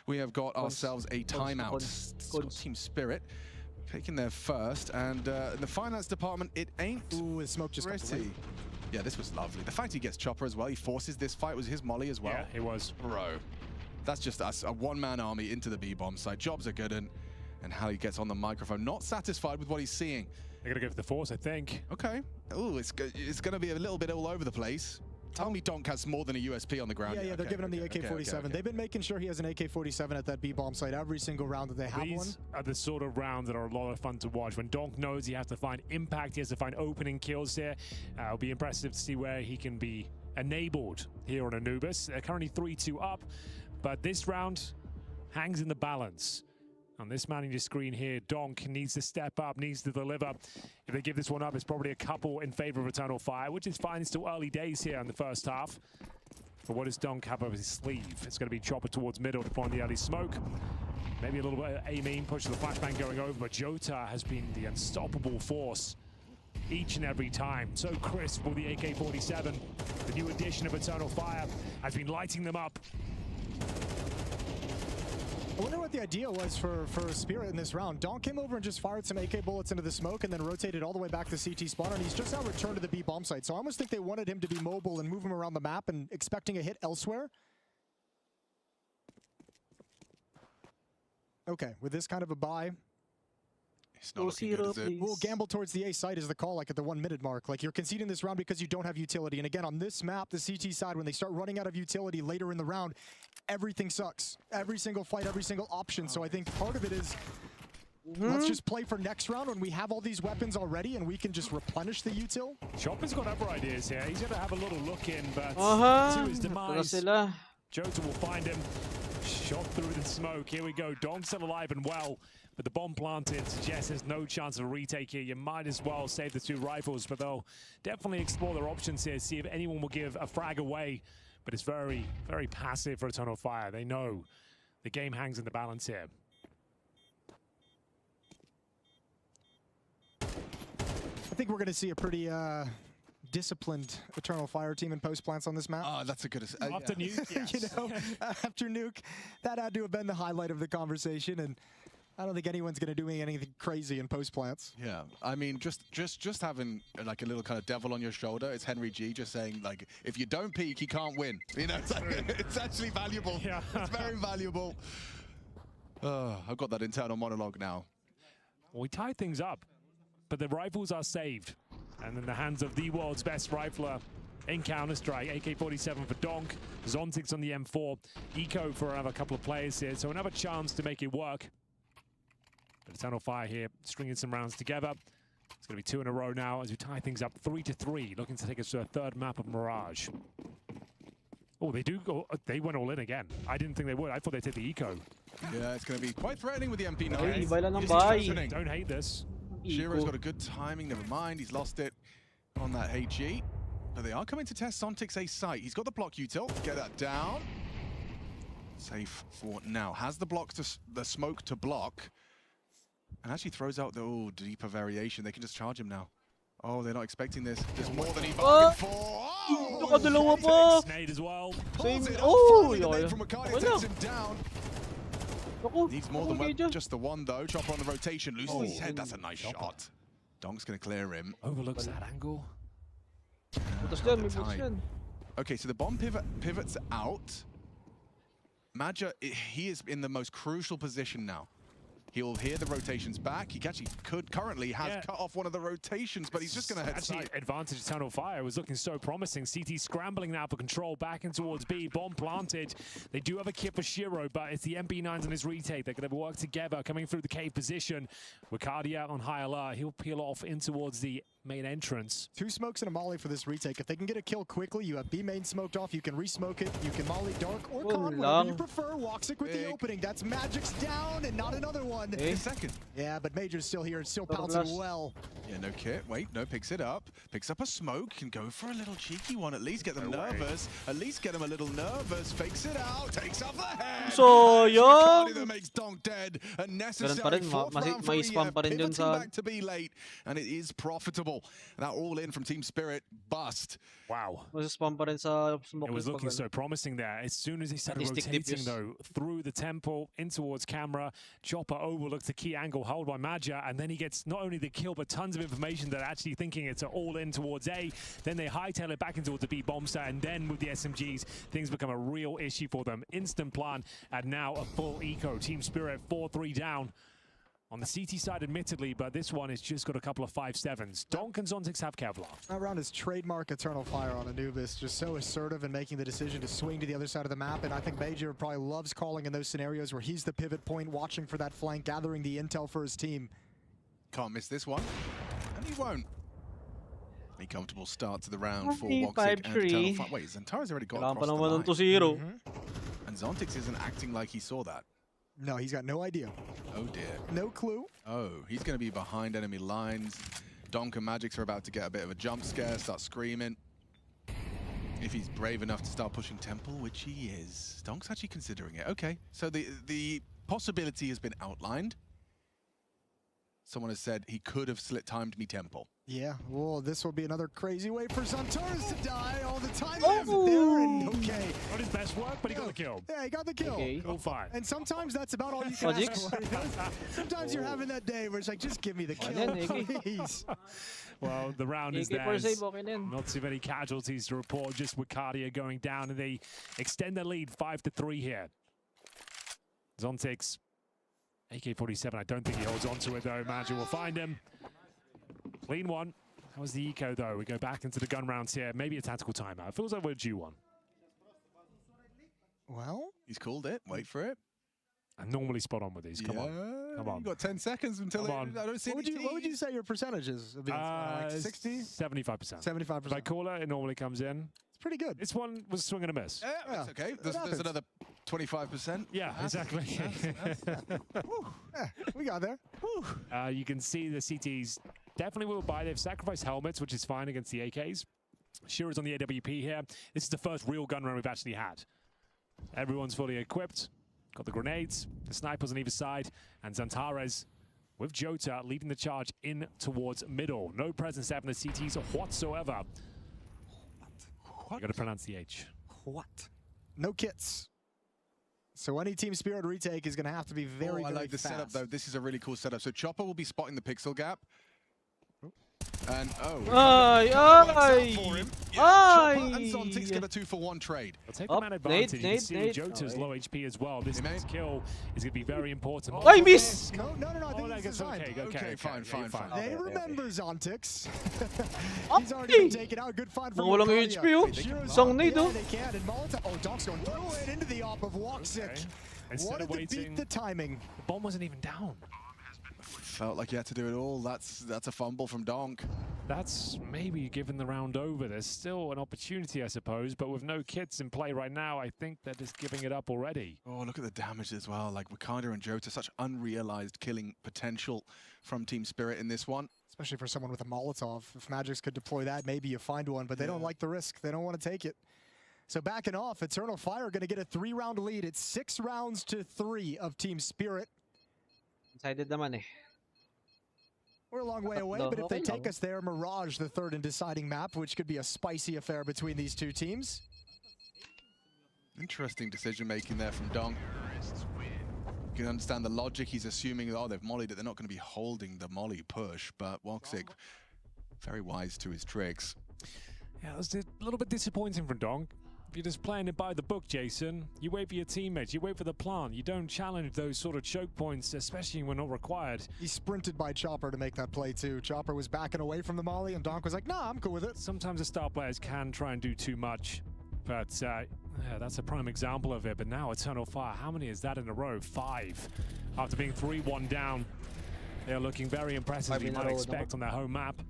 We have got ourselves a timeout. Team Spirit taking their first. And in the finance department, it ain't his smoke just pretty. Yeah, this was lovely. The fact he gets Chopper as well, he forces this fight, was his molly as well. Yeah, it was. Bro, that's just us, a one-man army into the B-bomb site. Jobs are good, and how he gets on the microphone, not satisfied with what he's seeing. They're going to go for the force, I think. Okay. Oh, it's going to be a little bit all over the place. Tell me Donk has more than a USP on the ground. Yeah, they're giving him the AK-47. Okay. They've been making sure he has an AK-47 at that B-bomb site every single round that they have one. These are the sort of rounds that are a lot of fun to watch. When Donk knows he has to find impact, he has to find opening kills here. It'll be impressive to see where he can be enabled here on Anubis. They're currently 3-2 up, but this round hangs in the balance. On this man in your screen here, Donk needs to step up, needs to deliver. If they give this one up, it's probably a couple in favor of Eternal Fire, which is fine. It's still early days here in the first half. But what does Donk have over his sleeve? It's going to be Chopper towards middle to find the early smoke. Maybe a little bit of aiming, push the flashbang going over, but Jota has been the unstoppable force each and every time. So crisp with the AK-47. The new addition of Eternal Fire has been lighting them up. I wonder what the idea was for Spirit in this round. Donk came over and just fired some AK bullets into the smoke and then rotated all the way back to CT spawn, and he's just now returned to the B bomb site. So I almost think they wanted him to be mobile and move him around the map and expecting a hit elsewhere. Okay, with this kind of a buy, it's not looking good, is it? We'll gamble towards the A site is the call, like at the 1 minute mark. Like, you're conceding this round because you don't have utility. And again, on this map, the CT side, when they start running out of utility later in the round, everything sucks. Every single fight, every single option. So I think part of it is, let's just play for next round when we have all these weapons already and we can just replenish the util. Chopper's got other ideas here. He's going to have a little look in, but to his demise, Jota will find him. Shot through the smoke. Here we go. Donk's still alive and well, but the bomb planted suggests there's no chance of a retake here. You might as well save the 2 rifles, but they'll definitely explore their options here, see if anyone will give a frag away. But it's very, very passive for Eternal Fire. They know the game hangs in the balance here. I think we're going to see a pretty disciplined Eternal Fire team in post plants on this map. Oh, that's a good... After Nuke, yes. You know, after Nuke, that had to have been the highlight of the conversation, and I don't think anyone's going to do anything crazy in post plants. Yeah, I mean, just having like a little kind of devil on your shoulder. It's Henry G just saying, like, if you don't peek, he can't win. You know, it's, like, it's actually valuable. Yeah. It's very valuable. I've got that internal monologue now. Well, we tied things up, but the rifles are saved. And in the hands of the world's best rifler in Counter-Strike, AK-47 for Donk, Zontix on the M4, Eco for another couple of players here, so another chance to make it work. But Eternal Fire here, stringing some rounds together. It's going to be 2 in a row now as we tie things up 3-3, looking to take us to a 3rd map of Mirage. Oh, they do go, they went all in again. I didn't think they would. I thought they'd take the Eco. Yeah, it's going to be quite threatening with the MP9. Don't hate this. Shiro's got a good timing, never mind, he's lost it on that HG. But they are coming to test Sontic's A site. He's got the block util, get that down. Safe for now. Has the block to the smoke to block. And actually throws out the deeper variation. They can just charge him now. Oh, they're not expecting this. There's more than he bargained for. Oh! Nade as well. Pulls it off. The nade from Makani takes him down. Needs more than just the one, though. Chopper on the rotation, loses his head. That's a nice shot. Donk's going to clear him. Overlooks that angle. Okay, so the bomb pivots out. Maja, he is in the most crucial position now. He'll hear the rotations back. He actually currently has cut off one of the rotations, but he's just going to head actually side. Advantage Eternal Fire was looking so promising. CT scrambling now for control back in towards B. Bomb planted. They do have a kit for Shiro, but it's the MP9s on his retake. They're going to work together, coming through the cave position. Wicardi out on high alert. He'll peel off in towards the main entrance. 2 smokes and a molly for this retake. If they can get a kill quickly, you have B main smoked off, you can re-smoke it, you can molly dark or con, whatever you prefer. Woxic with the opening. That's Magic's down and not another one. A second. Yeah, but Major's still here, still pouncing well. Yeah, no kit. Wait, no, picks it up. Picks up a smoke. Can go for a little cheeky one. At least get them nervous. At least get them a little nervous. Fakes it out. Takes off the head. So, Riccardi that makes Donk dead. A necessary Ganun pa rin, fourth round for may spam pa rin dun pivoting sa... back to be late. And it is profitable. Now all in from Team Spirit. Bust. Wow. Mas-spam pa rin sa smoke. It was looking so promising there. As soon as he started rotating, though, through the temple, in towards camera, Chopper overlooks the key angle held by Maja, and then he gets not only the kill, but tons of information that actually thinking it's all in towards A. Then they hightail it back in towards the B bomb site, and then with the SMGs, things become a real issue for them. Instant plan, and now a full eco. Team Spirit 4-3 down. On the CT side, admittedly, but this one has just got a couple of 5-7s. Donk and Zontix have Kevlar. That round is trademark Eternal Fire on Anubis, just so assertive in making the decision to swing to the other side of the map, and I think Major probably loves calling in those scenarios where he's the pivot point, watching for that flank, gathering the intel for his team. Can't miss this one, and he won't. A comfortable start to the round for Woxic and Eternal Fire. Wait, Zantara's already got across the line. And Zontix isn't acting like he saw that. No, he's got no idea. Oh dear. No clue. Oh, he's going to be behind enemy lines. Donk and Magix are about to get a bit of a jump scare, start screaming. If he's brave enough to start pushing Temple, which he is. Donk's actually considering it. Okay, so the possibility has been outlined. Someone has said he could have slit-timed me Temple. Yeah, well, this will be another crazy way for Zantaras to die all the time. There and okay. Not his best work, but he got the kill. Yeah, he got the kill. Okay. All fine. And sometimes that's about all you can ask for. Sometimes you're having that day where it's like, just give me the kill, please. Well, the round is theirs. Not too many casualties to report, just Wicardia going down, and they extend their lead 5-3 here. Zontix, AK-47, I don't think he holds on to it, though. Magic will find him. Clean one. That was the eco, though. We go back into the gun rounds here. Maybe a tactical timeout. It feels like we're due one. Well, he's called it. Wait for it. I'm normally spot on with these. Come on. Come on. You've got 10 seconds until I don't see what would you say your percentage is? Like 60? 75%. 75%. If I call it, it normally comes in. It's pretty good. This one was a swing and a miss. That's okay. There's another 25%. Yeah, exactly. Yeah, we got there. You can see the CTs definitely will buy. They've sacrificed helmets, which is fine against the AKs. Shira's on the AWP here. This is the first real gun run we've actually had. Everyone's fully equipped. Got the grenades, the snipers on either side, and Zantares with Jota leading the charge in towards middle. No presence there from the CTs whatsoever. You gotta pronounce the H. What? No kits. So any Team Spirit retake is going to have to be very, I like the fast. setup, though. This is a really cool setup. So Chopper will be spotting the pixel gap. And, Chopper and Zontix get a 2-for-1 trade. I'll take the man advantage. You can see Jota's low HP as well. This kill is going to be very important. I miss! No, I think it's fine. Okay, fine. They remember Zontix. He's already been taken out. Good find from Walang HP, oh. Isang nade, oh. They can. And Molotov. Oh, Donk's going through it into the op of Woxic. Instead of waiting, the timing. The bomb wasn't even down. Felt like he had to do it all. That's a fumble from Donk. That's maybe given the round over. There's still an opportunity, I suppose, but with no kits in play right now, I think they're just giving it up already. Oh, look at the damage as well. Like Ricardo and Jota, such unrealized killing potential from Team Spirit in this one. Especially for someone with a Molotov. If Magix could deploy that, maybe you find one, but they don't like the risk. They don't want to take it. So backing off, Eternal Fire going to get a 3-round lead. It's 6-3 of Team Spirit. Decided naman eh. We're a long way away, but if they take us there, Mirage, the third and deciding map, which could be a spicy affair between these two teams. Interesting decision-making there from Donk. You can understand the logic. He's assuming, oh, they've mollied it. They're not going to be holding the molly push, but Woxic, very wise to his tricks. Yeah, it was a little bit disappointing from Donk. If you're just playing it by the book, Jason, you wait for your teammates, you wait for the plant. You don't challenge those sort of choke points, especially when not required. He sprinted by Chopper to make that play too. Chopper was backing away from the molly and Donk was like, nah, I'm cool with it. Sometimes the star players can try and do too much, but yeah, that's a prime example of it. But now Eternal Fire, how many is that in a row? 5. After being 3-1 down, they're looking very impressive, as you might expect on their home map.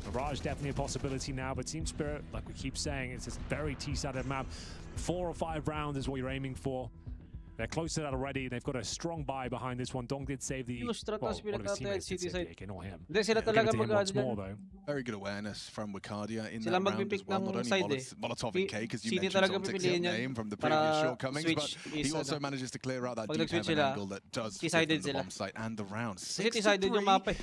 Mirage definitely a possibility now, but Team Spirit, like we keep saying, it's a very T-sided map. 4 or 5 rounds is what you're aiming for. They're close to that already. They've got a strong buy behind this one. Dong did save the one of his teammates did save the AK, not him. Hindi sila We'll give it talaga to him once more, mag-ano though. Very good awareness from Wicardia in Sila that round as magpipick well. Not ng only side eh. Molotov and K, because you City mentioned talaga Zontic's pipiliin yan name from the previous para shortcomings, but switch he is also ano. manages to clear out that Pag deep nag-switch heaven sila, angle that does fit T-sided from the sila. bomb site and the round. Kasi T-sided yung mapa eh.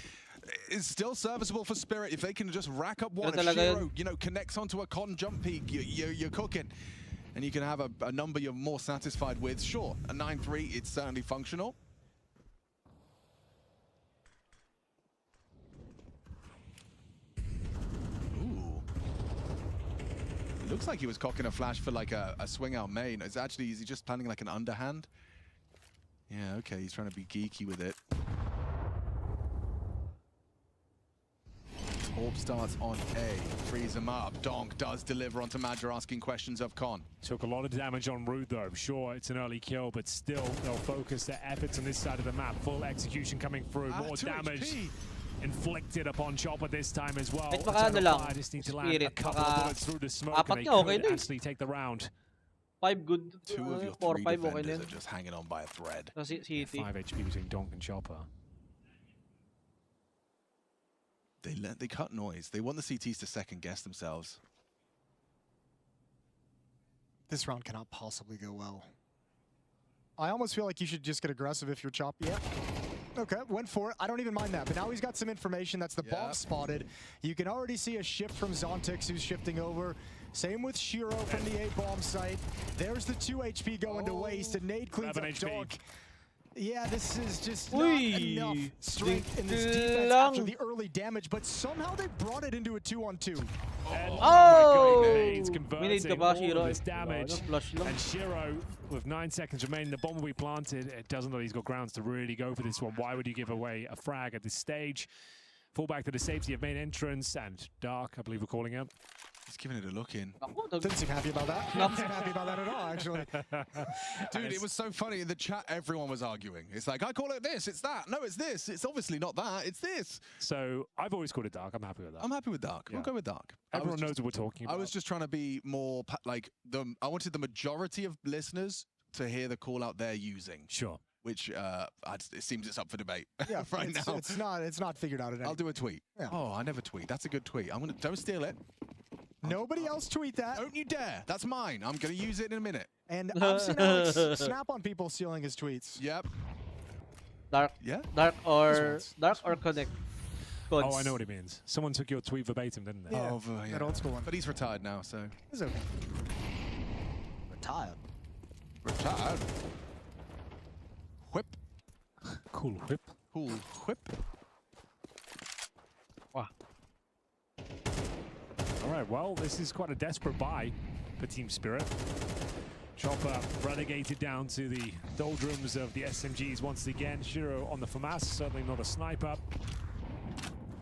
It's still serviceable for Spirit if they can just rack up one. Pero If talaga Shiro, you know, connects onto a con jump peak, you're cooking. And you can have a number you're more satisfied with. Sure, a 9-3, it's certainly functional. Ooh. It looks like he was cocking a flash for like a swing out main. It's actually, is he just planning like an underhand? Yeah, okay, he's trying to be geeky with it. Orb starts on A, frees him up. Donk does deliver onto Madra, asking questions of Con. Took a lot of damage on Root though. Sure, it's an early kill, but still they'll focus their efforts on this side of the map. Full execution coming through. More damage HP. inflicted upon Chopper this time as well. Kahit baka ano lang, I just need to land a Spirit, couple baka of bullets through the smoke apat and they nga, okay could na eh. actually take the round. 5 good. 2 of your 4, 3 5 okay na defenders yun. are just hanging on by a thread. Kasi City. 5 HP between Donk and Chopper. They cut noise. They want the CTs to second guess themselves. This round cannot possibly go well. I almost feel like you should just get aggressive if you're choppy. Yeah. Okay, went for it. I don't even mind that. But now he's got some information. That's the bomb spotted. You can already see a shift from Zontix, who's shifting over. Same with Shiro from the A bomb site. There's the 2 HP going to waste. A nade cleans up Donk. Yeah, this is just not enough strength in this defense after the early damage, but somehow they brought it into a 2-on-2. Oh my god, he's Minute converting ka ba, all Shiro? of this damage. Flush lang. And Shiro, with 9 seconds remaining, the bomb will be planted. It doesn't look like he's got grounds to really go for this one. Why would you give away a frag at this stage? Fall back to the safety of main entrance, and Dark, I believe we're calling him. He's giving it a look in. Didn't seem happy about that. Not seem happy about that at all, actually. Dude, it was so funny. In the chat, everyone was arguing. It's like, I call it this, it's that. No, it's this. It's obviously not that, it's this. So I've always called it Dark. I'm happy with that. I'm happy with Dark. Yeah. We'll go with Dark. Everyone knows what we're talking about. I was just trying to be more, like, I wanted the majority of listeners to hear the call out they're using. Sure. Which it seems it's up for debate Yeah, right now. It's not figured out at all. I'll do a tweet. Yeah. Oh, I never tweet. That's a good tweet. Don't steal it. Nobody else tweet that. Don't you dare. That's mine. I'm going to use it in a minute. And I've seen Alex snap on people stealing his tweets. Yep. Dark. Yeah. Dark or Connect. Codes. Oh, I know what he means. Someone took your tweet verbatim, didn't they? Yeah, Oh, that old school one. But he's retired now, so. It's okay. Retired. Retired. Whip. Cool whip. Cool whip. Wow. All right, well, this is quite a desperate buy for Team Spirit. Chopper relegated down to the doldrums of the SMGs once again. Shiro on the FAMAS, certainly not a sniper.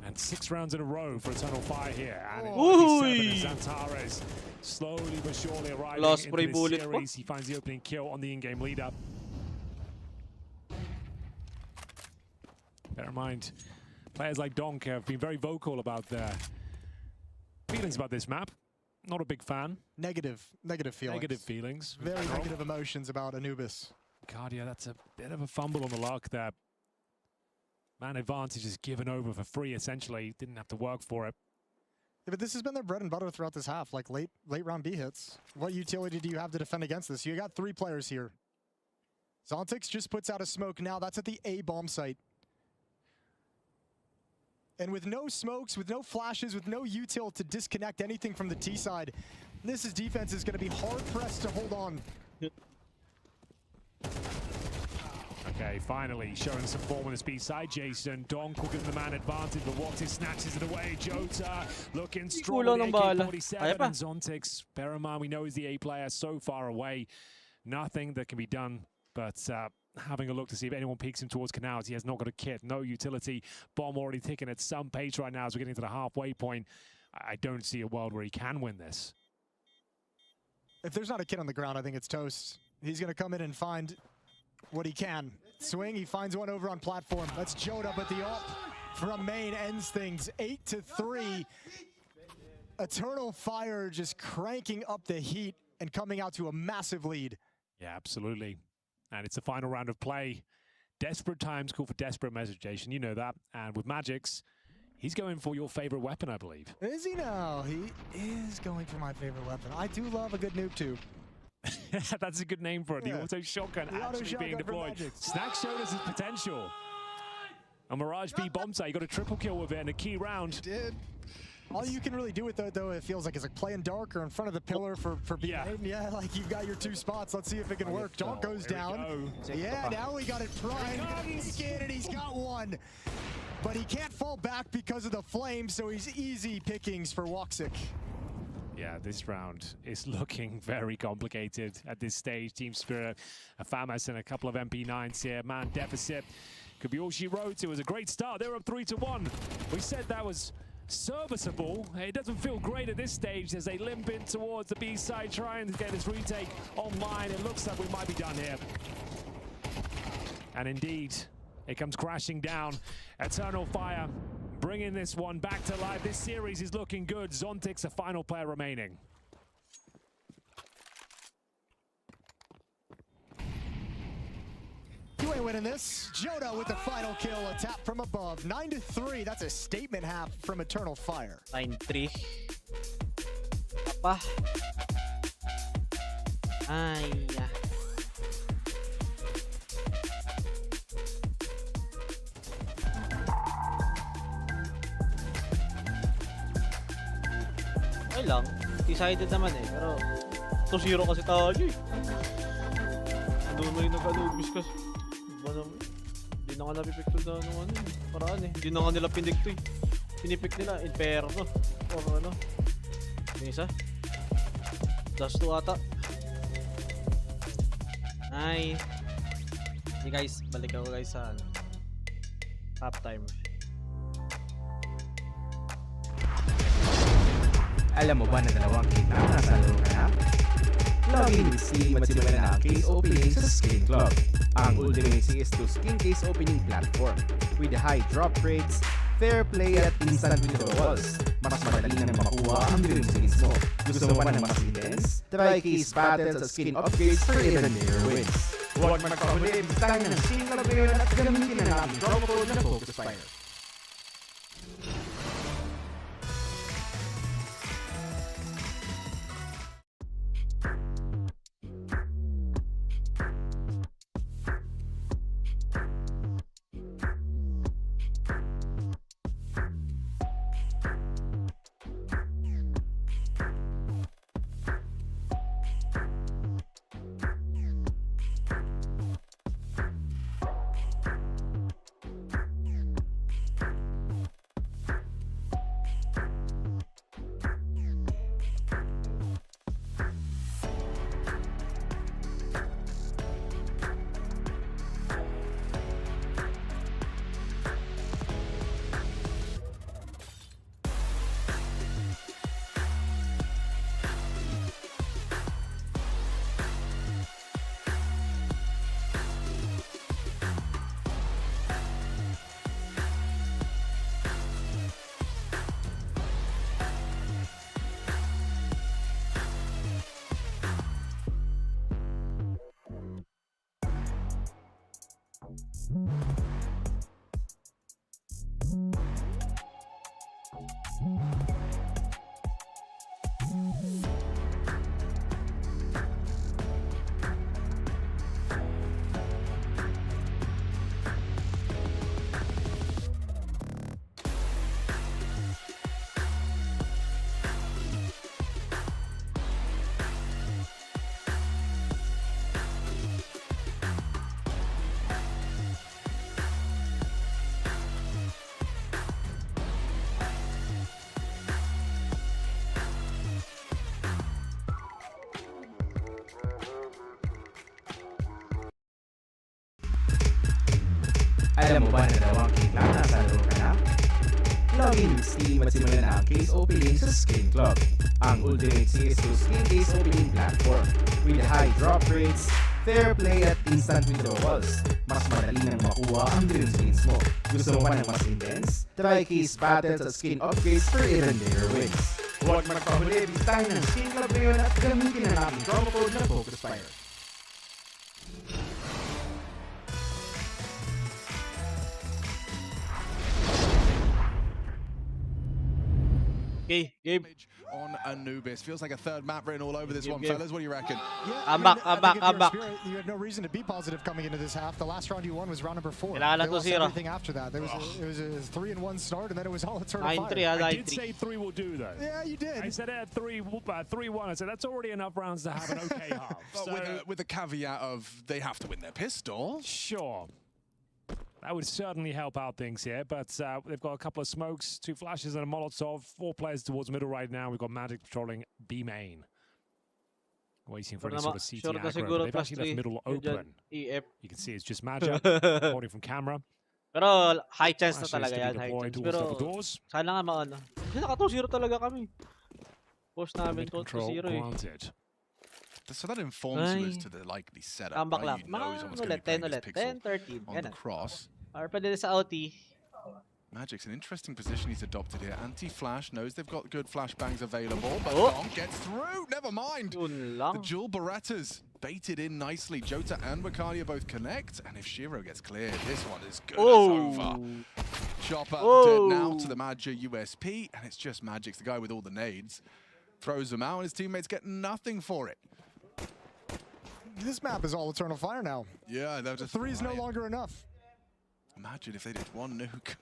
And 6 rounds in a row for Eternal Fire here. And Xantares slowly but surely arriving Lost into this bullet. series. He finds the opening kill on the in-game leader. Bear in mind, players like Donk have been very vocal about their feelings about this map. Not a big fan. Negative feelings. Negative feelings. Very negative emotions about Anubis. God, yeah, that's a bit of a fumble on the luck there. Man advantage is given over for free, essentially. Didn't have to work for it. Yeah, but this has been their bread and butter throughout this half, like late round B hits. What utility do you have to defend against this? You got 3 players here. Zontix just puts out a smoke now. That's at the A bomb site. And with no smokes, with no flashes, with no util to disconnect anything from the T side, this defense is going to be hard-pressed to hold on. Okay, finally showing some form on the speed side. Jason, Donk will give the man advantage, but Watis snatches it away. Jota looking strong with the AK-47. And Zontix, bear in mind, we know he's the A player, so far away. Nothing that can be done, but having a look to see if anyone peeks him towards canals. He has not got a kit, no utility. Bomb already ticking at some pace right now as we're getting to the halfway point. I don't see a world where he can win this. If there's not a kit on the ground, I think it's toast. He's going to come in and find what he can. Swing, he finds one over on platform. That's Jota, but the up from main ends things 8-3. Eternal Fire just cranking up the heat and coming out to a massive lead. Yeah, absolutely. And it's the final round of play. Desperate times call for desperate measures, Jason. You know that. And with Magix, he's going for your favorite weapon, I believe. Is he now? He is going for my favorite weapon. I do love a good nuke too. That's a good name for it. Yeah. The auto shotgun The auto actually shotgun being for deployed. Magix. Snack showed us his potential. A Mirage B bomb site. You got a triple kill with it in a key round. Did. All you can really do with it, though, it feels like, is like playing dark or in front of the pillar for being yeah, like you've got your 2 spots. Let's see if it can work. Donk goes down. Yeah, now we got it primed. And he's got one. But he can't fall back because of the flames, so he's easy pickings for Woxic. Yeah, this round is looking very complicated at this stage. Team Spirit, a FAMAS and a couple of MP9s here. Man deficit could be all she wrote. It was a great start. They're up 3-1. We said that was serviceable. It doesn't feel great at this stage as they limp in towards the B side, trying to get this retake online. It looks like we might be done here. And indeed, it comes crashing down. Eternal Fire bringing this one back to life. This series is looking good. Zontic's the final player remaining. You ain't winning this. Joda with the final kill, a tap from above. 9-3, that's a statement half from Eternal Fire. 9-3. Apa? Ay, ya. Okay lang. Decided naman eh. Pero 2-0 kasi tayo eh. Ano na yung nag-Anubis kasi. Hindi na nga napipick to na ano eh. Paraan eh. Hindi na nga nila pinik to eh. Pinipick nila Inferno. Or ano. Yung isa. Dust 2 ata. Ay. Hindi guys. Balik ako guys sa ano. Halftime. Alam mo ba na dalawang kita na nasa laro ka na? Login with Steam at simulan na ang case opening sa Skin Club, ang ultimate CS2 skin case opening platform. With high drop rates, fair play at instant withdrawals, mas madali na makuha ang dream skins mo. Gusto mo pa ng mas intense? Try case battles at skin upgrades for even bigger wins. Huwag magpahuli, bisitahin ng Skin Club ngayon at gamitin ang aming promo code na FocusFire. Alam mo ba na dalawang cake lang nasa laro ka na? Login with Steam at simulan na ang case opening sa Skin Club, ang ultimate CS2 skin case opening platform with high drop rates, fair play at instant withdrawals, mas madali nang makuha ang dream skins mo. Gusto mo pa ng mas intense? Try case battles at skin upgrades for even bigger wins. Huwag magpahuli, bisitahin ang Skin Club ngayon at gamitin ang ating promo code na FocusFire. Okay, game. On Anubis. Feels like a third map written all over this one, fellas. What do you reckon? Yeah, I'm back. You had no reason to be positive coming into this half. The last round you won was round number 4. Kailangan They na lost 2-0. everything after that. It was a 3-1 start, and then it was all Eternal 9-3, Fire. I did say 3 will do though. Yeah, you did. I said it had 3-1. I said that's already enough rounds to have an okay half. But So, with the caveat of they have to win their pistol. sure. That would certainly help out things here, but they've got a couple of smokes, 2 flashes and a Molotov, 4 players towards middle right now. We've got Magic patrolling B main. Waiting for any sort of CT aggro, but they've actually left middle open. EF. You can see it's just Magic holding from camera. Pero high chance na Flashes talaga to yan, be high deployed chance. towards Pero double doors. sana nga maano. Kasi naka 2-0 talaga kami. Post namin Mid control 2-0 eh. granted. So that informs you as Ay. to the likely setup. Tambak lang. Right? You know he's almost going to Ulit, be 10 playing his ulit. pixel 10, 13. on the Ganun. cross. Or pwede din sa OT. Magic's an interesting position he's adopted here. Anti-flash knows they've got good flashbangs available, but Oh. Donk gets through. Never mind. Yun The lang. dual Berettas baited in nicely. Jota and Wakalia both connect, and if Shiro gets cleared, this one is good. It's over. Chopper now to the Magic USP, and it's just Magic's the guy with all the nades. Throws them out, and his teammates get nothing for it. This map is all Eternal Fire now. Yeah, they're just 3 is no flying. longer enough. Imagine if they did 1 nuke.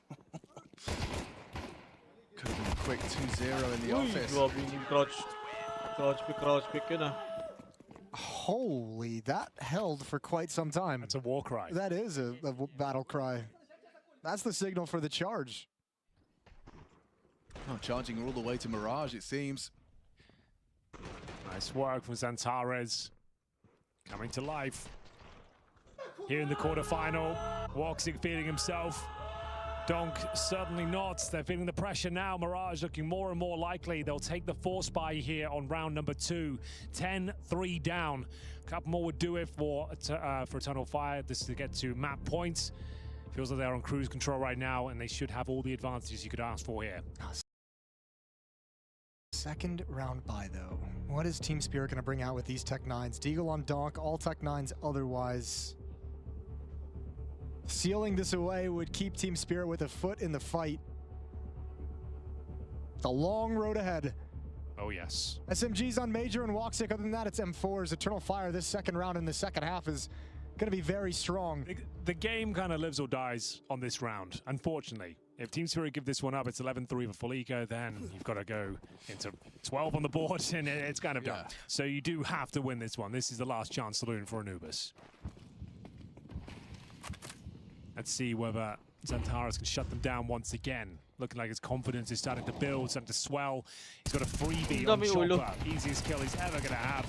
Could have been a quick 2-0 in the Uy, office. grabe yung crouch pick yun ah. Holy, that held for quite some time. That's a war cry. That is a battle cry. That's the signal for the charge. Oh, charging all the way to Mirage, it seems. Nice work from Zantares. Coming to life. Here in the quarterfinal, Woxic feeling himself. Donk certainly not. They're feeling the pressure now. Mirage looking more and more likely. They'll take the force buy here on round number 2. 10-3 down. A couple more would do it for Eternal Fire. This is to get to map points. Feels like they're on cruise control right now, and they should have all the advantages you could ask for here. Second round bye, though. What is Team Spirit going to bring out with these Tech 9s? Deagle on Donk, all Tech 9s otherwise. Sealing this away would keep Team Spirit with a foot in the fight. The long road ahead. Oh, yes. SMG's on Major and Woxic. Other than that, it's M4s. Eternal Fire this second round in the second half is going to be very strong. The game kind of lives or dies on this round, unfortunately. If Team Spirit give this one up, it's 11-3 for Felica, then you've got to go into 12 on the board, and it's kind of done. So you do have to win this one. This is the last chance saloon for Anubis. Let's see whether Zantares can shut them down once again. Looking like his confidence is starting to build, starting to swell. He's got a freebie on Chopper. Easiest kill he's ever going to have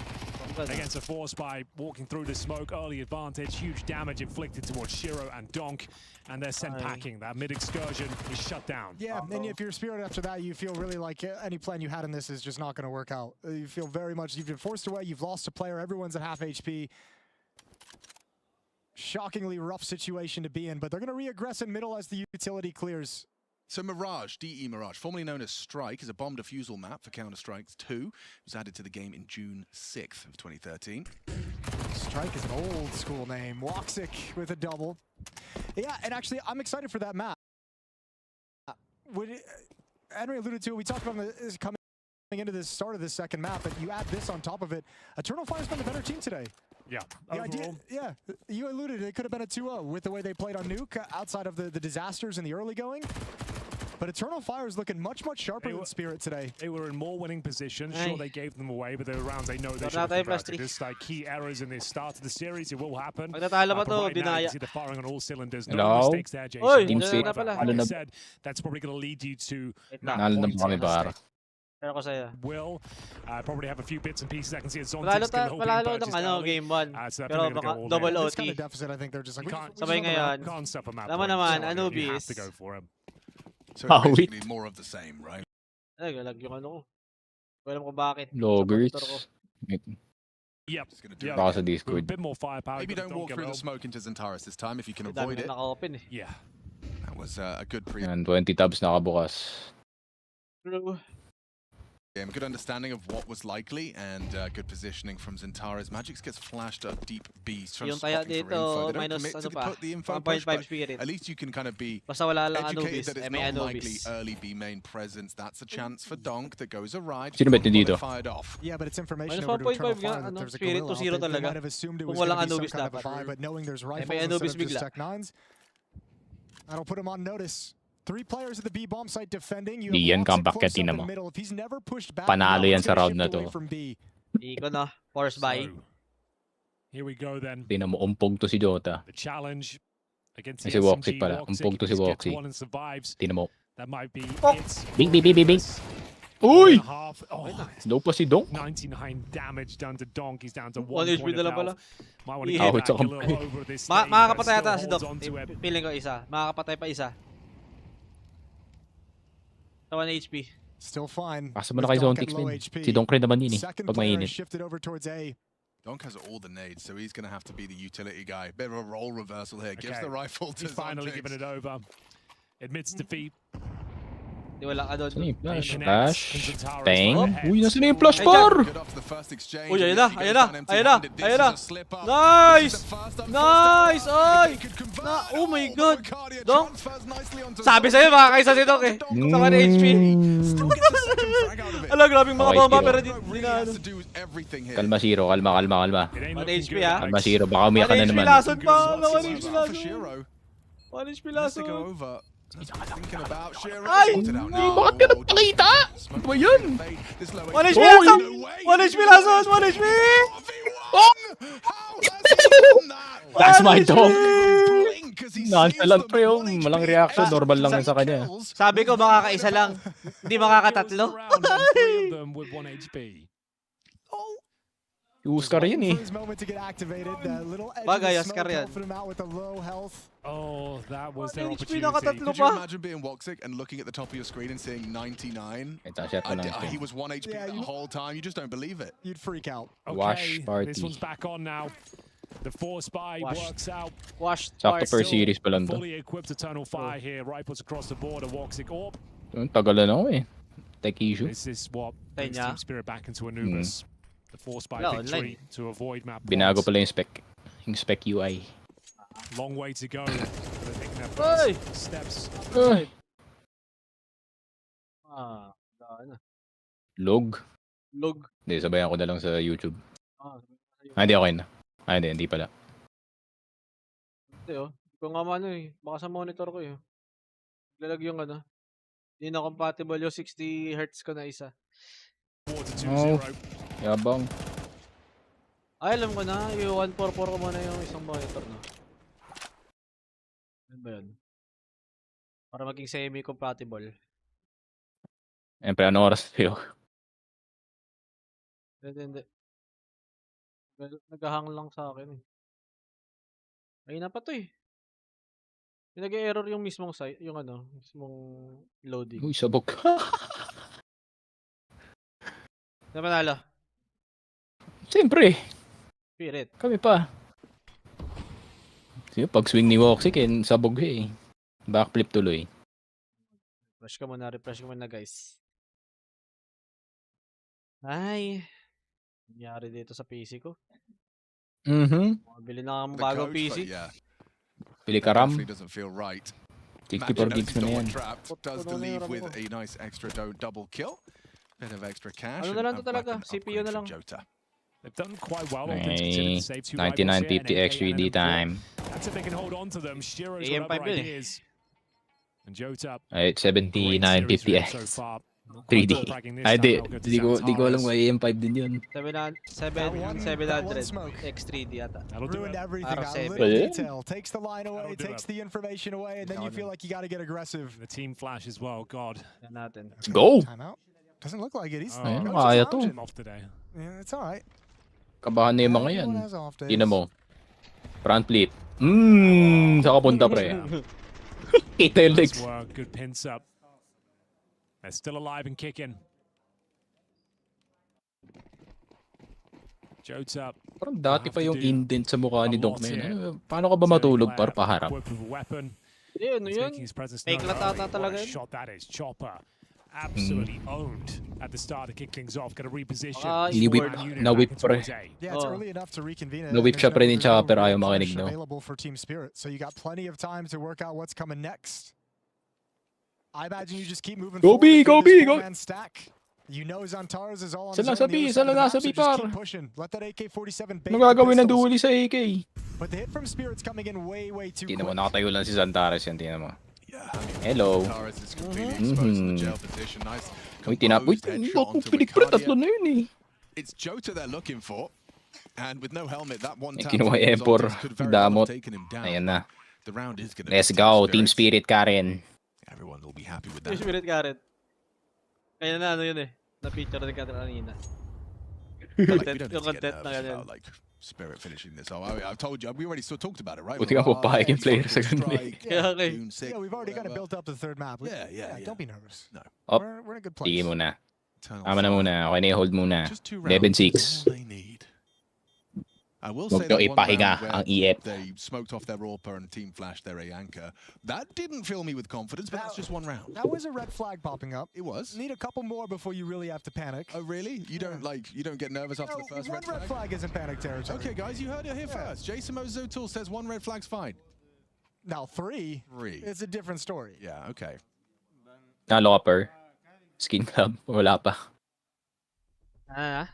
against a force by walking through the smoke. Early advantage, huge damage inflicted towards Shiro and Donk. And they're sent packing. That mid-excursion is shut down. Yeah, and if you're Spirit after that, you feel really like any plan you had in this is just not going to work out. You feel very much, you've been forced away, you've lost a player, everyone's at half HP. Shockingly rough situation to be in, but they're going to re-aggress in middle as the utility clears. So Mirage, DE Mirage, formerly known as Strike, is a bomb defusal map for Counter-Strike 2. It was added to the game in June 6th of 2013. Strike is an old school name. Woxic with a double. Yeah, and actually, I'm excited for that map. Henry alluded to it. We talked about this coming into the start of this second map, but you add this on top of it. Eternal Fire's been the better team today. Yeah, yeah, you alluded it could have been a 2-0 with the way they played on Nuke, outside of the disasters in the early going. But Eternal Fire is looking much sharper than Spirit today. They were in more winning positions. Sure, they gave them away, but there were rounds they know they should have converted. Just like key errors in the start of the series, it will happen. But right now, you can see the firing on all cylinders. No mistakes there, Jason. Like I said, that's probably going to lead you to will probably have a few bits and pieces. I can see it's on game 1. Pero baka double OT. This kind of deficit, I think they're just like, sabay ngayon. Can't stop a map. Tama naman, Anubis. You have to go for him. So basically more of the same, right? Ay, galag yung ano ko. Alam ko bakit. Loggers. Yep. Just gonna do Yeah. it Baka again. sa With a Discord. bit more firepower. Maybe but don't walk through the low. smoke into Xantares this time if you can Ang dami avoid it. na naka-open eh. Yeah. That was a good pre Yan, 20 tabs nakabukas. True. game. Good understanding of what was likely and good positioning from Xantares. Magix gets flashed up deep B. Yung taya dito, minus ano pa, put the info 1.5 push, but spirit. at least you can kind of be Basta wala lang educated Anubis. that it's May not likely Anubis. early B main presence. That's a chance for Donk that goes awry. Sino ba ito dito? Fired off. Yeah, but it's information Minus over to 1.5 Eternal nga, Fire that ano, there's a spirit gorilla to out zero there. They talaga. might have assumed it Kung was walang going to be some Anubis kind of a dapat. buy, but knowing there's rifles may instead Anubis of just bigla. Tech 9s, that'll put him on notice. 3 players at the B bomb site defending. You Di yan, have Woxic comeback close yan, up in tingnan the mo. middle. If he's never pushed back, Panalo now yan he's sa gonna round shift na away to. from B. Iko na. Force buy. So, here we go then. Tingnan mo, umpog to si Jota. The challenge against Si the Woxic SMG. pala. Umpog to si If he gets Woxic. one and survives, Tingnan mo. that might be Oh. it. Bing, bing, bing, bing, bing. Uy! Uy! Oh, Low pa si Donk. 99 damage done to Donk. He's down to 1 1 HP point na lang of pala. health. Might want to Yeah. get Awit back sa a little kamay. over this stage, but Makakapatay still ata si holds Doc. onto it. Piling ko isa. Makakapatay pa isa. Sa 1 HP. Still fine. Pasa mo na with kay Donk Zontix, at low men. HP. Si Donk rin naman yun eh. Second Pag player mainit. shifted over towards A. Donk has all the nades, so he's going to have to be the utility guy. Bit of a role reversal here. Gives Okay. the rifle to He's finally Zontix. given it over. Admits defeat. Di wala ka doon. Saan yung flash? Connects. Flash. Zantara's Bang. right ahead. Uy, nasa na yung flash Ay, bar? Good off the first exchange. Uy, ayun and na, yet he ayun goes na, down ayun na, empty-handed. This ayun is na. a slip up. Nice! This is the first unforced Nice! error. Oy! If they could convert. Na, oh my but God. Arcadia Donk. transfers nicely onto Sabi Zontix. sa'yo, makakaisa si Doc eh. Sa 1 HP. Still gets a second frag out of it. Ala, grabing mga Okay, bomba Spiro. pero di Really na has ano. to do everything here. Kalma, Zero. Kalma, kalma, kalma. It ain't 1 looking HP, good, ah. Kalma, Alex. Zero. Baka umiyak ka 1 na HP naman. lason pa. What's 1 the HP for lason. Shiro? 1 HP Has to lason. go over. Thinking about Shiro. Ay! Sorted out Ay, now. bakit ka Well done. nagpakita? Smoke Ano ba yun? This low 1 HP. HP Oy! lason. No way. 1 HP lason. 1 HP. Oh! How has he done that? That's my dog. Blink as he Nonchalant sees pa them. yung 1 HP walang reaction. extra Normal lang yun sa kanya. kills. Sabi ko makakaisa lang. Hindi makakatatlo. Kills around and 3 of them with 1 HP. Oscar yun eh. For his moment to get activated, the little edge Bagay, of the Oscar smoke yan. helping him out with a low health. Oh, that was 1 their HP opportunity. nakatatlo Could you pa. imagine being Woxic and looking at the top of your screen and seeing 99? Ito, share ko lang. He was 1 HP Yeah, the you- whole time. You just don't believe it. You'd freak out. Wash Okay, party. this one's back on now. The force buy Wash. works out. Washed. Sakto Fire. per series pa lang to. Fully equipped Eternal Fire here. Rifles across the border. Woxic Orb. Tagal na ako eh. Tech issue. This is what Tay brings niya. Team Spirit back into Anubis. The force buy Wala, victory to avoid map Binago points. pala yung spec. Yung spec UI. Long way to go. They're taking their Hey! first steps. Ay. Ah, ano. Log. Log. Hindi, sabayan ko na lang sa YouTube. Ah, Hindi okay na. Hindi pala. Hindi oh. Hindi ko nga ano eh. Baka sa monitor ko eh. Lalag yung ano. Hindi na compatible yung 60 Hz ko na isa. 4-2-0. Yabang. Ay, alam ko na. Yung 144 ko muna yung isang monitor na. Ano ba yun? Para maging semi-compatible. Siyempre, ano oras tayo? Hindi. Nag-hang lang sa akin eh. Ay na pa to eh. Nag-error yung mismong site, yung ano, mismong loading. Uy, sabog. Na manalo? Siyempre, Spirit. kami pa. Sige, pag swing ni Woxic, sabog eh. Backflip tuloy. Refresh ka muna guys. Ay. Nangyari dito sa PC ko. Mabili na ang The bagong coach, but PC. yeah, Pili that ka RAM. definitely doesn't feel right. 64 gigs na yan. Trapped, does the leave with a nice extra double kill. Bit of extra cash. Ano na lang and to talaga, weapon CPU upgrade na for lang. Jota. They've done quite well. all things considered, Ay, to save 2 rifles here, 9950 an AK X3D and an M4. time. That's if they can hold on to them. Shiro's AM5 got other yun eh. ideas. And Jota, Ay, great series 7950 win X. so far. Not 3D. quite bragging this Ay, time, they'll go to di ko alam Xantares. kung AM5 din yun. 700 smoke. X3D yata. That'll do Ruined it. everything. Out of That seven. little Yeah. detail takes the line away, That'll do takes it. the information away, and then you feel like you got to get aggressive. The team flash as well. God. Yan natin. Let's go! Timeout. Doesn't look like it. He's Oh, Ayan, coach is kaya lounging. to. I'm off today. Yeah, it's all right. Kabahan na yung mga yan. Everyone has off days. Tingnan mo. Front flip. Saan ka punta, pre? Kita yung Nice legs. work. Good pinch up. They're still alive and kicking. Jota. Parang dati pa yung indent sa mukha ni Donk na yun. Ano, paano ka ba matulog para paharap? Yun, yun. Fake lang talaga yun. Shot that is. Chopper absolutely owned at the start to kick things off. Got to reposition. Ini-whip. Na-whip pre. Yeah, it's early enough to reconvene. Na-whip siya pre ni Chopper, ayaw makinig, no? Available for Team Spirit, so you got plenty of time to work out what's coming next. I imagine you just keep moving Go B, go B, go! Stack. You know Zantares is all on Saan lang his own. sabi, saan lang nasabi par? Let that AK-47 bait Ano gagawin ng duuli sa AK? But the hit from Spirit's coming in way too Tingnan mo, quick. nakatayo lang si Zantares yan, tingnan mo. Hello. Uy, tatlo na yun eh. It's Jota they're looking for. And with no helmet, that one tap Kinuha from Empor, Zontex could very well damot. have taken him down. Ayan na. The round is gonna Let's be go, Team Team Spirit Karen. Everyone will be happy with Team that. Spirit Karen. Kaya na ano yun eh. Na-feature rin ka kanina. Like, we don't need Yung to get content na nervous ganyan. about, like, Spirit finishing this. Oh, I've told you, we already talked about it, right? Buti nga po, pahayakin player sa ganun eh. Yeah, okay. Yeah, we've already kind of built up the third map. Yeah. Don't be nervous. No. Op, We're in a good place. sige muna. Eternal Tama na Fire. muna, okay na i-hold muna. Just 2 rounds. 11-6. All they need. I will Huwag say nyo that one ipahinga round ang where EF. they smoked off their AWPer and team flashed their A anchor. That didn't fill me with confidence, but that's just one round. That was a red flag popping up. It was. Need a couple more before you really have to panic. Oh really? You don't get nervous after the first One red flag? isn't panic territory. Okay, guys, you heard it here first. Jason Mozotul says 1 red flag's fine. Now 3. 3. It's a different story. Yeah. Okay. Nalo ka per. Skin Club, wala pa. Ah,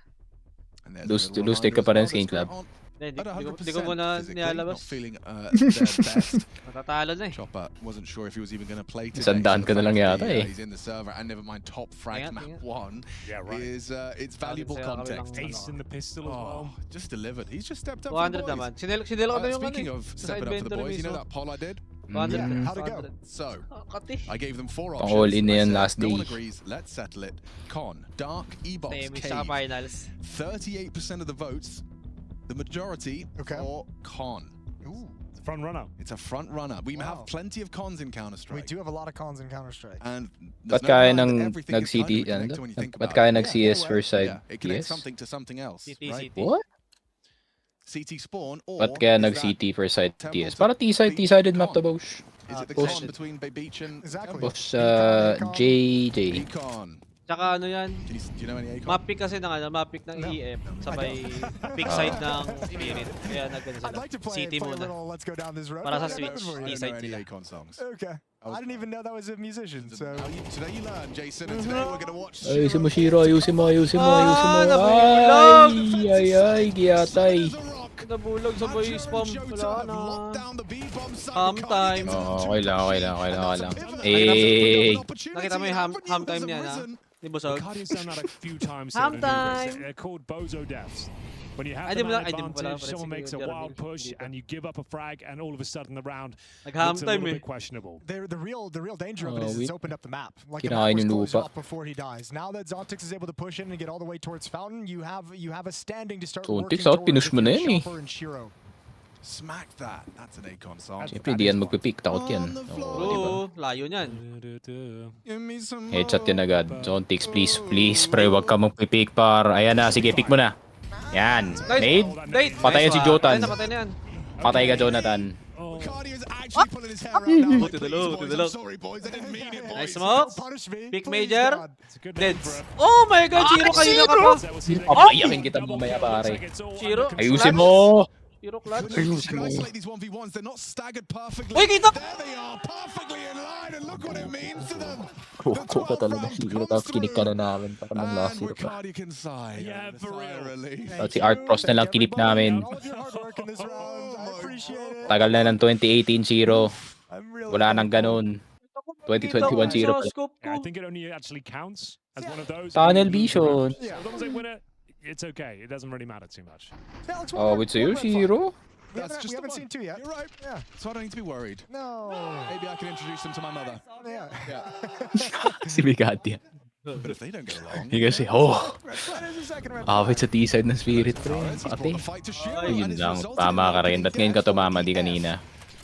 And there's a Lose little take ka reminder pa rin as Skin well Club. that's hindi at 100% ko muna physically, nilalabas. not feeling their best. Matatalo na eh. Chopper wasn't sure if he was even going to play today. Sandaan so ka na lang the fact yata that eh. He's in the server, and never mind top frag Ingat, map ingat. 1 Yeah, right. is it's valuable Sabi sa'yo, context. kami lang, Ace in the pistol as well. Oh, just delivered. He's just stepped up 200 for the naman. boys. Sinelo ko na yung Speaking ano of eh. Sa stepping up for the inventory boys, you know mismo. that poll I did? 200. How'd it go? So, Kati. I gave them 4 Pang options. all in I yan said, last no day. one agrees, let's settle it. Con, Dark, E-Box, Nemix Cave. sa finals. 38% of the votes, the majority for Con. Ooh. Front runner. It's a front runner. We Wow. have plenty of cons in We Counter-Strike. do have a lot of cons in Counter-Strike. And Ba't there's no kaya denying that nang everything is kind of nag-CT, connected ano? when you think Ba't about kaya it. nag-CS well, first side? Yeah, it connects CS? something to something else, CT, right? CT. What? CT spawn, or Ba't kaya is nag-CT that first side Temple TS? to Para T-sided map to Con? boss. Is it the Boss. con between Beach and Exactly. Temple? Boss JJ. Econ. Tsaka ano yan? Do you know any Econ? Map pick kasi ng ano, map pick ng No. EF. Sabay pick side ng Spirit. Kaya nagano I'd sila. like to play City a muna. little Let's Go Down This Road. Para sa I got Switch. nothing for you. I don't East side know any sila. Econ songs. Okay. I didn't even know that was a musician, so... Today you learn, Jason, and today we're going to watch... Ayusin mo, Shiro. Ayusin mo, ayusin mo, ayusin mo. nabulog! Ay, giyatay. Nabulog sabay spam. Wala na. Ham time. Oh, okay lang, okay lang, okay lang, okay lang. Eh, Nakita mo yung ham time niya na? Di busog? Guardian's done that a few times. Ham here at Anubis. time. They're called bozo deaths. When you have Ay, the di mo man lang- ay, di mo pala. advantage, someone makes a wild push and you give up a frag, and all of a sudden the round Nag-ham looks a time little eh. bit questionable. The real danger of it Oh, is it's wait. opened up the map. Like the Kinain map was yung closed lupa. off before he dies. Now that Zontex is able to push in and get all the way towards Fountain, you have a standing to start Zontex, working pinush mo na yan eh. Chopper and Shiro. Smack that. That's an Econ song. siyempre di yan magpipick. Takot yan. Oo, di ba? Oo, layo niyan. Give me some Headshot yan agad. Zontix, please, please, pre, wag ka magpipick par. Ayan na, sige, pick mo na. Yan. Nade? Nate! Patayan si Jotan. Napatay na yan. Patay ka, Jonathan. Cardi is actually pulling his hair out now. Like, Buti please, dalaw, boys, buti I'm dalaw. sorry, boys. I didn't mean it, boys. Nice smoke. Punish me. Pick please, major. God. It's a good Deads. one, bro. Oh my god, Shiro kanina ka pa. Papayakin kita mamaya, pare. Shiro. Ayusin mo! Shiro clutch. You can isolate these 1v1s. They're not staggered perfectly. Uy, kita! There they are, perfectly in line, and look what it means to them. Koko ka talaga, Shiro. Tapos kinig ka na namin. Para mang last And year pa. Ricardi can sigh. Yeah, The for sigh of real. relief. At si Art Pros na lang kinip namin. All of your hard work in this round. I appreciate it. Tagal na ng 2018 Shiro. I'm really Wala nang thankful. ganun. 2021 Shiro. Yeah, I think it only actually counts as one of those. Tunnel vision. So as long as they win it, it's okay. It doesn't really matter too much. Yeah, let's Oh, work- with you, work red flag. Shiro? We That's haven't, just we the haven't one. seen two yet. You're right. Yeah. So I don't need to be worried. No. Maybe I can introduce them to my mother. Yeah. Si Bigatti. But if they don't get along... Hindi kasi, oh! Red flag is a second red Awit sa T-side ng Spirit, pre. Torres, he's Pati. brought the fight to Shiro, and Ayun it's lang, resulted tama in ka rin. them Ba't ngayon ka getting tumama, di F. kanina?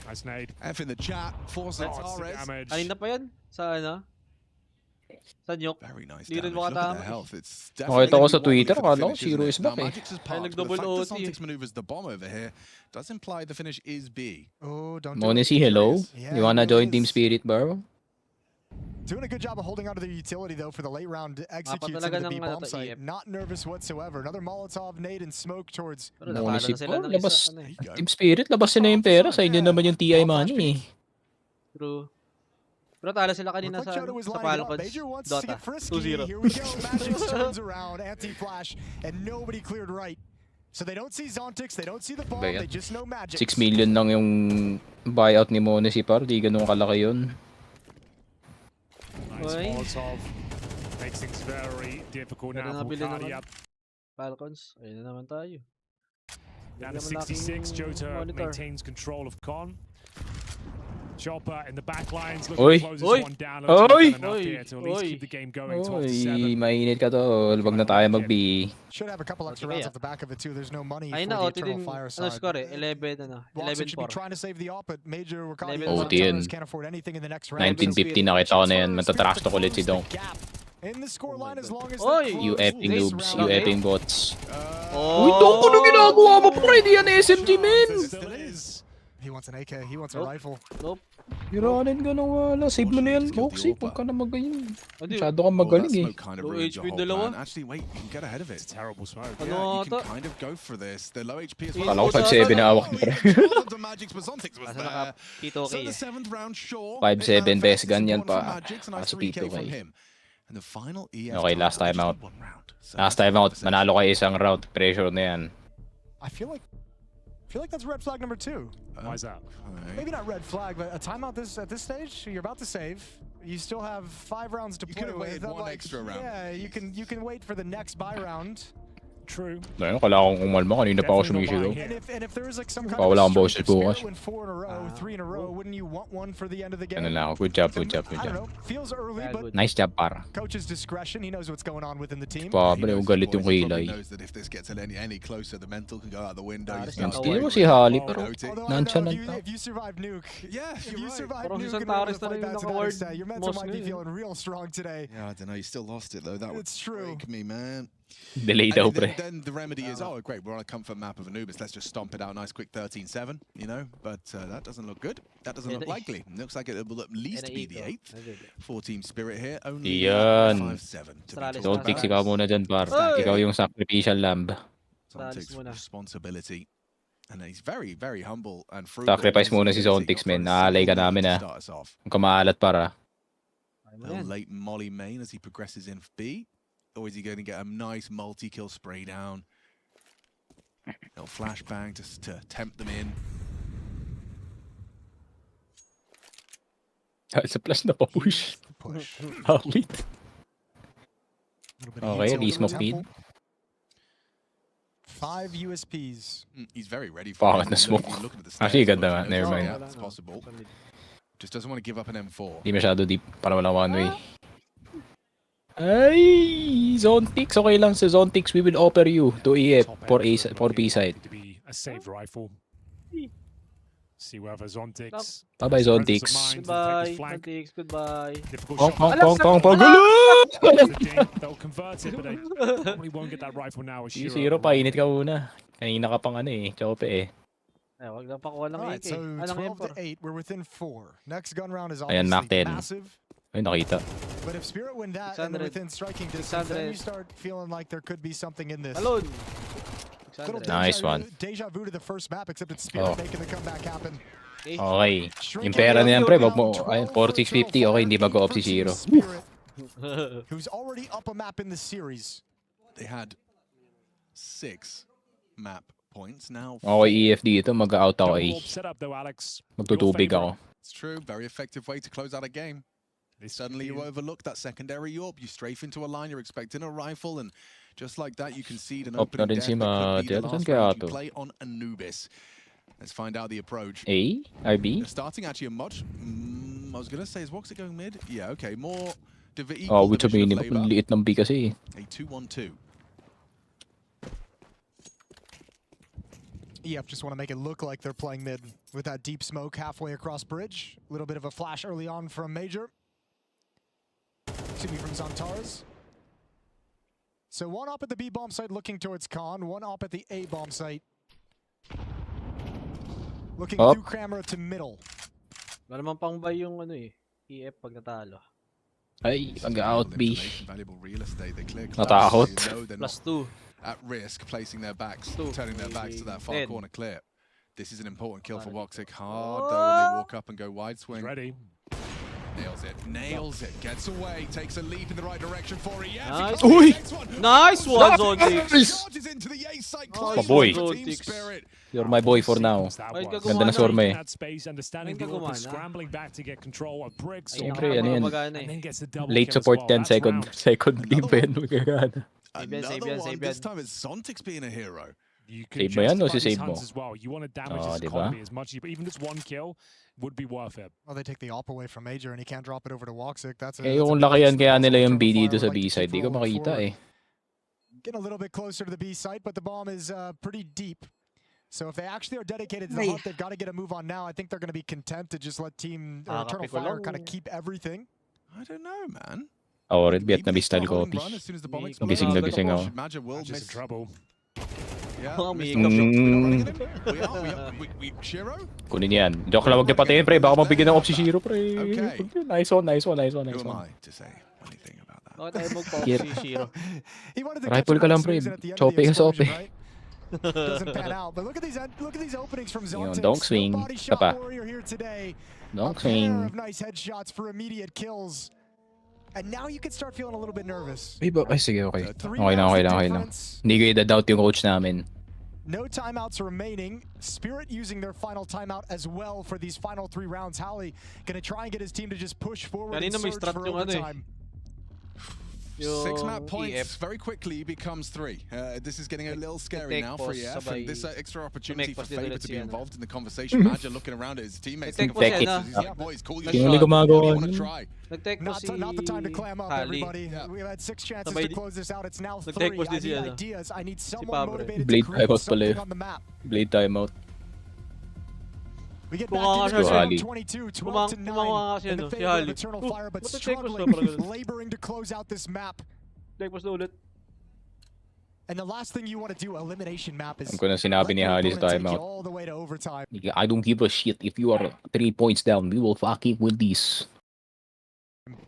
Nice nade. F in the chat, force Oh, it's the Torres. damage. Kanina pa yan? Sa ano? Sa Nuke. Very nice Di rin damage. Look at makatama. their health. It's Nakita definitely ko sa gonna be Twitter, wobbly for the ano, finish, Zero isn't is it? back Now, eh. Magic's is parked, but the nag-double fact that OT. Zontix maneuvers the bomb over here does imply the finish is B. Oh, don't do Monesi, it. hello? Yeah, You wanna he join is. Team Spirit, bro? Doing a good job of holding onto the utility though for the late round executes into talaga the B ng, bomb to, site. EF. Not nervous whatsoever. Another Molotov nade and smoke towards. Pero natalo Monesi na sila po, ng labas. isa. Ano eh. There you go. Team Spirit, labas na yung pera. Sa inyo naman yung TI money eh. True. Pero talo sila kanina Looked like sa, Jodo was sa lining it up. Falcons. Major wants to Dota. get frisky. 2-0. Here we go. Magic turns around. Anti-flash. And nobody cleared right. So they don't see Zontix. They don't see the bomb. Ba yan? They just know Magic. 6 million lang yung buyout ni Monesi par. Di ganun kalaki yun. Nice Oy. Molotov. Makes things very difficult Pero now for nabili Cardia. naman. Falcons. Ayun na naman tayo. Down to Bigyan mo 66, laking Jota monitor. maintains control of Con. Chopper in the back lines, Oy. looking to close this Oy. one down. Oy. Enough Oy. here to at least Oy. keep the game going 12-7. Oy, mainit ka tol. Wag na tayo mag-B. Should have a couple extra Okay, rounds yeah. off the back of it too. There's no money Ayun for na, the OT Eternal din. Fire Ano side. score eh? 11, ano? Watson should be 11-4. trying to save the op, but Major were caught 11-4. OT yun. can't afford anything in the next round. 1950 nakita ko na yan. Matatrash to ulit si Dong. In the score line as long as Oy! You effing This noobs. round, You eh. effing bots. Oh! Uy, Dong, ano ginagawa mo pre? Di yan SMG, men! Still is. He wants an AK. He wants a Nope. rifle. Nope. Hiranin ka na wala. Save mo na yan, Moxie. Huwag ka na magayon. Hindi. Masyado kang magaling eh. Kind of Low ruins your HP whole dalawa. plan. Actually, wait, you can get ahead of It's it. a terrible smoke. Ano Yeah, you ata? can kind of go for this. The low HP as Kala well. ko 5-7 na awak mo, pre. Magic's was Zontix was Asa naka there. Tito So okay the eh. 7th round, sure. 5-7 best gun yan Important for pa. Magic's, a nice Kaso 3K Tito from kay. him. And the final EF Okay, time, last time just out. one round. So Last that's time out, 100%. manalo kayo isang round. Pressure na yan. I feel like that's red flag number 2. Why is that? Okay. Maybe not red flag, but a timeout at this stage. You're about to save. You still have 5 rounds to You play could have with. waited I'm one like, extra round. Yeah, you can wait for the next buy round. True. Ayun, kailangan kong umalma. Kanina pa ako Definitely not sumisigaw. buying And if there was like some kind Wala of akong streak, boses if Spirit bukas. win 4 in a row, 3 in a row, wouldn't you want one for the end of the game? Ano lang ako. Good job, good job, good I don't job. know. Feels early, Yeah, but good. Nice job, par. coach's discretion. He knows what's going on within the team. Pabre, He knows galit his yung boys. He probably kilay. knows that if this gets any closer, the mental can go out the window. Ah, He's yan, gonna Hindi stay mo si with Holly, it. pero OT. Although I know nonchalant if you survive Nuke, Yeah, if you're you right. survive Parang si Nuke and were able Santaris to na fight rin yung back to that naka-ward extent, your mental boss might be ngayon. feeling real strong today. Yeah, I don't know. You still lost it though. That would It's true. break me, man. Delay And daw, then, pre. then the remedy is, oh, great, we're on a comfort map of Anubis. Let's just stomp it out, nice quick 13-7, you know. But that doesn't look good. That doesn't look likely. Looks like it will at least be the 8th for Team Spirit here. Only Iyan. 5-7 to be Don't talked fix about. ikaw muna dyan, par. Oy! Ikaw yung sacrificial lamb. Zontix muna. responsibility. And he's very, very humble and frugal. Sacrifice muna si Zontix, men. Naalay ka namin, ah. Start us off. Huwag ka maalat, para. Little late Molly main as he progresses in B. Or is he going to get a nice multi-kill spray down? Little flashbang just to tempt them in. Sa plus na pa-push. Push. Awit. Little bit of Okay, heat Lee over the smoke feed. temple. 5 USPs. He's very ready for Bakit it. na smoke? You're looking at the Actually, stats, ganda but nga. he Never knows, mind. yeah, it's possible. Just doesn't want to give up an M4. Di masyado deep para walang one way. Ay! Zontix. Okay lang sa Zontix. We will offer you to EF for B side. To be a saved rifle. See whether Zontix. Bye-bye, Zontix. Goodbye. Zontix, goodbye. Difficult Pong, shot. pong, pong, pong, pong. They'll convert it, but they probably won't get that rifle now. Si Zero, painit ka muna. Kanina ka pang ano eh. Chope eh. Ay, wag lang pakuha ng Alright, AK. so Anong 12 to 8, we're within 4. Next gun round is Ayan, Mac obviously 10. massive. Ay, nakita. But if Spirit win that and they're 600. within striking distance, then 600. you start feeling like there could be something in this. Alone. Little 600. Nice one. Deja vu to the first map, except it's Spirit Oh. making the comeback happen. Okay. Okay. Yung pera na yan, pre. Wag mo. Ayun, 4650. Okay, hindi mag-go-up si Zero. Spirit, who's already up a map in the series. They had 6 map points now. Okay, EF dito. Mag-out ako eh. Set up though, Alex. Magtutubig ako. It's true. Very effective way to close out a game. Suddenly you overlook that secondary AWP. You strafe into a line. You're expecting a rifle, and just like that, you concede an Up na opening rin death si that could be the Matias. last Saan kaya round you to? play on Anubis. Let's find out the approach. A? RB? They're starting actually a much. I was gonna say, is Voxit going mid? Yeah, okay. More Oh, which sabihin nila, ang liit ng B kasi. A 2-1-2. EF just want to make it look like they're playing mid with that deep smoke halfway across bridge. A little bit of a flash early on from Major. excuse me, from Zantares. So one up at the B bomb site looking towards Khan, one up at the A bomb site. Looking through camera to middle. Wala naman pang ba yung ano eh, EF pag natalo. Ay, mag-out B. Valuable real estate. They clear Natakot. They know they're not +2. at risk, placing their backs, turning their backs to that far corner clip. This is an important kill for Woxic. Hard though when they walk up and go wide swing. Ready. Nails it, gets away, takes a leap in the right direction for it. Yes, Nice. nice one, Zontix. Charges into the A site, Nice close boy. to Team Spirit. You're my boy for now. Ay, Ganda na sorma eh. That space, understanding the order, scrambling back to get control of bricks. Siyempre, ano yan. And then gets the double Late kill as support well. 10 That's second. round. Second game pa yan. Magagana. Another one, this time it's Zontix being a hero. You can Save mo yan o justify these sisave mo? hunts as well. You want to damage Oh, this diba? economy as much as you, but even just one kill would be worth it. Well, they take the op away from Major and he can't drop it over to Woxic. That's Eh, kung lakayan kaya nila yung B dito sa B side, di ko makita eh. Getting a little bit closer to the B site, but the bomb is pretty deep. So if they actually are dedicated to the hunt, they've got to get a move on now. I think they're going to be content to just let Team Eternal Fire kind of keep everything. I don't know, man. Oh, red Vietnamese style copy. As soon as the bomb Gising na gising ako. Magic will Just in miss. trouble. Yeah, Oh, miss may the hiccup. we Shiro? Kunin yan. Joke lang, wag niya patayin, pre. Baka mabigyan ng op si Shiro, pre. Okay. Nice one, nice one, nice one, nice Who am one. I to say anything about that? Bakit tayo mag-pause Here. si Shiro? He wanted to Rifle catch ka lang, him pre. at the end of Chope the ka sa explosion, OP. right? Doesn't pan out. But look at these openings from Yun, Zontix. donk swing. No body Isa shot pa. warrior here today. Donk A swing. pair of nice headshots for immediate kills. And now you can start feeling a little bit nervous. Ay, ay sige, okay. Three Okay lang, rounds okay of lang, okay lang. difference. Hindi ko i-doubt yung coach namin. No timeouts remaining. Spirit using their final timeout as well for these final 3 rounds. Halley gonna try and get his team to just push forward and Kanina may surge strat for yung ano eh. overtime. Yung 6 map points EF. very quickly becomes 3. This is getting a little scary Take now for pause, EF. sabay. And this extra opportunity for Tumekpos din Faber ulit to si be ano. involved in the conversation. Magic looking around at his teammates. Take thinking, pause yan, Fake it. ah. yeah, boys, cool your Sino shot. ulit What gumagawa do you want to nun? try? Nag-take po si Not the time to clam up, Halley. everybody. Yeah. We've had 6 chances Sabay to di- close this out. It's now 3. Nag-take pause I din si need ano. ideas. I need someone Fabre. motivated Blade to create timeout pala something eh. on the map. Blade timeout. We get Kumanga back into siya, Halley. 22, 12 to Kumanga 9 nga siya, in the no? Si favor of Halley. Eternal Oh, Fire, but ba't nag-take pause struggling, na pala? laboring to close out this map. Take pause na ulit. And the last thing you want to do, elimination map, is Alam ko na sinabi let ni your Halley sa opponent take you timeout. all the way to overtime. I don't give a shit if you are 3 points down. We will fucking win this.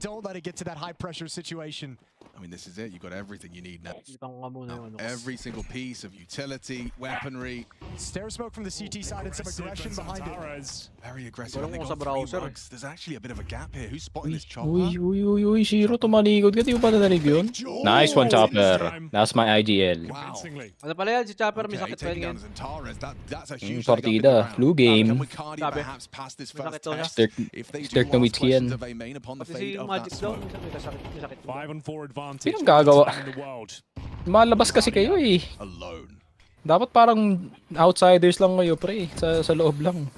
Don't let it get to that high pressure situation. I mean, this is it. You've got everything you need now. Kita ko nga muna yung ano. Every single piece of utility, weaponry, Stare smoke from the CT side and some aggression behind it. very aggressive. Walang And they kung got sa 3 browser. rugs. There's actually a bit of a gap here. Who's spotting this chopper? Uy, Shiro, tumalikod ka. Di mo pa narinig yun? Nice one, Chopper. That's my IGL. Wow. Ano pala yan? Si Chopper may Okay, sakit pa taking yun. down Zantares. That's a huge partida. Flu game. Can Cardi Sabi. perhaps pass this May sakit first daw niya. test? If they do Start na ask with yan. questions of a main upon the Pati fade si of that Magic daw. smoke. May sakit. 5-4 advantage. Sinong gagawa? Best time in the world. Malabas kasi kayo eh. Alone. Dapat parang outsiders lang kayo, pre. Sa loob lang.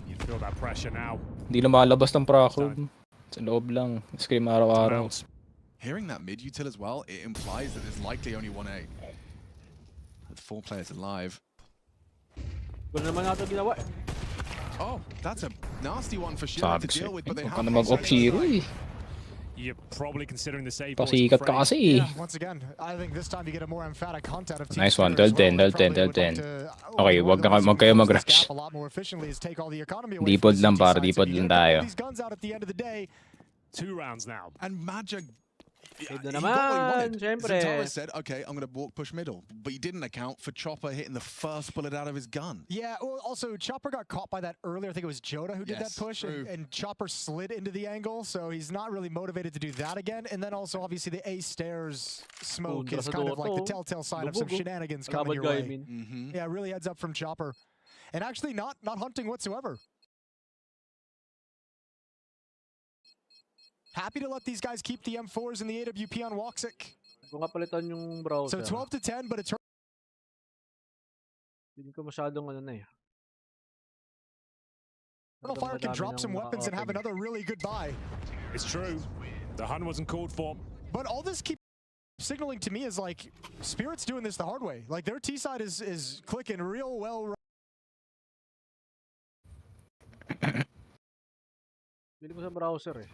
You feel that pressure now. Hindi lumalabas ng Prakod. Sa loob lang. Scream araw-araw. Mount. Hearing that mid util as well, it implies that there's likely only 1A. With 4 players alive. Wala naman natin ginawa. Oh, that's a nasty one for Shiro to Sabi deal ko with, but they huwag have ka na mag-off Shiro eh. You're probably considering the save. Pasikat ka kasi eh. Yeah, once again, I think this time you get a more emphatic hunt out of Team Nice one. Spirit as Del 10, well. del They 10, del probably 10. would like to- Okay, one wag of the ways wag kayo we close this mag-rush. gap a lot more efficiently is take all the economy away Dipod from the lang, CT para side. So dipod you lang get all tayo. these guns out at the end of the day. 2 rounds now. And Magic, Save he na got what he naman, wanted. syempre. Zantares said, okay, I'm going to walk push middle. But he didn't account for Chopper hitting the first bullet out of his gun. Yeah, well, also Chopper got caught by that earlier. I think it was Joda who did that Yes, push, true. and Chopper slid into the angle, so he's not really motivated to do that again. And then also, obviously, the A stairs smoke Kundra is sa kind of like the Dota, oh. telltale sign of some Lubog, oh. shenanigans Kalaban coming your guy, I way. mean. Mm-hmm. Yeah, really heads up from Chopper. And actually not hunting whatsoever. Happy to let these guys keep the M4s and the AWP on Woxic. Kung nga palitan yung browser. So 12 to 10, but it's Hindi ko masyadong ano na eh. Eternal Fire can drop some weapons and have another really good buy. It's true. The hunt wasn't called for. But all this keeps signaling to me is like Spirit's doing this the hard way. Like their T side is clicking real well. Bili ko sa browser eh.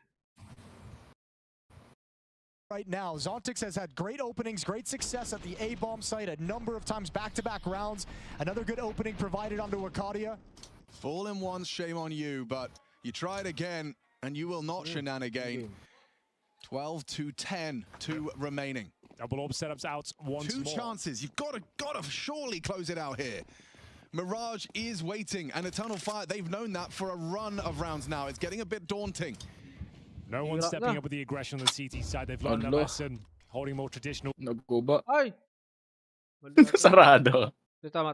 Right now, Zontix has had great openings, great success at the A-bomb site a number of times, back-to-back rounds. Another good opening provided onto Acadia. Fall in once, shame on you, but you try it again, and you will not shenanigan. 12-10, 2 remaining. Double orb setups out once Two more. chances. You've got to surely close it out here. Mirage is waiting, and Eternal Fire, they've known that for a run of rounds now. It's getting a bit daunting. No one stepping up with the aggression on the CT side. They've learned their lesson. Holding more traditional. Nagkuba. Ay! Sarado. Tama.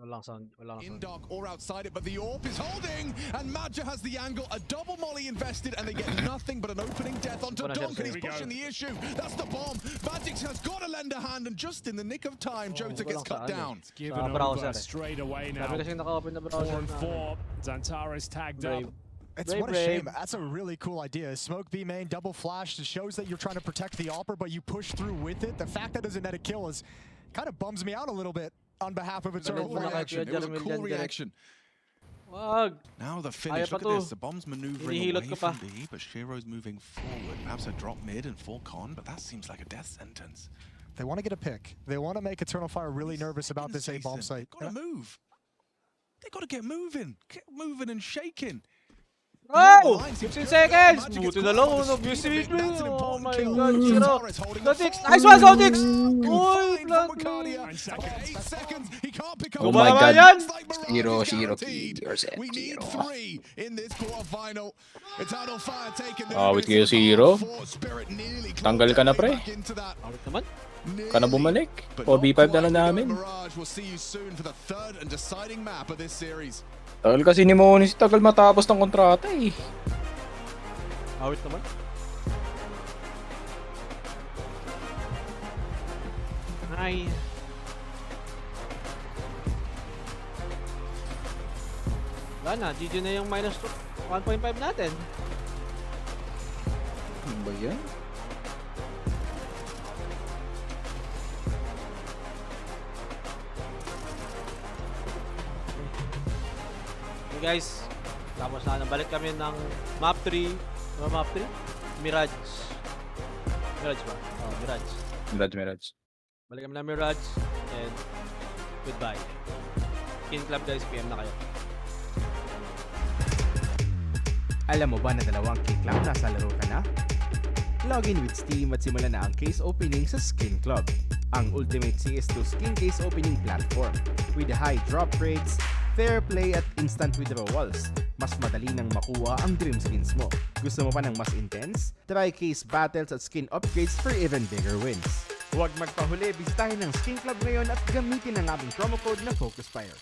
Walang sound. In dark or outside it, but the AWP is holding, and Madja has the angle. A double molly invested, and they get nothing but an opening death onto Donk, and he's pushing the issue. That's the bomb. Magic has got to lend a hand, and just in the nick of time, Jota gets cut down. It's given over straight away now. 4-4. Zantares tagged up. It's what a shame. That's a really cool idea. Smoke B main, double flash. It shows that you're trying to protect the Opera, but you push through with it. The fact that doesn't net a kill is kind of bums me out a little bit on behalf of Eternal Fire. It was a cool reaction. Wag. Now the finish. Look at this. The bomb's maneuvering away from B, but Shiro's moving forward. Perhaps a drop mid and full con, but that seems like a death sentence. They want to get a pick. They want to make Eternal Fire really nervous about this A-bomb site. Got to move. They got to get moving. Get moving and shaking. Oh! 15 seconds! Buti na lang, nag-use Oh my god, Shiro! Zontix! Nice one, Zontix! Uy, Oh my god. Shiro, you're set. We need 3 in this quarterfinal. Eternal Fire taking Awit kayo si Shiro. Tanggal ka na, pre. Awit naman. Ka na bumalik. 4v5 na lang namin. We'll see you soon for the third and deciding map of this series. Tagal kasi ni Monis, tagal matapos ng kontrata eh. Awit naman. Ay. Wala na, GG na yung minus 1.5 natin. Ano ba yan? Guys, tapos na balik kami ng map 3. Ano map 3? Mirage. Mirage ba? Oh, Mirage. Mirage. Balik kami ng Mirage and goodbye. Skin Club guys, PM na kayo. Alam mo ba na 2 K Club nasa laro ka na? Login with Steam at simulan na ang case opening sa Skin Club, ang ultimate CS2 skin case opening platform with high drop rates, fair play at instant withdrawals. Mas madali nang makuha ang dream skins mo. Gusto mo pa ng mas intense? Try case battles at skin upgrades for even bigger wins. Huwag magpahuli, bisitahin ng Skin Club ngayon at gamitin ang aming promo code na FocusFire.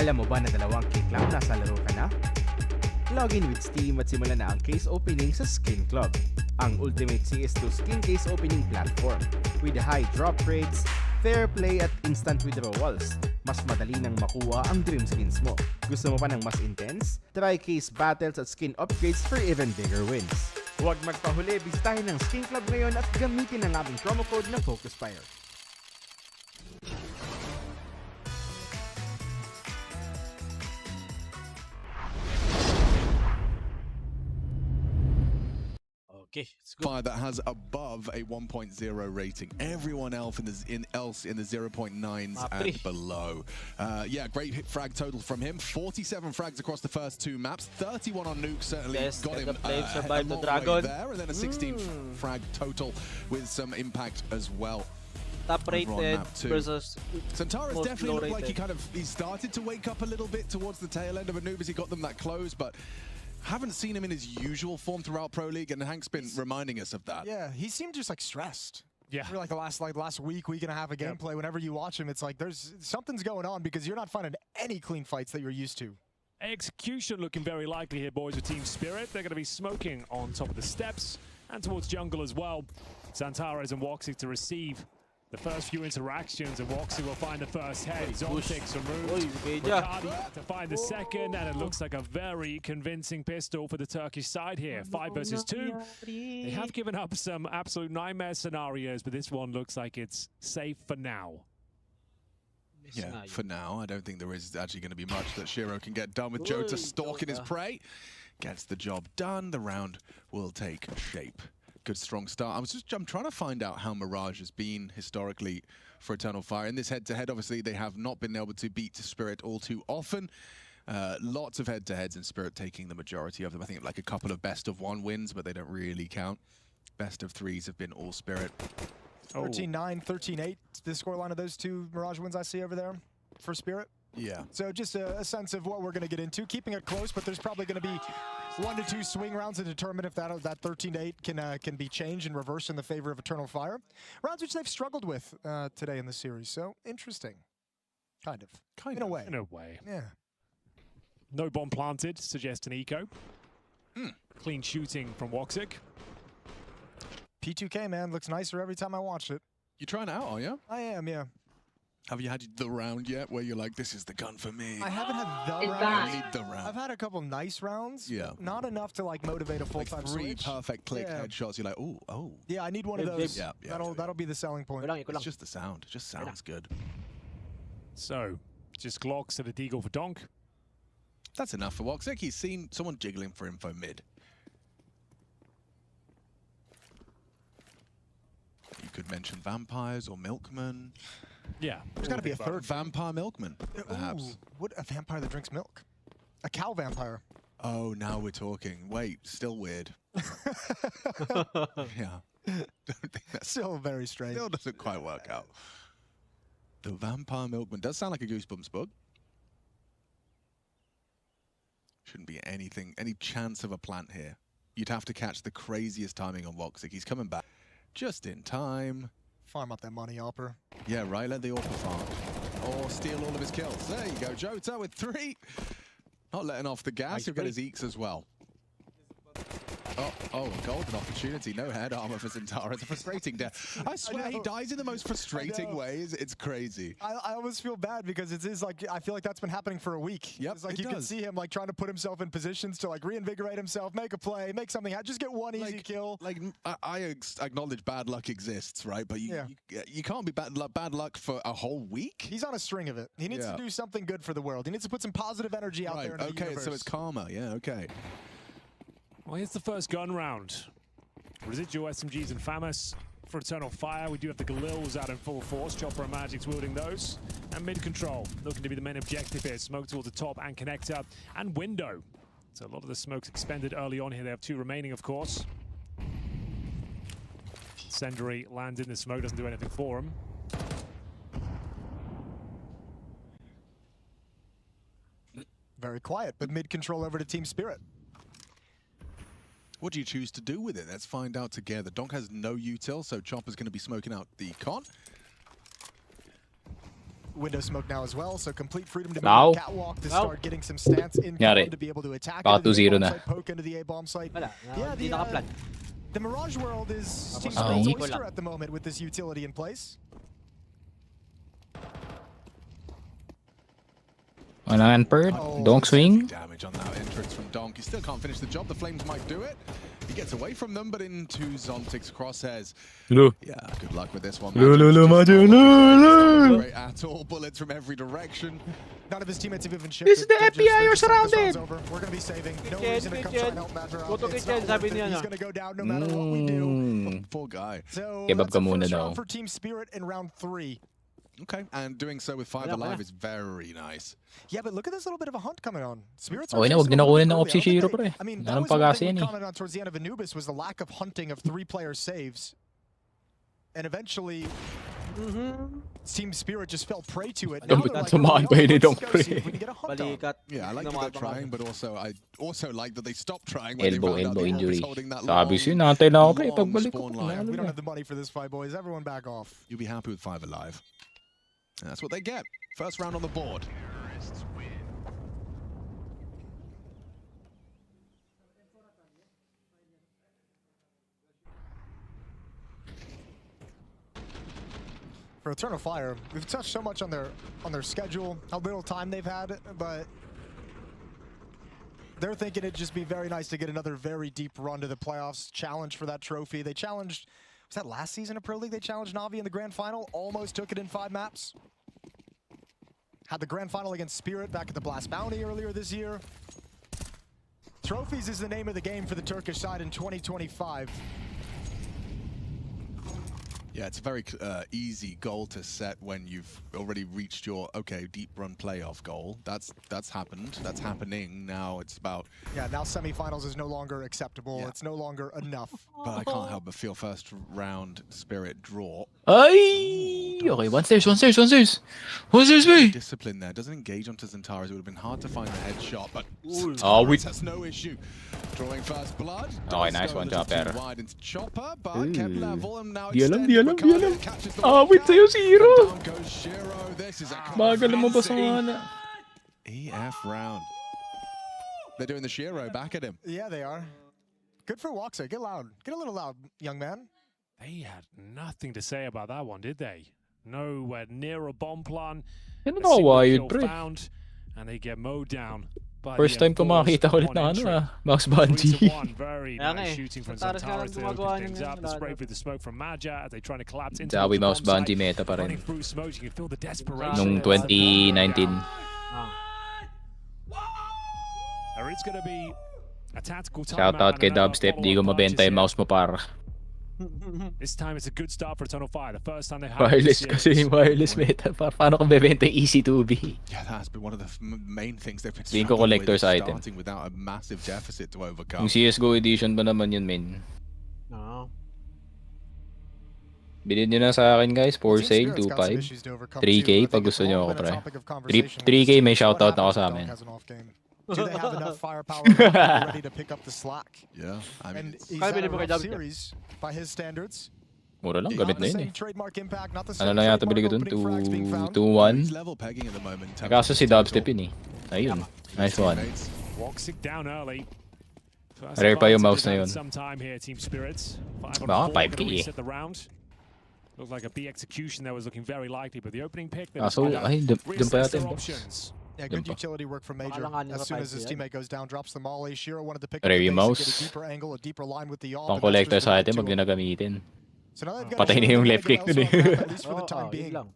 Alam mo ba na 2 click lang nasa laro ka na? Login with Steam at simulan na ang case opening sa Skin Club, ang ultimate CS2 skin case opening platform. With high drop rates, fair play at instant withdrawals, mas madali nang makuha ang dream skins mo. Gusto mo pa ng mas intense? Try case battles at skin upgrades for even bigger wins. Huwag magpahuli, bisitahin ang Skin Club ngayon at gamitin ang aming promo code na FocusFire. Okay, it's good. Fire that has above a 1.0 rating. Everyone else in the 0.9s and below. Yeah, great hit frag total from him. 47 frags across the first 2 maps. 31 on Nuke certainly got him a long way there, and then a 16 frag total with some impact as well. Top rated versus Santaras definitely looked like he started to wake up a little bit towards the tail end of Anubis. He got them that close, but haven't seen him in his usual form throughout Pro League, and Hank's been reminding us of that. Yeah, he seemed just like stressed. Yeah. For like the last week and a half of gameplay, whenever you watch him, it's like there's something's going on because you're not finding any clean fights that you're used to. Execution looking very likely here, boys, with Team Spirit. They're going to be smoking on top of the steps and towards jungle as well. Santaras and Woxic to receive the first few interactions, and Woxic will find the first head. Zontic's removed. Ricardi to find the second, and it looks like a very convincing pistol for the Turkish side here. 5 versus 2. They have given up some absolute nightmare scenarios, but this one looks like it's safe for now. Yeah, for now. I don't think there is actually going to be much that Shiro can get done with Jota stalking his prey. Gets the job done. The round will take shape. Good strong start. I'm trying to find out how Mirage has been historically for Eternal Fire. In this head-to-head, obviously, they have not been able to beat Spirit all too often. Lots of head-to-heads and Spirit taking the majority of them. I think like a couple of best-of-1 wins, but they don't really count. Best-of-3s have been all Spirit. 13-9, 13-8, the scoreline of those 2 Mirage wins I see over there for Spirit. Yeah. So just a sense of what we're going to get into. Keeping it close, but there's probably going to be 1 to 2 swing rounds to determine if that 13-8 can be changed and reversed in the favor of Eternal Fire. Rounds which they've struggled with today in the series. So interesting. Kind of. In a way. In a way. Yeah. No bomb planted, suggests an eco. Clean shooting from Woxic. P2K, man, looks nicer every time I watch it. You trying it out, are you? I am, yeah. Have you had the round yet where you're like, this is the gun for me? I haven't had the round. I need the round. I've had a couple nice rounds. Yeah. Not enough to like motivate a full-time like 3 switch. perfect click headshots. You're like, oh. Yeah, I need one of those. Yeah, That'll be the selling point. It's just the sound. It just sounds good. So, just Glocks at a deagle for Donk. That's enough for Woxic. He's seen someone jiggling for info mid. You could mention vampires or milkmen. Yeah. There's got to be a third vampire milkman, perhaps. Ooh, what a vampire that drinks milk. A cow vampire. Oh, now we're talking. Wait, still weird. Yeah. Don't think that's still very strange. Still doesn't quite work out. The vampire milkman does sound like a Goosebumps book. Shouldn't be any chance of a plant here. You'd have to catch the craziest timing on Woxic. He's coming back just in time. Farm up that money, Opper. Yeah, right. Let the Orper farm. Or steal all of his kills. There you go. Jota with 3. Not letting off the gas. He'll get his eeks as well. Oh, a golden opportunity. No head armor for Zentara. It's a frustrating death. I swear he dies in the most frustrating ways. It's crazy. I almost feel bad because it is like, I feel like that's been happening for a week. Yep, it's like you can see him like trying to put himself in positions to like reinvigorate himself, make a play, make something happen, just get one easy kill. Like I acknowledge bad luck exists, right? But you can't be bad luck for a whole week. He's on a string of it. He needs to do something good for the world. He needs to put some positive energy out there in the universe. So it's karma. Yeah, okay. Well, here's the first gun round. Residual SMGs and FAMAS for Eternal Fire. We do have the Galils out in full force. Chopper and Magic's wielding those. And mid control, looking to be the main objective here. Smoke towards the top and connector and window. So a lot of the smoke's expended early on here. They have 2 remaining, of course. Sendry lands in the smoke, doesn't do anything for him. Very quiet, but mid control over to Team Spirit. What do you choose to do with it? Let's find out together. Donk has no util, so Chopper's going to be smoking out the con. Window smoke now as well, so complete freedom to move the catwalk to start getting some stance in to be able to attack into the A-bomb site, poke into the A-bomb site. Yeah, the Mirage world is Team Spirit's oyster at the moment with this utility in place. One per Donk swing. Damage on that entrance from Donk. He still can't finish the job. The Flames might do it. He gets away from them, but into Zontic's crosshairs. Yeah, good luck with this one. Great at Tall bullets from every direction. None of his teammates have even shifted. This is the FBI, you're surrounded! We're going to be saving. No Kitchen, reason to come try kitchen. and help Madra Go out. to It's kitchen, not sabi worth it. niya He's na. going to go down no matter what we do. Poor guy. So Kebab that's ka the muna first daw. round for Team Spirit in round 3. Okay, and doing so with 5 Wala, alive wala. is very nice. Yeah, but look at this little bit of a hunt coming on. Spirits Okay na, wag na nakunin ng off si Shiro, pre. I mean, Wala that nang was one pag-asa thing yan we eh. commented on towards the end of Anubis was the lack of hunting of 3-player saves. And eventually, Team Spirit just fell prey to it. Now Dapat they're na tumahan pa "Oh, yun ni let's Dong, go pre." see if we can get a hunt on." Balikat. Yeah, I like Tignan mo that they're habang trying, ano. but also I also like that they stopped trying when they Elbow, found out elbow the Orb is injury. holding that Sabi long, sa'yo, nakantay lang ako pre. long Pagbalik ko, spawn line. panalo We don't na. have the money for this fight, boys. Everyone back off. You'll be happy with 5 alive. And that's what they get. First round on the board. For Eternal Fire, we've touched so much on their schedule, how little time they've had, but they're thinking it'd just be very nice to get another very deep run to the playoffs, challenge for that trophy. They challenged, was that last season of Pro League? They challenged Navi in the grand final, almost took it in 5 maps. Had the grand final against Spirit back at the Blast Bounty earlier this year. Trophies is the name of the game for the Turkish side in 2025. Yeah, it's a very easy goal to set when you've already reached your deep run playoff goal. That's happened. That's happening. Now it's about. Yeah, now semifinals is no longer acceptable. Yeah. It's no longer enough. But I can't help but feel first round Spirit draw. Ay! Okay, one stairs. One stairs, me! Discipline there. Doesn't engage onto Zentaris. It would have been hard to find the headshot, but Oh, we- Zentaris has no issue. Drawing first blood. Okay, Does nice go one, a little Chopper. too wide into Chopper, but kept level and now Di alam, extended. di alam. Ricardo catches the Ah, wait walkout. sa'yo, Zero! And down goes Shiro. This is a Bagal mo ba sa convincing nga? EF round. They're doing the Shiro back at him. Yeah, they are. Good for Woxer. Get loud. Get a little loud, young man. They had nothing to say about that one, did they? Nowhere near a bomb plan. Yan A na single wide, kill pre. found, and they get mowed down. by First the time ko Enforced makakita ulit on ng entry. Max Bundy. 3-1, very Kaya nga nice eh. shooting from Zentaris nga lang Zentaris to gumagawa open things niyan, up. The wala spray na. through the smoke from Maja as they trying to collapse into Zawi the Mouse bomb Bundy site. meta pa Running rin. through smokes, you can feel the desperation. Nung It's the 2019. Ah. There is going to be a tactical timeout Shoutout and kay another Dubstep, di ko follow-up mabenta punches yung here. mouse mo par. This time it's a good start for Eternal Fire. The first time they've had Wireless it kasi yung wireless meta. Paano kung bebenta yung EC2B? Yeah, that's been one of the main things they've been Tingin ko struggling with, collector's item. starting without a massive deficit to overcome. Yung CSGO edition ba naman yun, men? Oo. Bilhin nyo na sa akin, guys. For sale, 2.5. 3K pag gusto nyo ako, pre. 3K may shoutout na ako sa amin. Do they have enough firepower ready to pick up the slack? Yeah, I mean, And it's, he's Kaya had a bilhin mo kay rough Dubstep. series by his standards. Mura lang, Not gamit the na yun same eh. trademark impact, not the Ano same lang yata trademark bili ko dun? opening frags being found. 2-1. he's level pegging at the moment. in terms Kaso of si Dubstep potential. yun eh. Ayun. Nice one. Teammates. Walks it down early. First Rare pa yung mouse advantage na they've yun. had some time here, Team Spirits. 5 on Baka 4, 5K gonna eh. reset the round. Looked like a B execution there was looking very likely, but the opening pick they Kaso, decided to ay, dun pa reassess yata their yun. options. Yeah, good Yun pa. utility work from Major. Makalanganin As sa soon as his 5K yan. teammate goes down, drops the molly. Shiro wanted to pick up Rare the yung base and mouse. get a deeper angle, a deeper line with the AWP. Pang collector sa atin, pag di na gamitin. So now they've got Patay a na Shiro yung that left can click also nun eh. have that, at least for the time Oo, being. yun lang.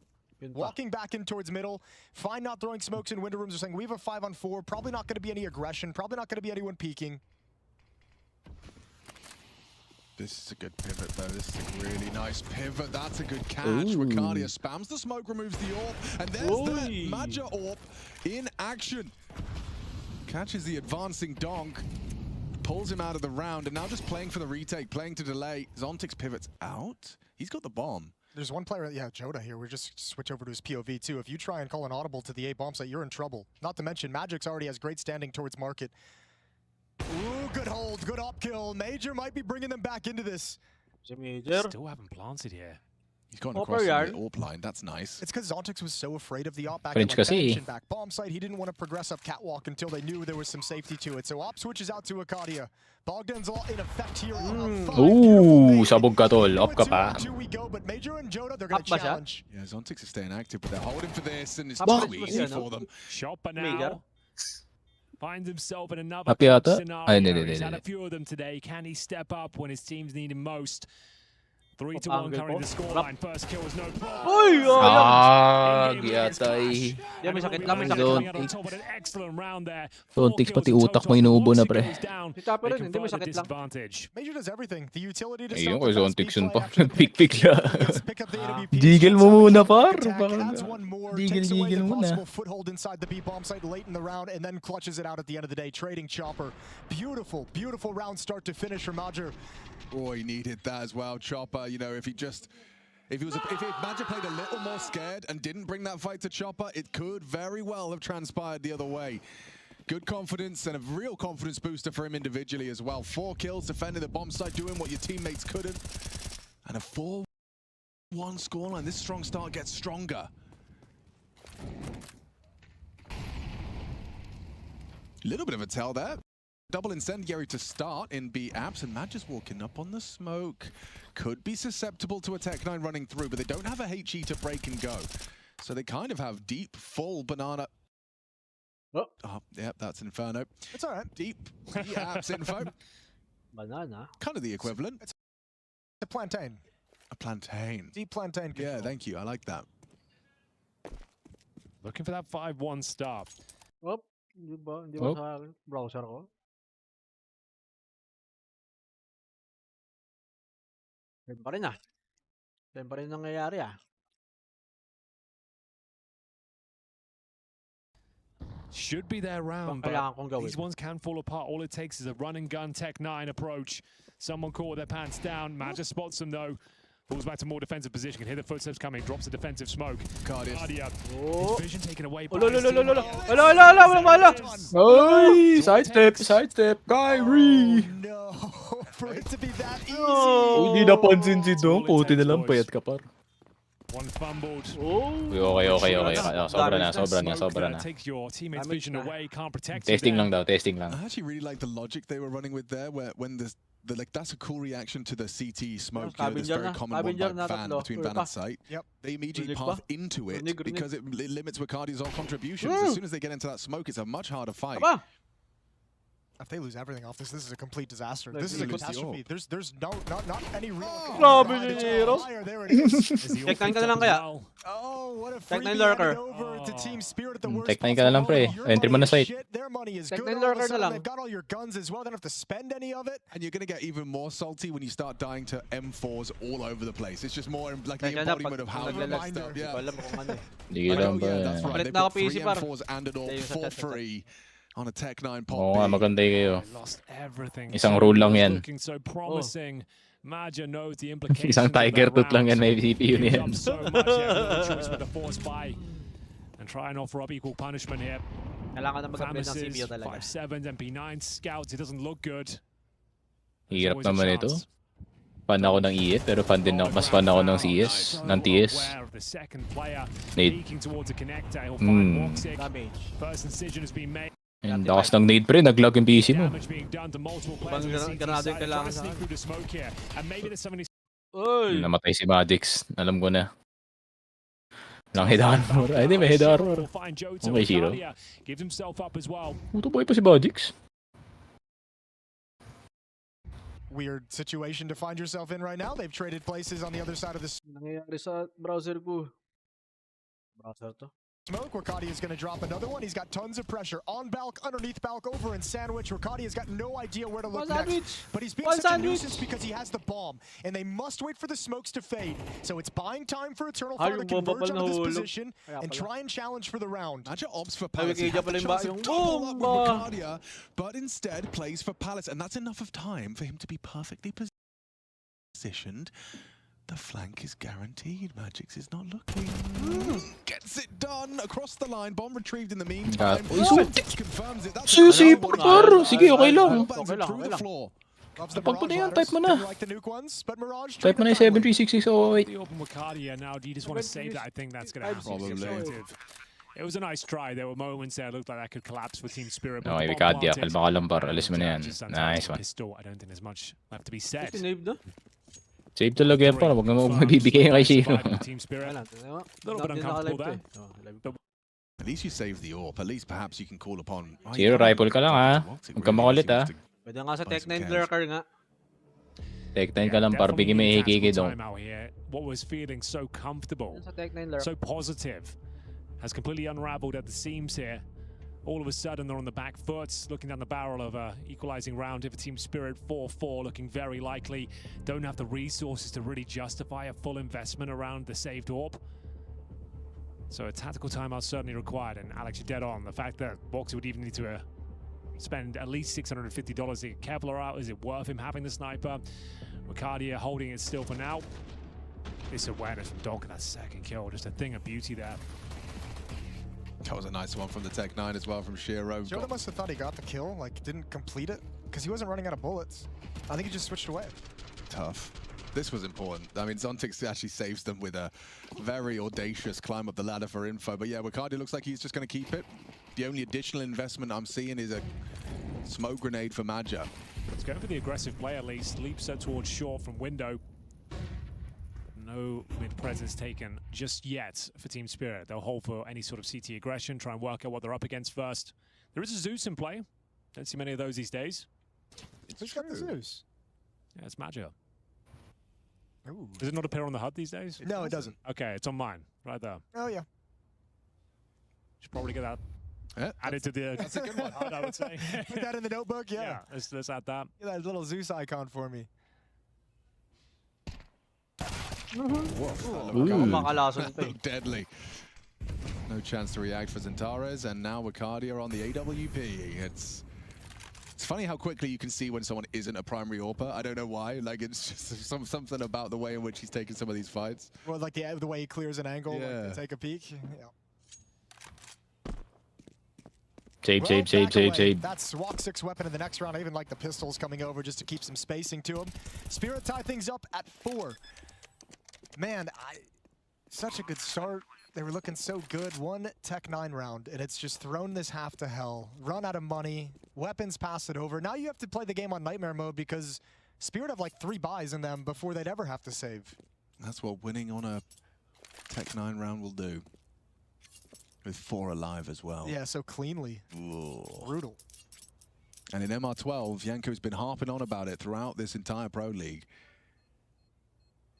Yun pa. Walking back in towards middle, fine not throwing smokes in window rooms. They're saying we have a 5-on-4. Probably not going to be any aggression. Probably not going to be anyone peeking. This is a good pivot, though. This is a really nice pivot. That's a good catch. Ricardia spams the smoke, removes the AWP, and there's the Oi. Maja AWP in action. Catches the advancing donk, pulls him out of the round, and now just playing for the retake, playing to delay. Zontix pivots out. He's got the bomb. There's one player, yeah, Joda here. We just switch over to his POV too. If you try and call an audible to the A bomb site, you're in trouble. Not to mention, Magic's already has great standing towards market. Ooh, good hold, good up kill. Major might be bringing them back into this. Si Major. Still haven't planted here. He's gone Upper across the yard. AWP line. That's nice. It's because Zontix was so afraid of the op back French at like kasi. bench and back bomb site. He didn't want to progress up catwalk until they knew there was some safety to it. So op switches out to Akadia. Bogdan's all in effect here. Ooh, sabog ka tol. Off ka pa. We go, but Major and Joda, they're going Up to ba siya? challenge. Yeah, Zontix is staying active, but they're holding for this, and it's Bakit too ba easy siya, no? for them. Shopper Major. now finds himself in another Happy clutch ata? scenario. Ay, hindi. He's had a few of them today. Can he step up when his teams need him most? 3-1 angle currently po. the scoreline. First kill was no problem. Uy! Oh, Ah, yatay. Di, may sakit lang, may sakit Zone lang. Zontics, pati utak mo inuubo na, pre. Si Chopper rin, hindi, may sakit lang. Major does everything. The utility to Ayun, stop kay the fast Zontics speed yun play pa. after the Nagpik-pik lang. pick up the AWP. Jiggle mo muna, par. Adds one more, takes away Jiggle the muna. possible foothold inside the B bomb site late in the round, and then clutches it out at the end of the day, trading Chopper. Beautiful, beautiful round start to finish for Major. Oh, he needed that as well, Chopper. You know, if Magic played a little more scared and didn't bring that fight to Chopper, it could very well have transpired the other way. Good confidence and a real confidence booster for him individually as well. 4 kills defending the bomb site, doing what your teammates couldn't. And a 4-1 scoreline. This strong start gets stronger. Little bit of a tell there. Double incendiary to start in B apps, and Mad just walking up on the smoke. Could be susceptible to a Tech9 running through, but they don't have a HE to break and go. So they kind of have deep, full banana. Oh, yep, that's Inferno. It's all right. Deep B apps info. banana. Kind of the equivalent. It's a plantain. A plantain. Deep plantain control. Yeah, thank you. I like that. Looking for that 5-1 start. Oh, hindi ba sa browser ko? Yan pa rin ah. Yan pa rin nangyayari ah. Should be their round, Kailangan kong but gawin. these ones can fall apart. All it takes is a run and gun Tech9 approach. Someone caught their pants down. Matt just spots them though. Falls back to more defensive position. Can hear the footsteps coming. Drops a defensive smoke. Guardia. Oh. His vision taken away by Olo, his olo, olo, olo. teammate. Olo, olo, olo, walang wala. Ay! Sidestep, Kyrie! No, for it to be that easy. Oh, hindi napansin si Dong. Puti na lang, payat ka, par. One fumbled. Okay. Sobra na. Take your teammate's vision away. Can't protect Testing you lang daw, testing lang. I actually really like the logic they were running with there, where when that's a cool reaction to the CT smoke, you know, this very common one by fan between ban and site. Yep. They immediately path into it because it limits Wakardi's own contributions. As soon as they get into that smoke, it's a much harder fight. If they lose everything off this is a complete disaster. This is a catastrophe. There's not any real. There it is. Tech9 ka na lang kaya? Oh, what a Tech9 freebie lurker. handed over to Team Spirit at the worst Tech9 ka na lang, pre. possible. Entry mo na site. Shit, their money is good. Tech9 All of a lurker na sudden, lang. they've got all your guns as well. They don't have to spend any of it. And you're going to get even more salty when you start dying to M4s all over the place. It's just more like the Kaya na, embodiment of how you messed up. Hindi ko Yeah. alam kung ano eh. Hindi lang ba. That's right. Palit They na ako put 3 PC par. M4s and an all Ayun, for sa chat. free on a Tech9 pop. Oo nga, maganda kayo. Lost everything. Isang rule lang yan. Looking so promising. Maja knows the implications. Isang tiger tooth lang yan, may CPU niyan. So much, no choice but to force buy and try and offer up equal punishment here. Kailangan na mag-upgrade ng Famises, CPU talaga. 5-7, MP9 scouts. It doesn't look good. Hirap naman ito. Fan ako ng EF, pero fan din ako. Mas fan ako ng CS, ng TS. Nade. Damage. First incision has been made. And lakas ng nade, pre. Nag-lag yung PC mo. Damage being done to multiple players Ibang on the CT granada side. yung kailangan Trying to sa sneak through the smoke here. And maybe there's somebody Uy! Namatay si Madix. Alam ko na. Walang head armor. Ay, di may head armor. Okay, Shiro. gives himself up as well. Puto boy pa si Madix. Weird situation to find yourself in right now. They've traded places on the other side of the Nangyayari sa browser ko. Browser to? smoke. Wakati is going to drop another one. He's got tons of pressure on Balk, underneath Balk, over in Sandwich. Wakati has got no idea where to look next. But he's being such a nuisance because he has the bomb. And they must wait for the smokes to fade. So it's buying time for Eternal Fire to converge onto this position and try and challenge for the round. Magic opts for Palace. He had the chance to double up with Ricardia, but instead plays for Palace. And that's enough of time for him to be perfectly positioned. The flank is guaranteed. Magix is not looking. Gets it done across the line. Bomb retrieved in the meantime. Confirms it. Susi, par. Sige, okay lang. Through the floor. Tapag mo na yan, type mo na. Like the Nuke ones, but Mirage Type mo na yung 736608. The open Wakardia now. Do you just want to save that? I think that's going to happen. Probably. It was a nice try. There were moments there looked like that could collapse for Team Spirit. Okay, Wakardia. Kalma ka lang, par. Alis mo na yan. Nice one. Pistol. I don't think there's much left to be said. Tinave na? Save talaga yan, par. Huwag na magbibigay kay Shiro. Team Spirit. Wala. Little bit uncomfortable there. At least you save the AWP. At least perhaps you can call upon. Shiro, rifle ka lang, ha? Huwag ka makulit, ha? Pwede nga sa Tech9 lurker nga. Tech9 ka lang, par. Bigyan may hikiki dong. What was feeling so comfortable, Sa Tech9 lurker. so positive. has completely unraveled at the seams here. All of a sudden, they're on the back foot, looking down the barrel of a equalizing round. If a Team Spirit 4-4 looking very likely, don't have the resources to really justify a full investment around the saved orb. So a tactical timeout certainly required, and Alex, you're dead on. The fact that Boxer would even need to spend at least $650 to get Kevlar out, is it worth him having the sniper? Ricardia holding it still for now. This awareness from Donk, that second kill, just a thing of beauty there. That was a nice one from the Tech 9 as well from Shiro. Showdown must have thought he got the kill, like didn't complete it, because he wasn't running out of bullets. I think he just switched away. Tough. This was important. I mean, Zontix actually saves them with a very audacious climb up the ladder for info. But yeah, Ricardi looks like he's just going to keep it. The only additional investment I'm seeing is a smoke grenade for Maja. It's going for the aggressive play at least. Leaps her towards short from window. No mid-presence taken just yet for Team Spirit. They'll hold for any sort of CT aggression, try and work out what they're up against first. There is a Zeus in play. Don't see many of those these days. Who's got the Zeus? Yeah, it's Magia. Ooh. Does it not appear on the HUD these days? No, it doesn't. Okay, it's on mine, right there. Oh, yeah. Should probably get that Yeah, added to the That's a good one. HUD, I would say. Put that in the notebook, yeah. Let's add that. Get that little Zeus icon for me. Looked deadly. No chance to react for Zentares, and now Ricardia on the AWP. It's funny how quickly you can see when someone isn't a primary AWPer. I don't know why. Like, it's just something about the way in which he's taking some of these fights. Well, like the way he clears an angle, Yeah. like to take a peek. Yeah. Save. That's Walk 6 weapon in the next round. I even like the pistols coming over just to keep some spacing to him. Spirit tie things up at 4. Man, such a good start. They were looking so good. One Tech 9 round, and it's just thrown this half to hell. Run out of money. Weapons pass it over. Now you have to play the game on Nightmare mode because Spirit have like 3 buys in them before they'd ever have to save. That's what winning on a Tech 9 round will do. With 4 alive as well. Yeah, so cleanly. Ooh. Brutal. And in MR12, Yanko's been harping on about it throughout this entire Pro League.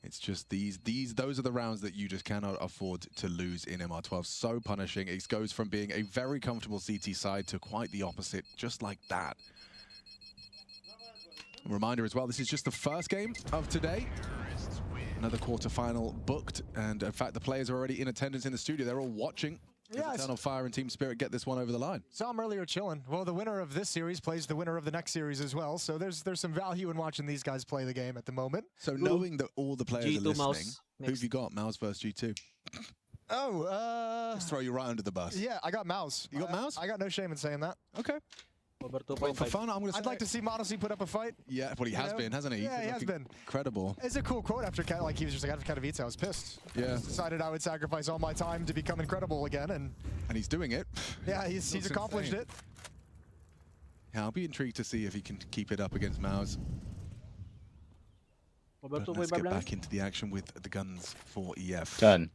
It's just those are the rounds that you just cannot afford to lose in MR12. So punishing. It goes from being a very comfortable CT side to quite the opposite, just like that. A reminder as well, this is just the first game of today. Another quarterfinal booked, and in fact, the players are already in attendance in the studio. They're all watching. Yeah, Eternal Fire and Team Spirit get this one over the line. Saw him earlier chilling. Well, the winner of this series plays the winner of the next series as well. So there's some value in watching these guys play the game at the moment. So knowing that all the players G2 are listening, mouse who've you got? Mouse versus G2. Let's throw you right under the bus. Yeah, I got Mouse. You got Mouse? I got no shame in saying that. Okay. Over Well, for 2.5. fun, I'm going to say... I'd like to see Modesty put up a fight. Yeah, well, he has been, hasn't he? Yeah, he has been. Incredible. It's a cool quote after he was just like, after Katowice, I was pissed. Yeah. I just decided I would sacrifice all my time to become incredible again, and And he's doing it. yeah, he's Looks accomplished insane. it. Yeah, I'll be intrigued to see if he can keep it up against Mouse. Over But let's 2.5 get lang. back into the action with the guns for EF. Done.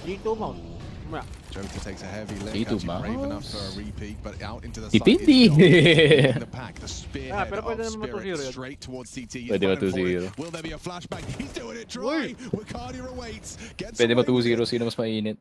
G2 mount. Mamaya. Joker takes a heavy lick, Dito, actually brave enough Mouse. for a repeat, but out into the side. Itindi. The pack, the spearhead pero pwede of naman Spirit to-0 yun. straight towards CT. He's Pwede ba running for 2-0? it. Will there be a flashback? He's doing it dry. Ricardia awaits. Gets Pwede ba away with 2-0? it. Sino mas mainit?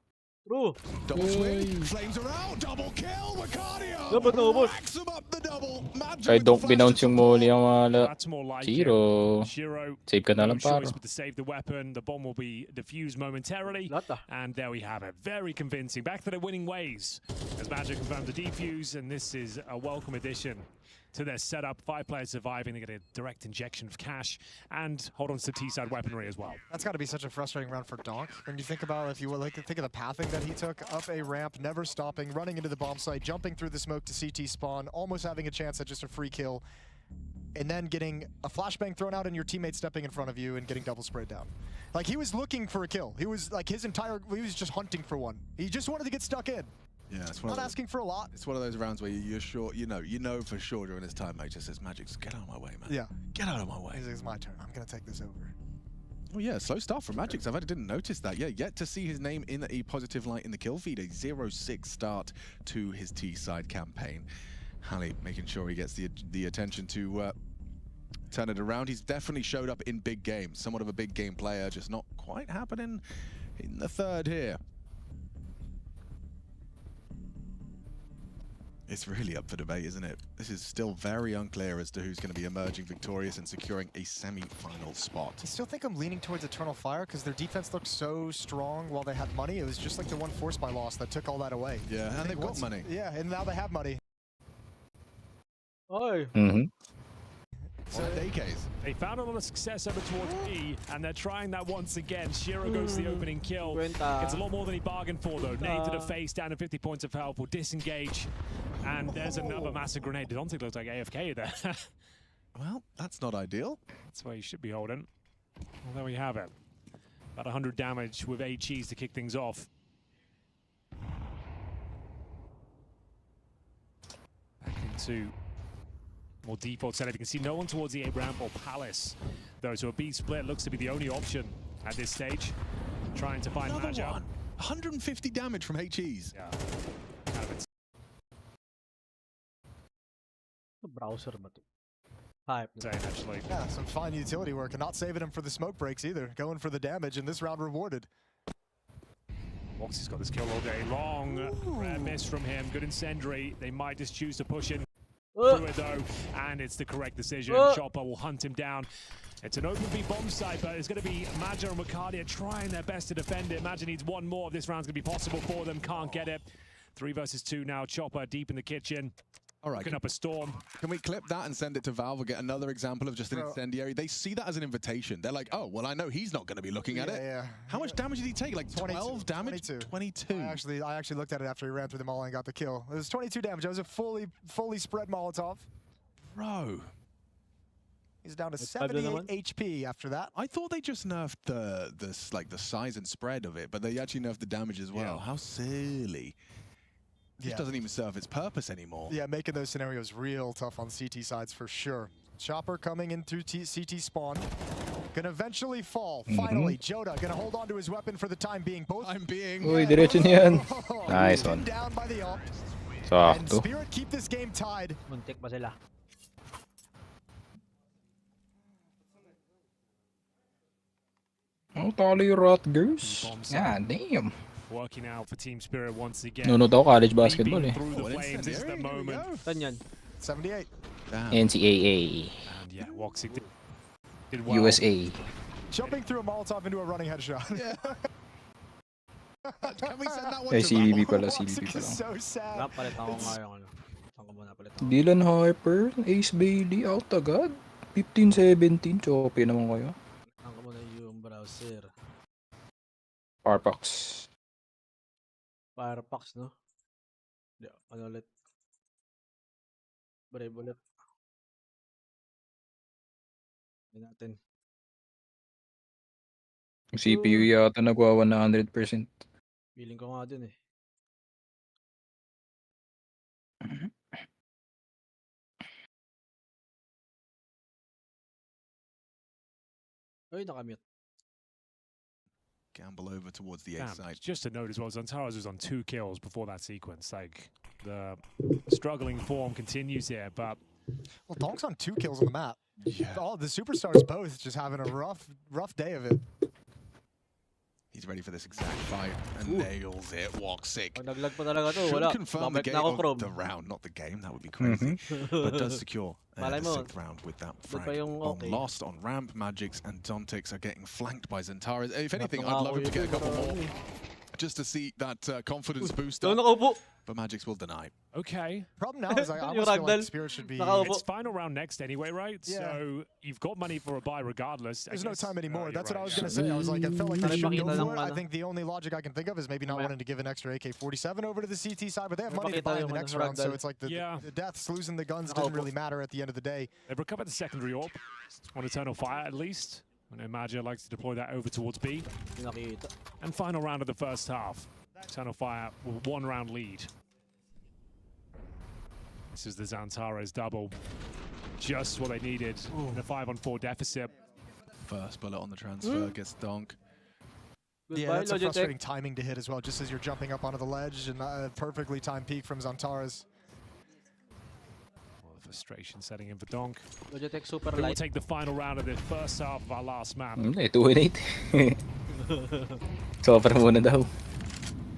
True. Double swing. Flames are out. Double kill. Ricardia. Dapat naubos. Racks him up the double. Magic Kahit with don't the binounce flash yung to support. muli ang wala. That's more like Shiro. it. Shiro, Save ka na no lang, paro. choice but to save the weapon. The bomb will be defused momentarily. Lahat And there we have it. Very convincing. Back to their winning ways. As Magic confirmed the defuse, and this is a welcome addition to their setup. 5 players surviving. They get a direct injection of cash and hold on to T-side weaponry as well. That's got to be such a frustrating round for Donk. When you think about, if you would like to think of the pathing that he took, up a ramp, never stopping, running into the bomb site, jumping through the smoke to CT spawn, almost having a chance at just a free kill, and then getting a flashbang thrown out and your teammate stepping in front of you and getting double sprayed down. Like, he was looking for a kill. He was like, he was just hunting for one. He just wanted to get stuck in. Yeah, it's one Not of those, asking for a lot. it's one of those rounds where you're sure, you know for sure during this time, mate just says, Magic, get out of my way, man. Yeah. Get out of my way. He's like, it's my turn. I'm going to take this over. Oh yeah, slow start from Magic. I didn't notice that. Yeah, yet to see his name in a positive light in the kill feed. A 0-6 start to his T-side campaign. Halley making sure he gets the attention to turn it around. He's definitely showed up in big games. Somewhat of a big game player, just not quite happening in the third here. It's really up for debate, isn't it? This is still very unclear as to who's going to be emerging victorious and securing a semi-final spot. I still think I'm leaning towards Eternal Fire because their defense looked so strong while they had money. It was just like the one Force by loss that took all that away. Yeah, and they've got money. Yeah, and now they have money. Oy. So they found a lot of success over towards B, and they're trying that once again. Shiro goes to the opening kill. It's a lot more than he bargained for, though. Nade to the face, down to 50 points of health. Will disengage, and there's another massive grenade. I don't think it looks like AFK there. Well, that's not ideal. That's where you should be holding. Well, there we have it. About 100 damage with HEs to kick things off. Back into more default setup. You can see no one towards the A ramp or Palace. Those who are B split looks to be the only option at this stage. Trying to find Another matchup. one. 150 damage from HEs. Yeah. Kind of Browser ba to? Hype. insane, actually. Yeah, some fine utility work and not saving him for the smoke breaks either. Going for the damage and this round rewarded. Moxie's got this kill all day long. Rare miss from him. Good incendiary. They might just choose to push in through it though, and it's the correct decision. Chopper will hunt him down. It's an open B bomb site, but it's going to be Maggia and Wakadia trying their best to defend it. Maggia needs one more if this round's going to be possible for them. Can't get it. 3 versus 2 now. Chopper deep in the kitchen. All right. Looking up a storm. Can we clip that and send it to Valve and get another example of just an incendiary? They see that as an invitation. They're like, oh, well, I know he's not going to be looking at it. Yeah. How much damage did he take? Like 12 damage? 22. I actually looked at it after he ran through them all and got the kill. It was 22 damage. It was a fully spread Molotov. Bro. He's down to 78 HP after that. I thought they just nerfed the size and spread of it, but they actually nerfed the damage as well. Yeah. How silly. Just doesn't even serve its purpose anymore. Yeah, making those scenarios real tough on CT sides for sure. Chopper coming in through CT spawn. Gonna eventually fall. Finally, Joda gonna hold on to his weapon for the time being. Uy, diretso niyan. Nice one. Down by the ult. Sakto. And Spirit keep this game tied. Muntik pa sila. Oh, tali Rutgers. Yeah, damn. Working out for Team Spirit once again. Nunod ako college basketball eh. Through the flames, this is the moment. Saan yan? 78. NCAA. And yeah, Woxic did well. USA. Jumping through a Molotov into a running headshot. Yeah. Can we send that one Eh, to CBB Valve? pala, CBB Woxic is pala. so sad. Napalit ako ngayon. Saan ko ba napalit ako? Dylan Harper, Ace Bailey, out agad. 15-17, choppy naman kayo. Saan ko muna yung browser? Firefox. Firefox, no? Hindi, ano ulit? Brave ulit. Hindi natin. Yung CPU yata nagwa 100%. Feeling ko nga din eh. Ay, nakamute. Gamble over towards the A side. Just to note as well, Zantaras was on 2 kills before that sequence. Like, the struggling form continues here, but... Well, Donk's on 2 kills on the map. Yeah. All the superstars both just having a rough day of it. He's ready for this exact fight and nails it. Woxic. Pag naglag pa talaga to, Should wala. confirm the Babalik game na ako, of Chrome. the round, not the game. That would be crazy. But does secure the Malay mo, 6th round with that doon pa frag. yung On okay. Lost, on Ramp, Magix and Dontix are getting flanked by Zentaras. If anything, I'd love him to get a couple more just to see that confidence boost Doon up. nakaupo. But Magix will deny. Okay. Problem now is I almost feel like Spirit should be... It's final round next anyway, right? Yeah. So you've got money for a buy regardless. There's no time anymore. That's what I was going going to say. I was like, I felt like they should go Pakita for it. ng I think the only logic I can think of is maybe not wanting to give an extra AK-47 over to the CT side, but they have money to buy in the next round, so it's like the deaths, losing the guns doesn't really matter at the end of the day. They've recovered the secondary AWP on Eternal Fire at least. I know Maggia likes to deploy that over towards B. And final round of the first half. Eternal Fire with 1 round lead. This is the Zantares double. Just what they needed in a 5-on-4 deficit. First bullet on the transfer gets Donk. Yeah, that's a frustrating timing to hit as well, just as you're jumping up onto the ledge, and a perfectly timed peek from Zantares. Well, the frustration setting in for Donk. Logitech super Who will light. take the final round of the first half of our last map. 2-8. Sobrang muna daw.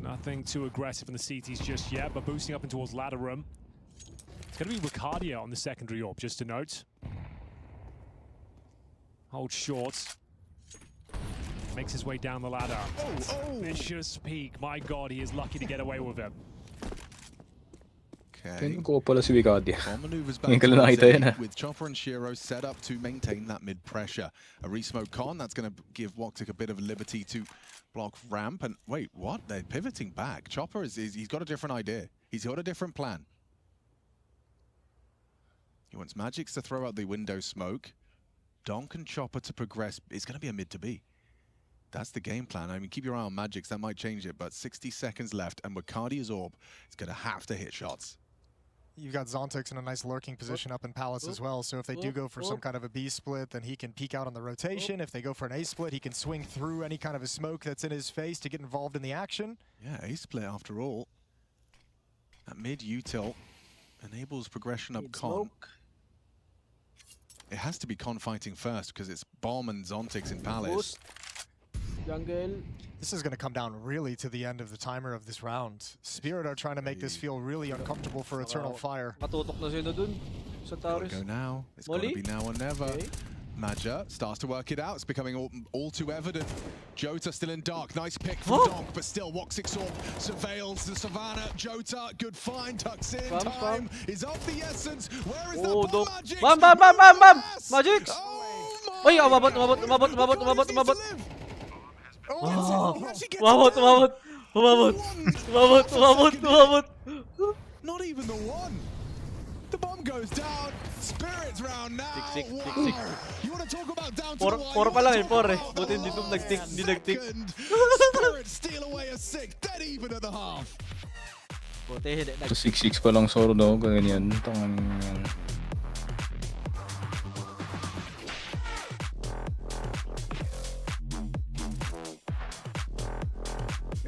Nothing too aggressive in the CTs just yet, but boosting up in towards ladder room. Going to be Ricardia on the secondary orb, just to note. Hold short. Makes his way down the ladder. Oh! Vicious peek. My God, he is lucky to get away with it. Okay. Ko pala si Wicadia. Ball maneuvers Ngayon back ko lang nakita towards yan, A ah. with Chopper and Shiro set up to maintain that mid pressure. A resmoke con, that's going to give Woktik a bit of liberty to block ramp. And wait, what? They're pivoting back. Chopper he's got a different idea. He's got a different plan. He wants Magix to throw out the window smoke. Donk and Chopper to progress. It's going to be a mid to B. That's the game plan. I mean, keep your eye on Magix. That might change it, but 60 seconds left, and Wicardia's orb is going to have to hit shots. You've got Zontix in a nice lurking position up in Palace as well, so if they do go for some kind of a B split, then he can peek out on the rotation. If they go for an A split, he can swing through any kind of a smoke that's in his face to get involved in the action. Yeah, A split after all. That mid util enables progression up con. It has to be con fighting first because it's Bomb and Zontix in Palace. Jungle. This is going to come down really to the end of the timer of this round. Spirit are trying to make this feel really uncomfortable for Eternal Fire. Matutok na sila dun sa Taurus. Go now. It's got to be now or never. Okay. Maja starts to work it out. It's becoming all too evident. Jota still in dark. Nice pick from Donk, but still Woxix Orb surveils the Savannah. Jota, good find, tucks in. Time is of the essence. Where is that ball, Magix? Bam, bam, bam, bam, bam! Yes! Magix! Oh Oy, my umabot, God! umabot, umabot, umabot, Where umabot, does he umabot. live? Umabot, umabot, umabot, umabot, umabot, umabot. Not even the one. The bomb goes down. Spirits round now. Six. Wow. You want to talk about down to the wire? Four pa lang eh, four eh. Oh, Buti hindi ito nag-tick, hindi nag-tick. second. Spirits steal away a 6, dead even at the half. Buti hindi So 6-6 pa lang soro daw, ganyan. Tangan yan.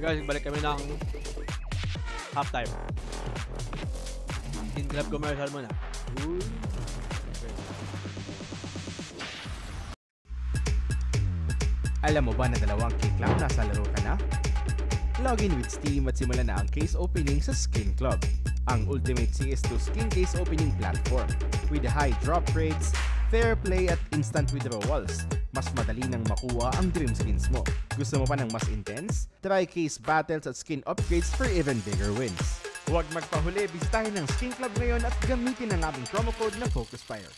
Guys, balik kami ng halftime. In-club commercial muna. Alam mo ba na 2 kick lang nasa laro ka na? Login with Steam at simulan na ang case opening sa Skin Club, ang ultimate CS2 skin case opening platform. With high drop rates, fair play at instant withdrawals, mas madali nang makuha ang dream skins mo. Gusto mo pa ng mas intense? Try case battles at skin upgrades for even bigger wins. Huwag magpahuli, bisitahin ang Skin Club ngayon at gamitin ang aming promo code na FocusFire.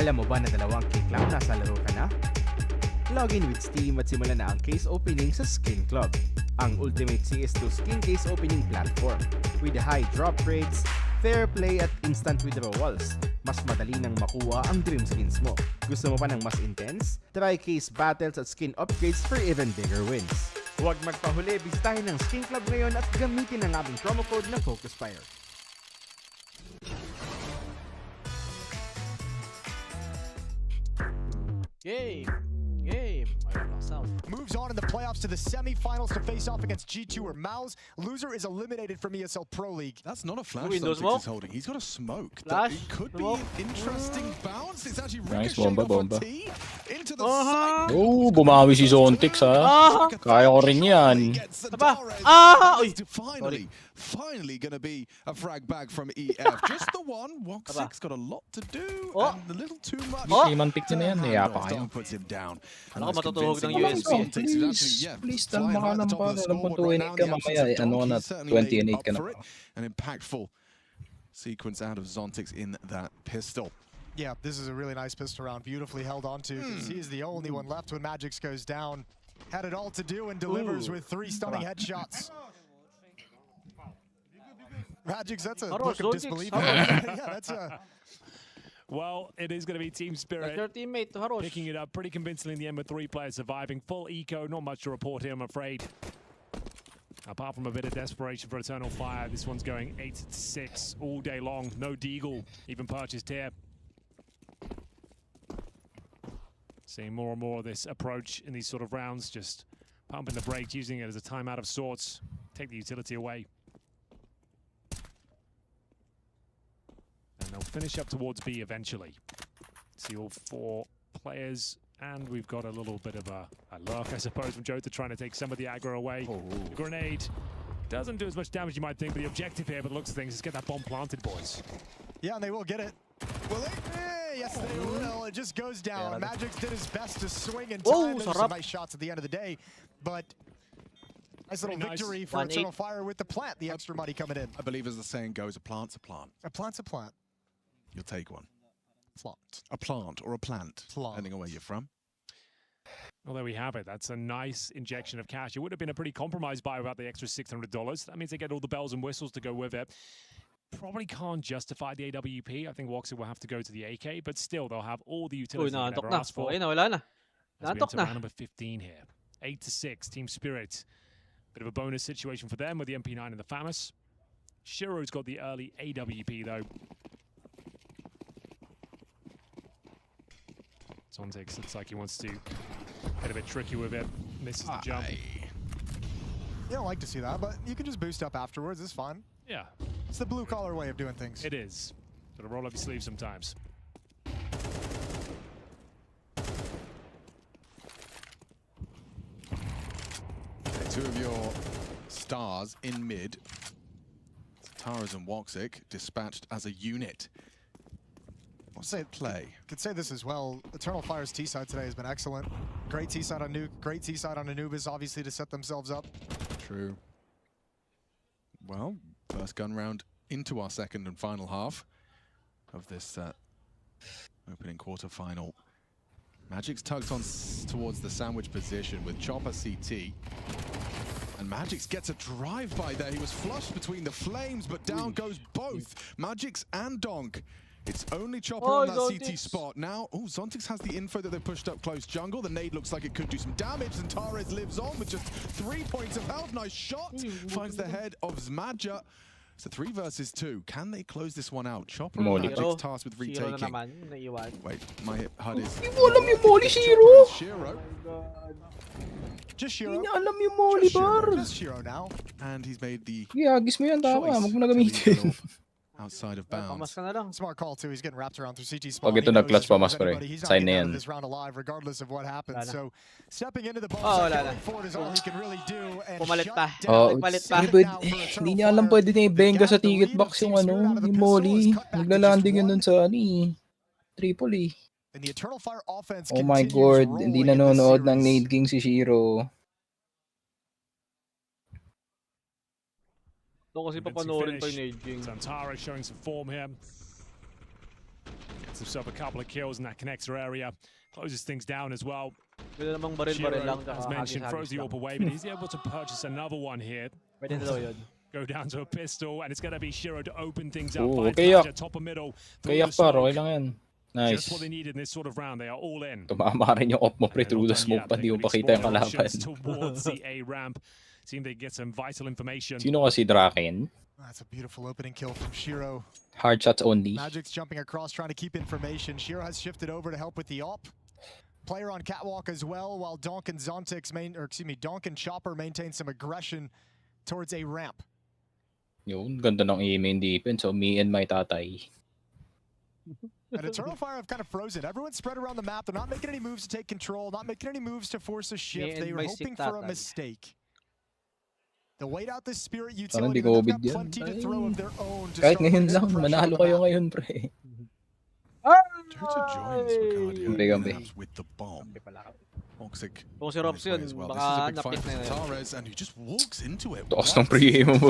Alam mo ba na 2 click lang nasa laro ka na? Log in with Steam at simulan na ang case opening sa Skin Club, ang ultimate CS2 skin case opening platform. With high drop rates, fair play at instant withdrawals, mas madali nang makuha ang dream skins mo. Gusto mo pa ng mas intense? Try case battles at skin upgrades for even bigger wins. Huwag magpahuli, bisitahin ang Skin Club ngayon at gamitin ang aming promo code na FocusFire. Game. Moves on in the playoffs to the semifinals to face off against G2 or Mouse. Loser is eliminated from ESL Pro League. That's not a flash Windows Zontix is holding. He's got a smoke. Flash, It could be smoke. an interesting bounce. It's actually Nice, ricocheted bomba. off a T into the side. Oh, bumawi si Zontix ha. Kaya ko rin yan. Finally gonna be a frag bag from EF. Just the one. Woxic's got a lot to do and a little too much. Imantik na yan. Niyapa kayo. Puts him down. Ako matutuhog ng USB. Please, tama ka lang pa. Alam mo, 28 ka mamaya. Ano na, 28 ka na. An impactful sequence out of Zontix in that pistol. Yeah, this is a really nice pistol round, beautifully held onto, because he is the only one left when Magix goes down. Had it all to do and delivers with 3 stunning headshots. Magix, that's a look of disbelief. Yeah, that's a... Well, it is going to be Team Spirit Your teammate, picking it up pretty convincingly in the end with 3 players surviving. Full eco, not much to report here, I'm afraid. Apart from a bit of desperation for Eternal Fire, this one's going 8-6 all day long. No Deagle even purchased here. Seeing more and more of this approach in these sort of rounds, just pumping the brakes, using it as a timeout of sorts, take the utility away. And they'll finish up towards B eventually. See all 4 players, and we've got a little bit of a lurk, I suppose, from Jota trying to take some of the aggro away. The grenade doesn't do as much damage as you might think, but the objective here, by the looks of things, is get that bomb planted, boys. Yeah, and they will get it. Will they? Yes, they will. It just goes down. Magix did his best to swing and time. Those some nice shots at the end of the day, but nice little victory for Eternal Fire with the plant, the extra money coming in. I believe as the saying goes, a plant's a plant. A plant's a plant. You'll take one. Plant. A plant or a plant, Plant. depending on where you're from. Well, there we have it. That's a nice injection of cash. It would have been a pretty compromised buy without the extra $600. That means they get all the bells and whistles to go with it. Probably can't justify the AWP. I think Woxic will have to go to the AK, but still, they'll have all the utilities they never asked for. As we enter round number 15 here. 8-6, Team Spirit. Bit of a bonus situation for them with the MP9 and the FAMAS. Shiro's got the early AWP, though. Zontix looks like he wants to get a bit tricky with it. Misses the jump. You don't like to see that, but you can just boost up afterwards. It's fine. Yeah. It's the blue-collar way of doing things. It is. Got to roll up your sleeves sometimes. Two of your stars in mid. Tars and Woxic dispatched as a unit. I'll say play. Could say this as well. Eternal Fire's T-side today has been excellent. Great T-side on Nuke, great T-side on Anubis, obviously, to set themselves up. True. Well, first gun round into our second and final half of this opening quarterfinal. Magix tugs on towards the sandwich position with Chopper CT. And Magix gets a drive-by there. He was flushed between the flames, but down goes both Magix and Donk. It's only Chopper on that CT spot. Now, Zontix has the info that they pushed up close jungle. The nade looks like it could do some damage, and Tares lives on with just 3 points of health. Nice shot. Finds the head of Zmadja. It's a 3 versus 2. Can they close this one out? Chopper and Magix tasked with retaking. Wait, my HUD is... Alam yung Molly, Shiro! Shiro. Just Shiro. Hindi alam yung Molly, bar! Just Shiro now. And he's made the Agis mo yan, tama. Huwag mo na gamitin. outside of bounds. Smart call too. He's getting wrapped around through CT spawn. Pag ito nag-clutch pamas pa rin. Sign na yan. This round alive, regardless of what happens. So stepping into the ball, going forward is all he can really do. And hindi niya alam pwede niya i-benga sa ticket box yung yung Molly. Naglalanding yun dun sa Tripoli. And the Eternal Fire offense oh my god, hindi nanonood ng Nade King si Shiro. Doon kasi papanoorin pa yung Nade King. Santara showing some form here. Gets himself a couple of kills in that connector area. Closes things down as well. Pwede namang baril-baril lang. Shiro, as mentioned, throws the AWP away, but he's able to purchase another one here. Pwede na daw yun. Go down to a pistol, and it's going to be Shiro to open things up. Kayak. Top of middle. Kayak par, okay lang yan. Nice. Just what they needed in this sort of round. They are all in. Tumama rin yung op mo pre through the smoke pa, di mo pakita yung kalaban. Towards the A ramp. Seem they get some vital information. Sino kasi Draken? That's a beautiful opening kill from Shiro. Hard shots only. Magic's jumping across, trying to keep information. Shiro has shifted over to help with the op. Player on catwalk as well, while Donk and Donk and Chopper maintain some aggression towards A ramp. Yun, ganda ng main defense. So, me and my tatay. And Eternal Fire have kind of frozen. Everyone's spread around the map. They're not making any moves to take control, not making any moves to force a shift. They were hoping for a mistake. They'll wait out this Spirit utility, but they've got plenty to throw of their own to Kahit start ngayon putting lang, some pressure manalo on the kayo map. ngayon, pre. Jota joins Ricardio with the bomb. Toxic. Kung si Robs yun, baka napit na yun. Torres, and he just walks into it. Taas ng pre-game mo.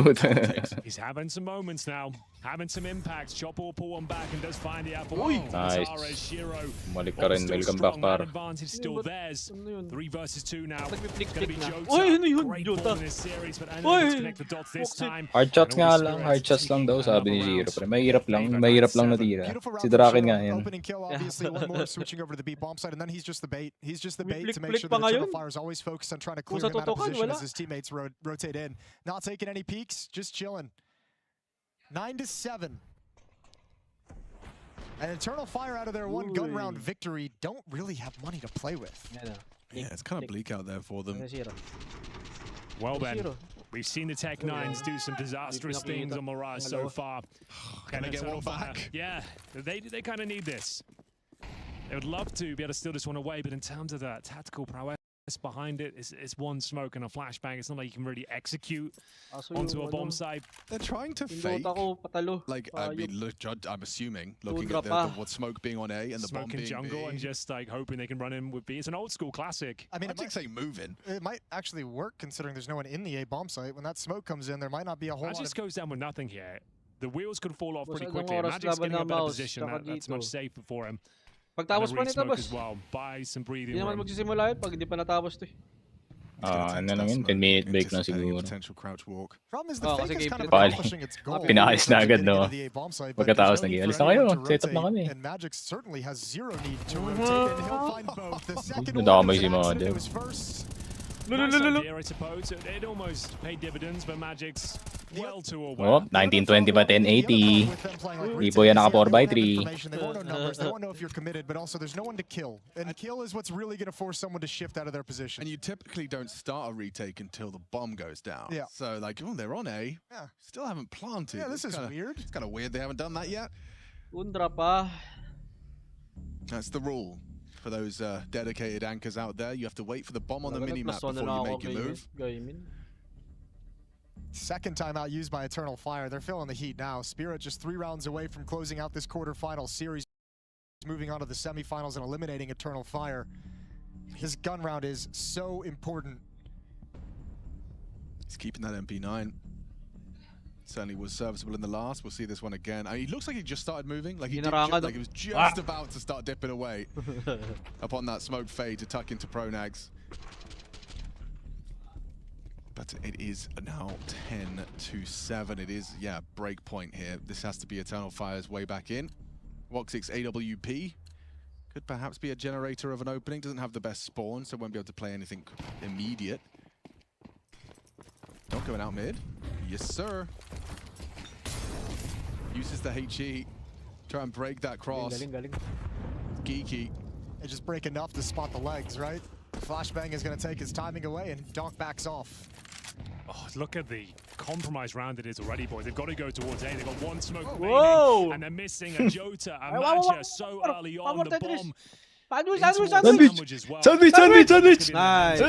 He's having some moments now, having some impacts. Chopper will pull one back and does find the apple. Nice. Shiro. Bumalik ka rin, welcome back par. Advantage still theirs. 3 versus 2 now. Nagpi-flick-flick na. Jota. Uy, ano yun? Great Jota. ball in this series, but Anubis connect the dots this time. Hard shots nga lang, hard shots lang daw sabi ni Zero. Pre. Mahirap lang natira. Si Draken nga yan. Opening kill, obviously. One more switching over to the B bomb side, and then he's just the bait. He's just the bait to make Flick-flick sure that pa Eternal ngayon. Fire is always focused on trying to clear him out of position as his teammates rotate in. Not taking any peeks, just chilling. 9-7. And Eternal Fire out of their one gun round victory don't really have money to play with. Yeah, it's kind of bleak out there for them. Well then, we've seen the Tech-9s do some disastrous things on Mirage so far. Can they get one back? Yeah, they kind of need this. They would love to be able to steal this one away, but in terms of the tactical prowess behind it, it's one smoke and a flashbang. It's not like you can really execute onto a bomb site. They're trying to fake. Like, I mean, look, I'm assuming, looking at what smoke being on A and the bomb Smoke in being jungle B. and just like hoping they can run in with B. It's an old school classic. I mean, I'd say moving. it might actually work considering there's no one in the A bomb site. When that smoke comes in, there might not be a whole lot Magic's of... goes down with nothing here. The wheels could fall off pretty Masyadong quickly. And oras Magic's laban getting a ng better mouse, position. tsaka That's much dito. safer for him. Pagtapos pa nito, Smoke boss. as well. Buy some breathing Hindi naman room. magsisimula yun pag hindi pa natapos to. Ano lang yun, 10-minute break lang Anticipating a siguro. potential crouch walk. Problem is the Oh, fake kasi is kind of Pali. accomplishing its goal. Pinalis na agad, no? Into the A bomb site, but Pagkatapos there's no need nag-ialis for na kayo, anyone to set up na rotate, kami. And Magic certainly has zero need to rotate, and he'll find both. The second one Nadamay was si an Mother. accident. It was first. Nice idea, I suppose. It almost paid dividends, but Magic's well too aware. Oh, 1920 ba 1080. Libo yan naka 4x3. They won't know numbers. They won't know if you're committed, but also there's no one to kill. And kill is what's really going to force someone to shift out of their position. And you typically don't start a retake until the bomb goes down. Yeah. So, like, oh, they're on A. Yeah. Still haven't planted. Yeah, this is weird. It's kind of weird they haven't done that yet. Undra pa. That's the rule. For those dedicated anchors out there, you have to wait for the bomb on the minimap before you make your move. Second timeout used by Eternal Fire. They're feeling the heat now. Spirit just 3 rounds away from closing out this quarterfinal series. Moving on to the semifinals and eliminating Eternal Fire. His gun round is so important. He's keeping that MP9. Certainly was serviceable in the last. We'll see this one again. I mean, he looks like he just started moving. Like he was just about to start dipping away upon that smoke fade to tuck into Pronags. But it is now 10-7. It is, yeah, break point here. This has to be Eternal Fire's way back in. Woxix AWP could perhaps be a generator of an opening. Doesn't have the best spawn, so won't be able to play anything immediate. Not going out mid. Yes, sir. Uses the HE. Try and break that cross. Geeky. They just break enough to spot the legs, right? Flashbang is going to take his timing away, and Donk backs off. Oh, look at the compromise round it is already, boys. They've got to go towards A. They've got one smoke remaining, and they're missing a Jota, a Matcha so early on the bomb. Sandwich! Sandwich! Nice. He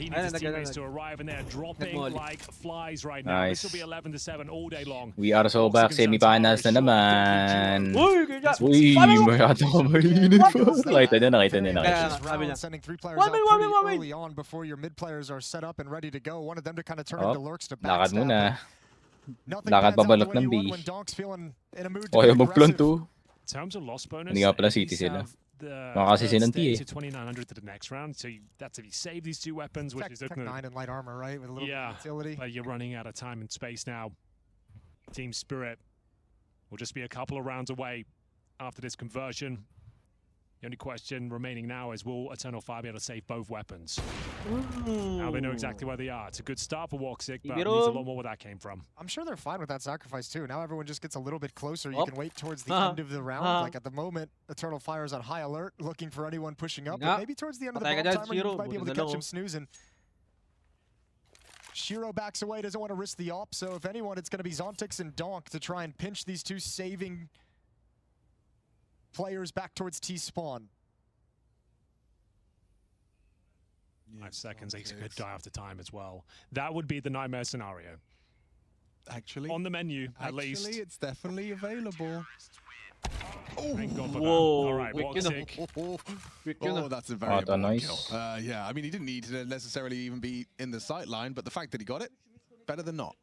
needs his teammates to arrive, and they're dropping like flies right now. Nice. This will be 11-7 all day long. We are so back, semifinals na naman. Uy, masyado ka mainit po. Nakita niya. Sending 3 players out pretty early on before your mid players are set up and ready to go. One of them to kind of turn into lurks to Lakad muna. Nothing Lakad pans out pabalot the way ng you B. want when Donk's feeling in a mood to Okay, be mag-plant aggressive. to. terms of loss bonus, Hindi nga pala these City sila. have the Makakasisi ng stay T, to 2,900 to the next round. So that's if you save these two weapons, which is Tech 9 and light armor, right? With a little bit of utility. But you're running out of time and space now. Team Spirit will just be a couple of rounds away after this conversion. The only question remaining now is, will Eternal Fire be able to save both weapons? Now they know exactly where they are. It's a good start for Woxic, but needs a lot more where that came from. I'm sure they're fine with that sacrifice too. Now everyone just gets a little bit closer. You can wait towards the end of the round. Like at the moment, Eternal Fire is on high alert, looking for anyone pushing up. But maybe towards the end of the bomb timer, you might be able to catch him snoozing. Shiro backs away, doesn't want to risk the op. So if anyone, it's going to be Zontix and Donk to try and pinch these two saving players back towards T-spawn. 5 seconds, they could die after time as well. That would be the nightmare scenario. Actually, on the menu, at least. Actually, it's definitely available. Oh, thank God for whoa. that. All right, Woxic. Oh, that's a very important nice kill. Yeah, I mean, he didn't need to necessarily even be in the sight line, but the fact that he got it, better than not.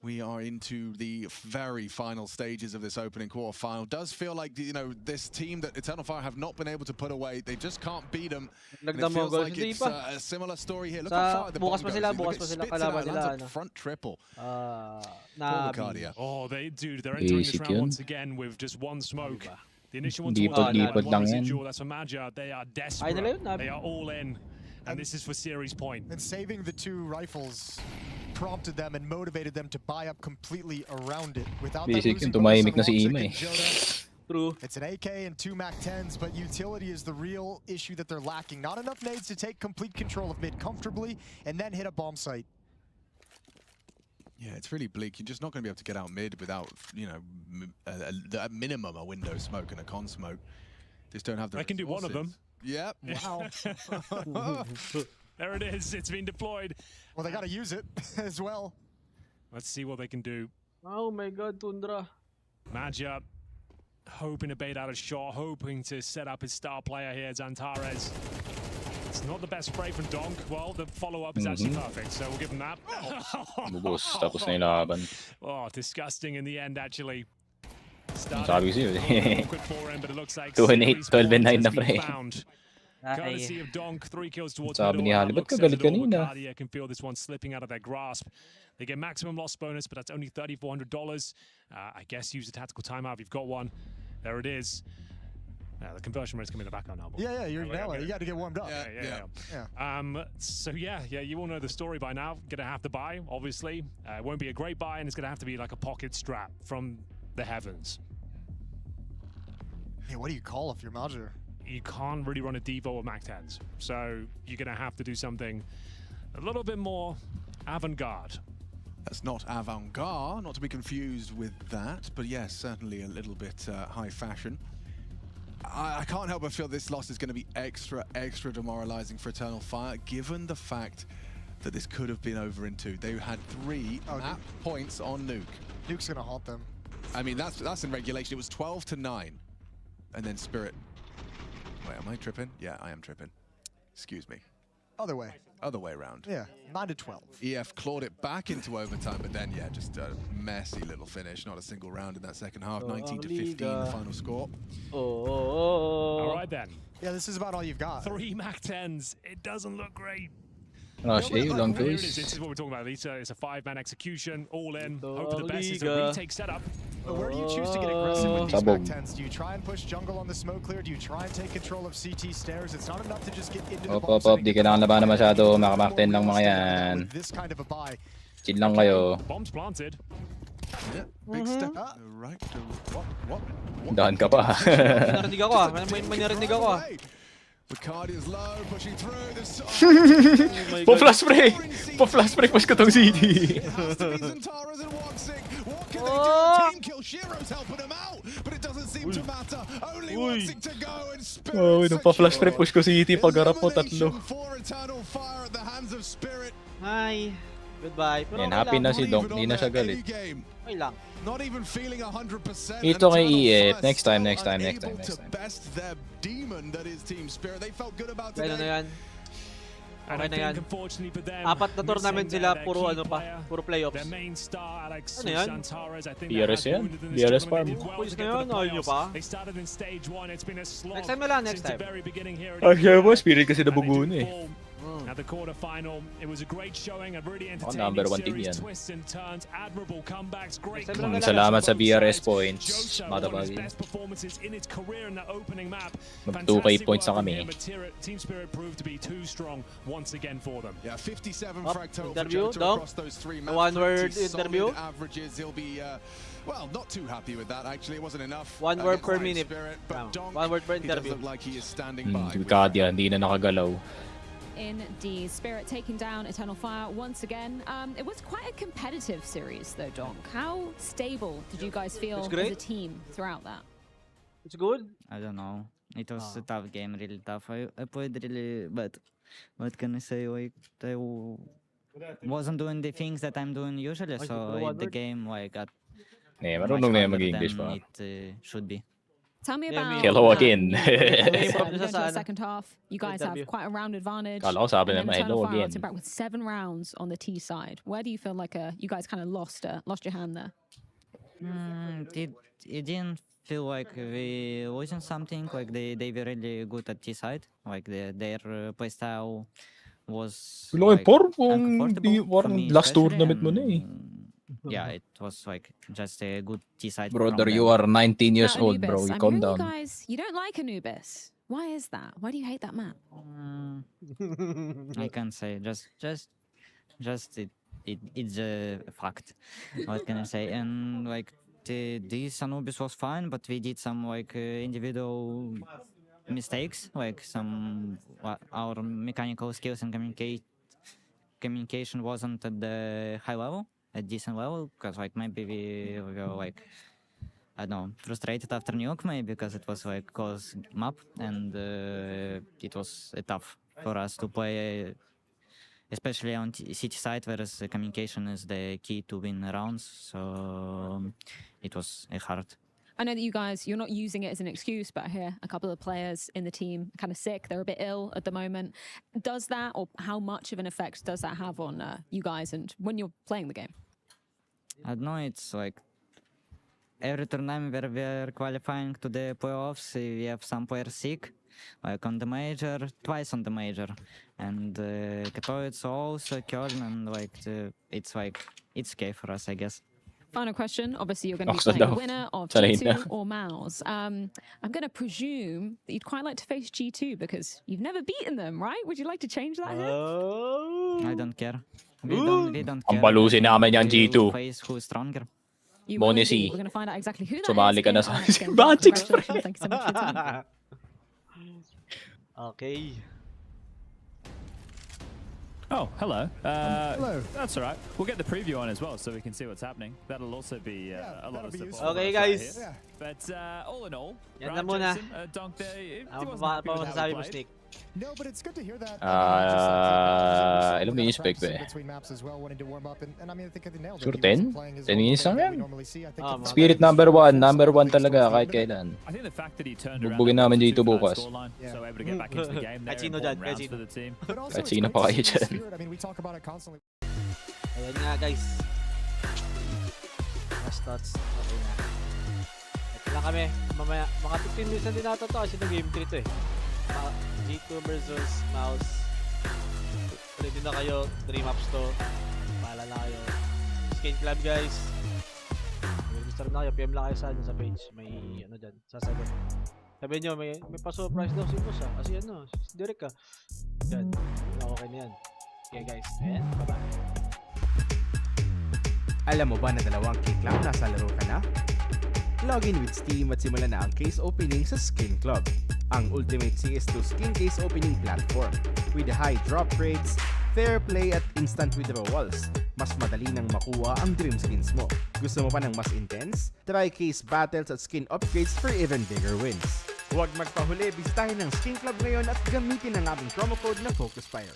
We are into the very final stages of this opening quarterfinal. Does feel like, you know, this team that Eternal Fire have not been able to put away, they just can't beat them. And it feels like it's a similar story here. Look how far the bomb goes. Look, it spits it out, lands a front triple. Oh, they, dude, they're entering this round once again with just one smoke. The initial one towards the residual, that's for Magia. They are desperate. They are all in. And this is for series point. And saving the two rifles prompted them and motivated them to buy up completely around it. Without that losing tumahimik na si Ima eh. True. It's an AK and 2 MAC-10s, but utility is the real issue that they're lacking. Not enough nades to take complete control of mid comfortably and then hit a bomb site. Yeah, it's really bleak. You're just not going to be able to get out mid without, you know, at minimum a window smoke and a con smoke. Just don't have the I can do one of them. Yep. Wow. There it is. It's been deployed. Well, they got to use it as well. Let's see what they can do. Oh my God, Tundra. Magia hoping to bait out a shot, hoping to set up his star player here, Zantares. It's not the best spray from Donk. Well, the follow-up is actually perfect, so we'll give him that. Tapos na yung laban. Oh, disgusting in the end, actually. Sabi ko sa'yo. 2 and 8, 12 and 9 na pre. Courtesy of Donk, 3 kills towards Sabi ni middle. Hali, ba't ka galit kanina? Cardia can feel this one slipping out of their grasp. They get maximum loss bonus, but that's only $3,400. I guess use a tactical timeout if you've got one. There it is. The conversion rate's coming in the back on now. Yeah, you're nailing it. You got to get warmed up. Yeah. So yeah, you all know the story by now. Gonna have to buy, obviously. It won't be a great buy, and it's gonna have to be like a pocket strap from the heavens. Yeah, what do you call if you're Magia? You can't really run a Devo or MAC-10s, so you're gonna have to do something a little bit more avant-garde. That's not avant-garde, not to be confused with that, but yes, certainly a little bit high fashion. I can't help but feel this loss is going to be extra demoralizing for Eternal Fire, given the fact that this could have been over in 2. They had 3 map points on Nuke. Nuke's going to haunt them. I mean, that's in regulation. It was 12-9, and then Spirit. Wait, am I tripping? Yeah, I am tripping. Excuse me. Other way. Other way around. Yeah, 9-12. EF clawed it back into overtime, but then, yeah, just a messy little finish. Not a single round in that second half. 19-15, the final score. All right, then. Yeah, this is about all you've got. 3 MAC-10s. It doesn't look great. Rush A, long Here it case. is. This is what we're talking about. It's a 5-man execution, all in. Hope for the best. It's a retake setup. But where do you choose to get aggressive with these MAC-10s? Do you try and push jungle on the smoke clear? Do you try and take control of CT stairs? It's not enough to just get into the bomb Op, di kailangan labanan masyado. Makamak-10 lang mga yan. This kind of a buy. Chill lang kayo. Bombs planted. Yeah, big step right to what? Daan ka pa. Narinig ako ah. May narinig ako ah. Cardia's low, pushing through this. Po-flash spray! Po-flash spray, push ko tong CD. It has to be Zantares and Woxic. What can they do? Team kill. Shiro's helping him out, but it doesn't seem to matter. Only Woxic to go and Spirit. Oh, nung pa-flash spray, push ko CD. Pag-harap po, tatlo. For Eternal Fire at the hands of Spirit. Hi. Goodbye. Yan, happy na si Donk. Di na siya galit. Okay lang. Not even feeling 100%. Ito kay EF. Next time. To best their demon that is Team Spirit. They felt good about today. Kailan na yan? Okay na yan. Apat na tournament sila, puro ano pa, puro playoffs. Ano yan? BRS yan? BRS farm. Pulis na yun, all nyo pa? Next time na lang, next time. Siya po, spirit kasi nabuguno eh. At the quarterfinal, it was a great showing, a really entertaining number 1 team series, yan. twists and turns, admirable comebacks, great Salamat sa BRS points. Matabagi. best performances in its career in the opening map. Mag 2K points na work kami. from him, but Team Spirit proved to be too strong once again for them. Yeah, 57 Up, frag total for interview, Jota Dom. across those 3 maps. One-word Pretty solid interview. averages. He'll be, well, not too happy with that, actually. It wasn't enough. One word against per Team minute. Spirit, but Donk, One word per he does interview. look like he is standing by. Kadya, hindi na nakagalaw. Indeed, Spirit taking down Eternal Fire once again. It was quite a competitive series though, Donk. How stable did you guys feel as a team throughout that? It's good? I don't know. It was a tough game, really tough. I played really, but what can I say? Like, I wasn't doing the things that I'm doing usually, so the game like got Marunong na yan much harder mag-English than pa. it should be. Tell me about Hello again. going to the second half. You guys have quite a round advantage. Kala ko sabi And then naman, Eternal hello Fire again. are back with 7 rounds on the T side. Where do you feel like you guys kind of lost your hand there? It didn't feel like we losing something. Like they were really good at T side. Like their playstyle was. Wala like, kung kung uncomfortable di for parang me last especially, tournament mo na eh. Yeah, it was like just a good T side. Brother, you are 19 years Now, old, bro. Anubis, You I'm calm hearing down. you don't like Anubis. Why is that? Why do you hate that map? I can't say. Just it's a fact. What can I say? And like this Anubis was fine, but we did some like individual mistakes, like some our mechanical skills and communication wasn't at the high level, at decent level, because like maybe we were like, I don't know, frustrated after Nuke, maybe because it was like close map and it was tough for us to play, especially on city side, whereas communication is the key to win rounds. So it was hard. I know that you're not using it as an excuse, but I hear a couple of players in the team kind of sick. They're a bit ill at the moment. Does that, or how much of an effect does that have on you guys and when you're playing the game? I don't know, it's like every tournament where we're qualifying to the playoffs, we have some players sick, like on the major, twice on the major. And Katowice also, Köln, and like it's okay for us, I guess. Final question. Obviously, you're going to be Oxford playing the daw. winner of Sanay G2 na. or Mouse. I'm going to presume that you'd quite like to face G2 because you've never beaten them, right? Would you like to change that here? I don't care. We don't Ang care. balusin namin yung We G2. face who's stronger. You will Bonus indeed. E. We're going to find out exactly who that Sumali is. ka na in sa our next game. Magic Congratulations. Thank you so much for your time. Okay. Oh, hello. Hello. That's all right. We'll get the preview on as well so we can see what's happening. That'll also be a lot of be support. Okay, for us right guys. here. But all in all, Yan right, na muna. Jason, Donk there, he Ano wasn't pa happy with how masasabi he mo, played. Snake? No, but it's good to hear that. Alam mo yung spec ba eh? Between maps as well, wanting to warm up, and I mean, I think they nailed it. Sure, He wasn't 10? playing his 10 normal minutes game lang that yan. we normally see. I think it's- Spirit number 1 talaga kahit kailan. I think the fact that he turned around Bugbugin namin dito for that bukas. scoreline, Yeah. so able to get back into the game there, Kahit sino important dyan, kahit rounds sino. for the team. But also, Kahit it's sino great pa to kayo see dyan. Spirit. I mean, we talk about it constantly. Ayan nga, guys. Last thoughts. Okay na. Ito lang kami. Mamaya, mga 15 minutes na din natin to kasi ito game 3 to eh. G2 versus Mouse. Ready na kayo. 3 maps to. Paala na kayo. Skin Club, guys. Register na kayo. PM lang kayo sa page. May ano dyan. Sasagot. Sabi nyo, may pa-surprise daw si Boss ah. Kasi ano, direct ka. Yan. Okay na yan. Okay guys. And bye-bye. Alam mo ba na 2 K Club nasa laro ka na? Login with Steam at simulan na ang case opening sa Skin Club, ang ultimate CS2 skin case opening platform. With high drop rates, fair play at instant withdrawals, mas madali nang makuha ang dream skins mo. Gusto mo pa ng mas intense? Try case battles at skin upgrades for even bigger wins. Huwag magpahuli, bisitahin ang Skin Club ngayon at gamitin ang aming promo code na FocusFire.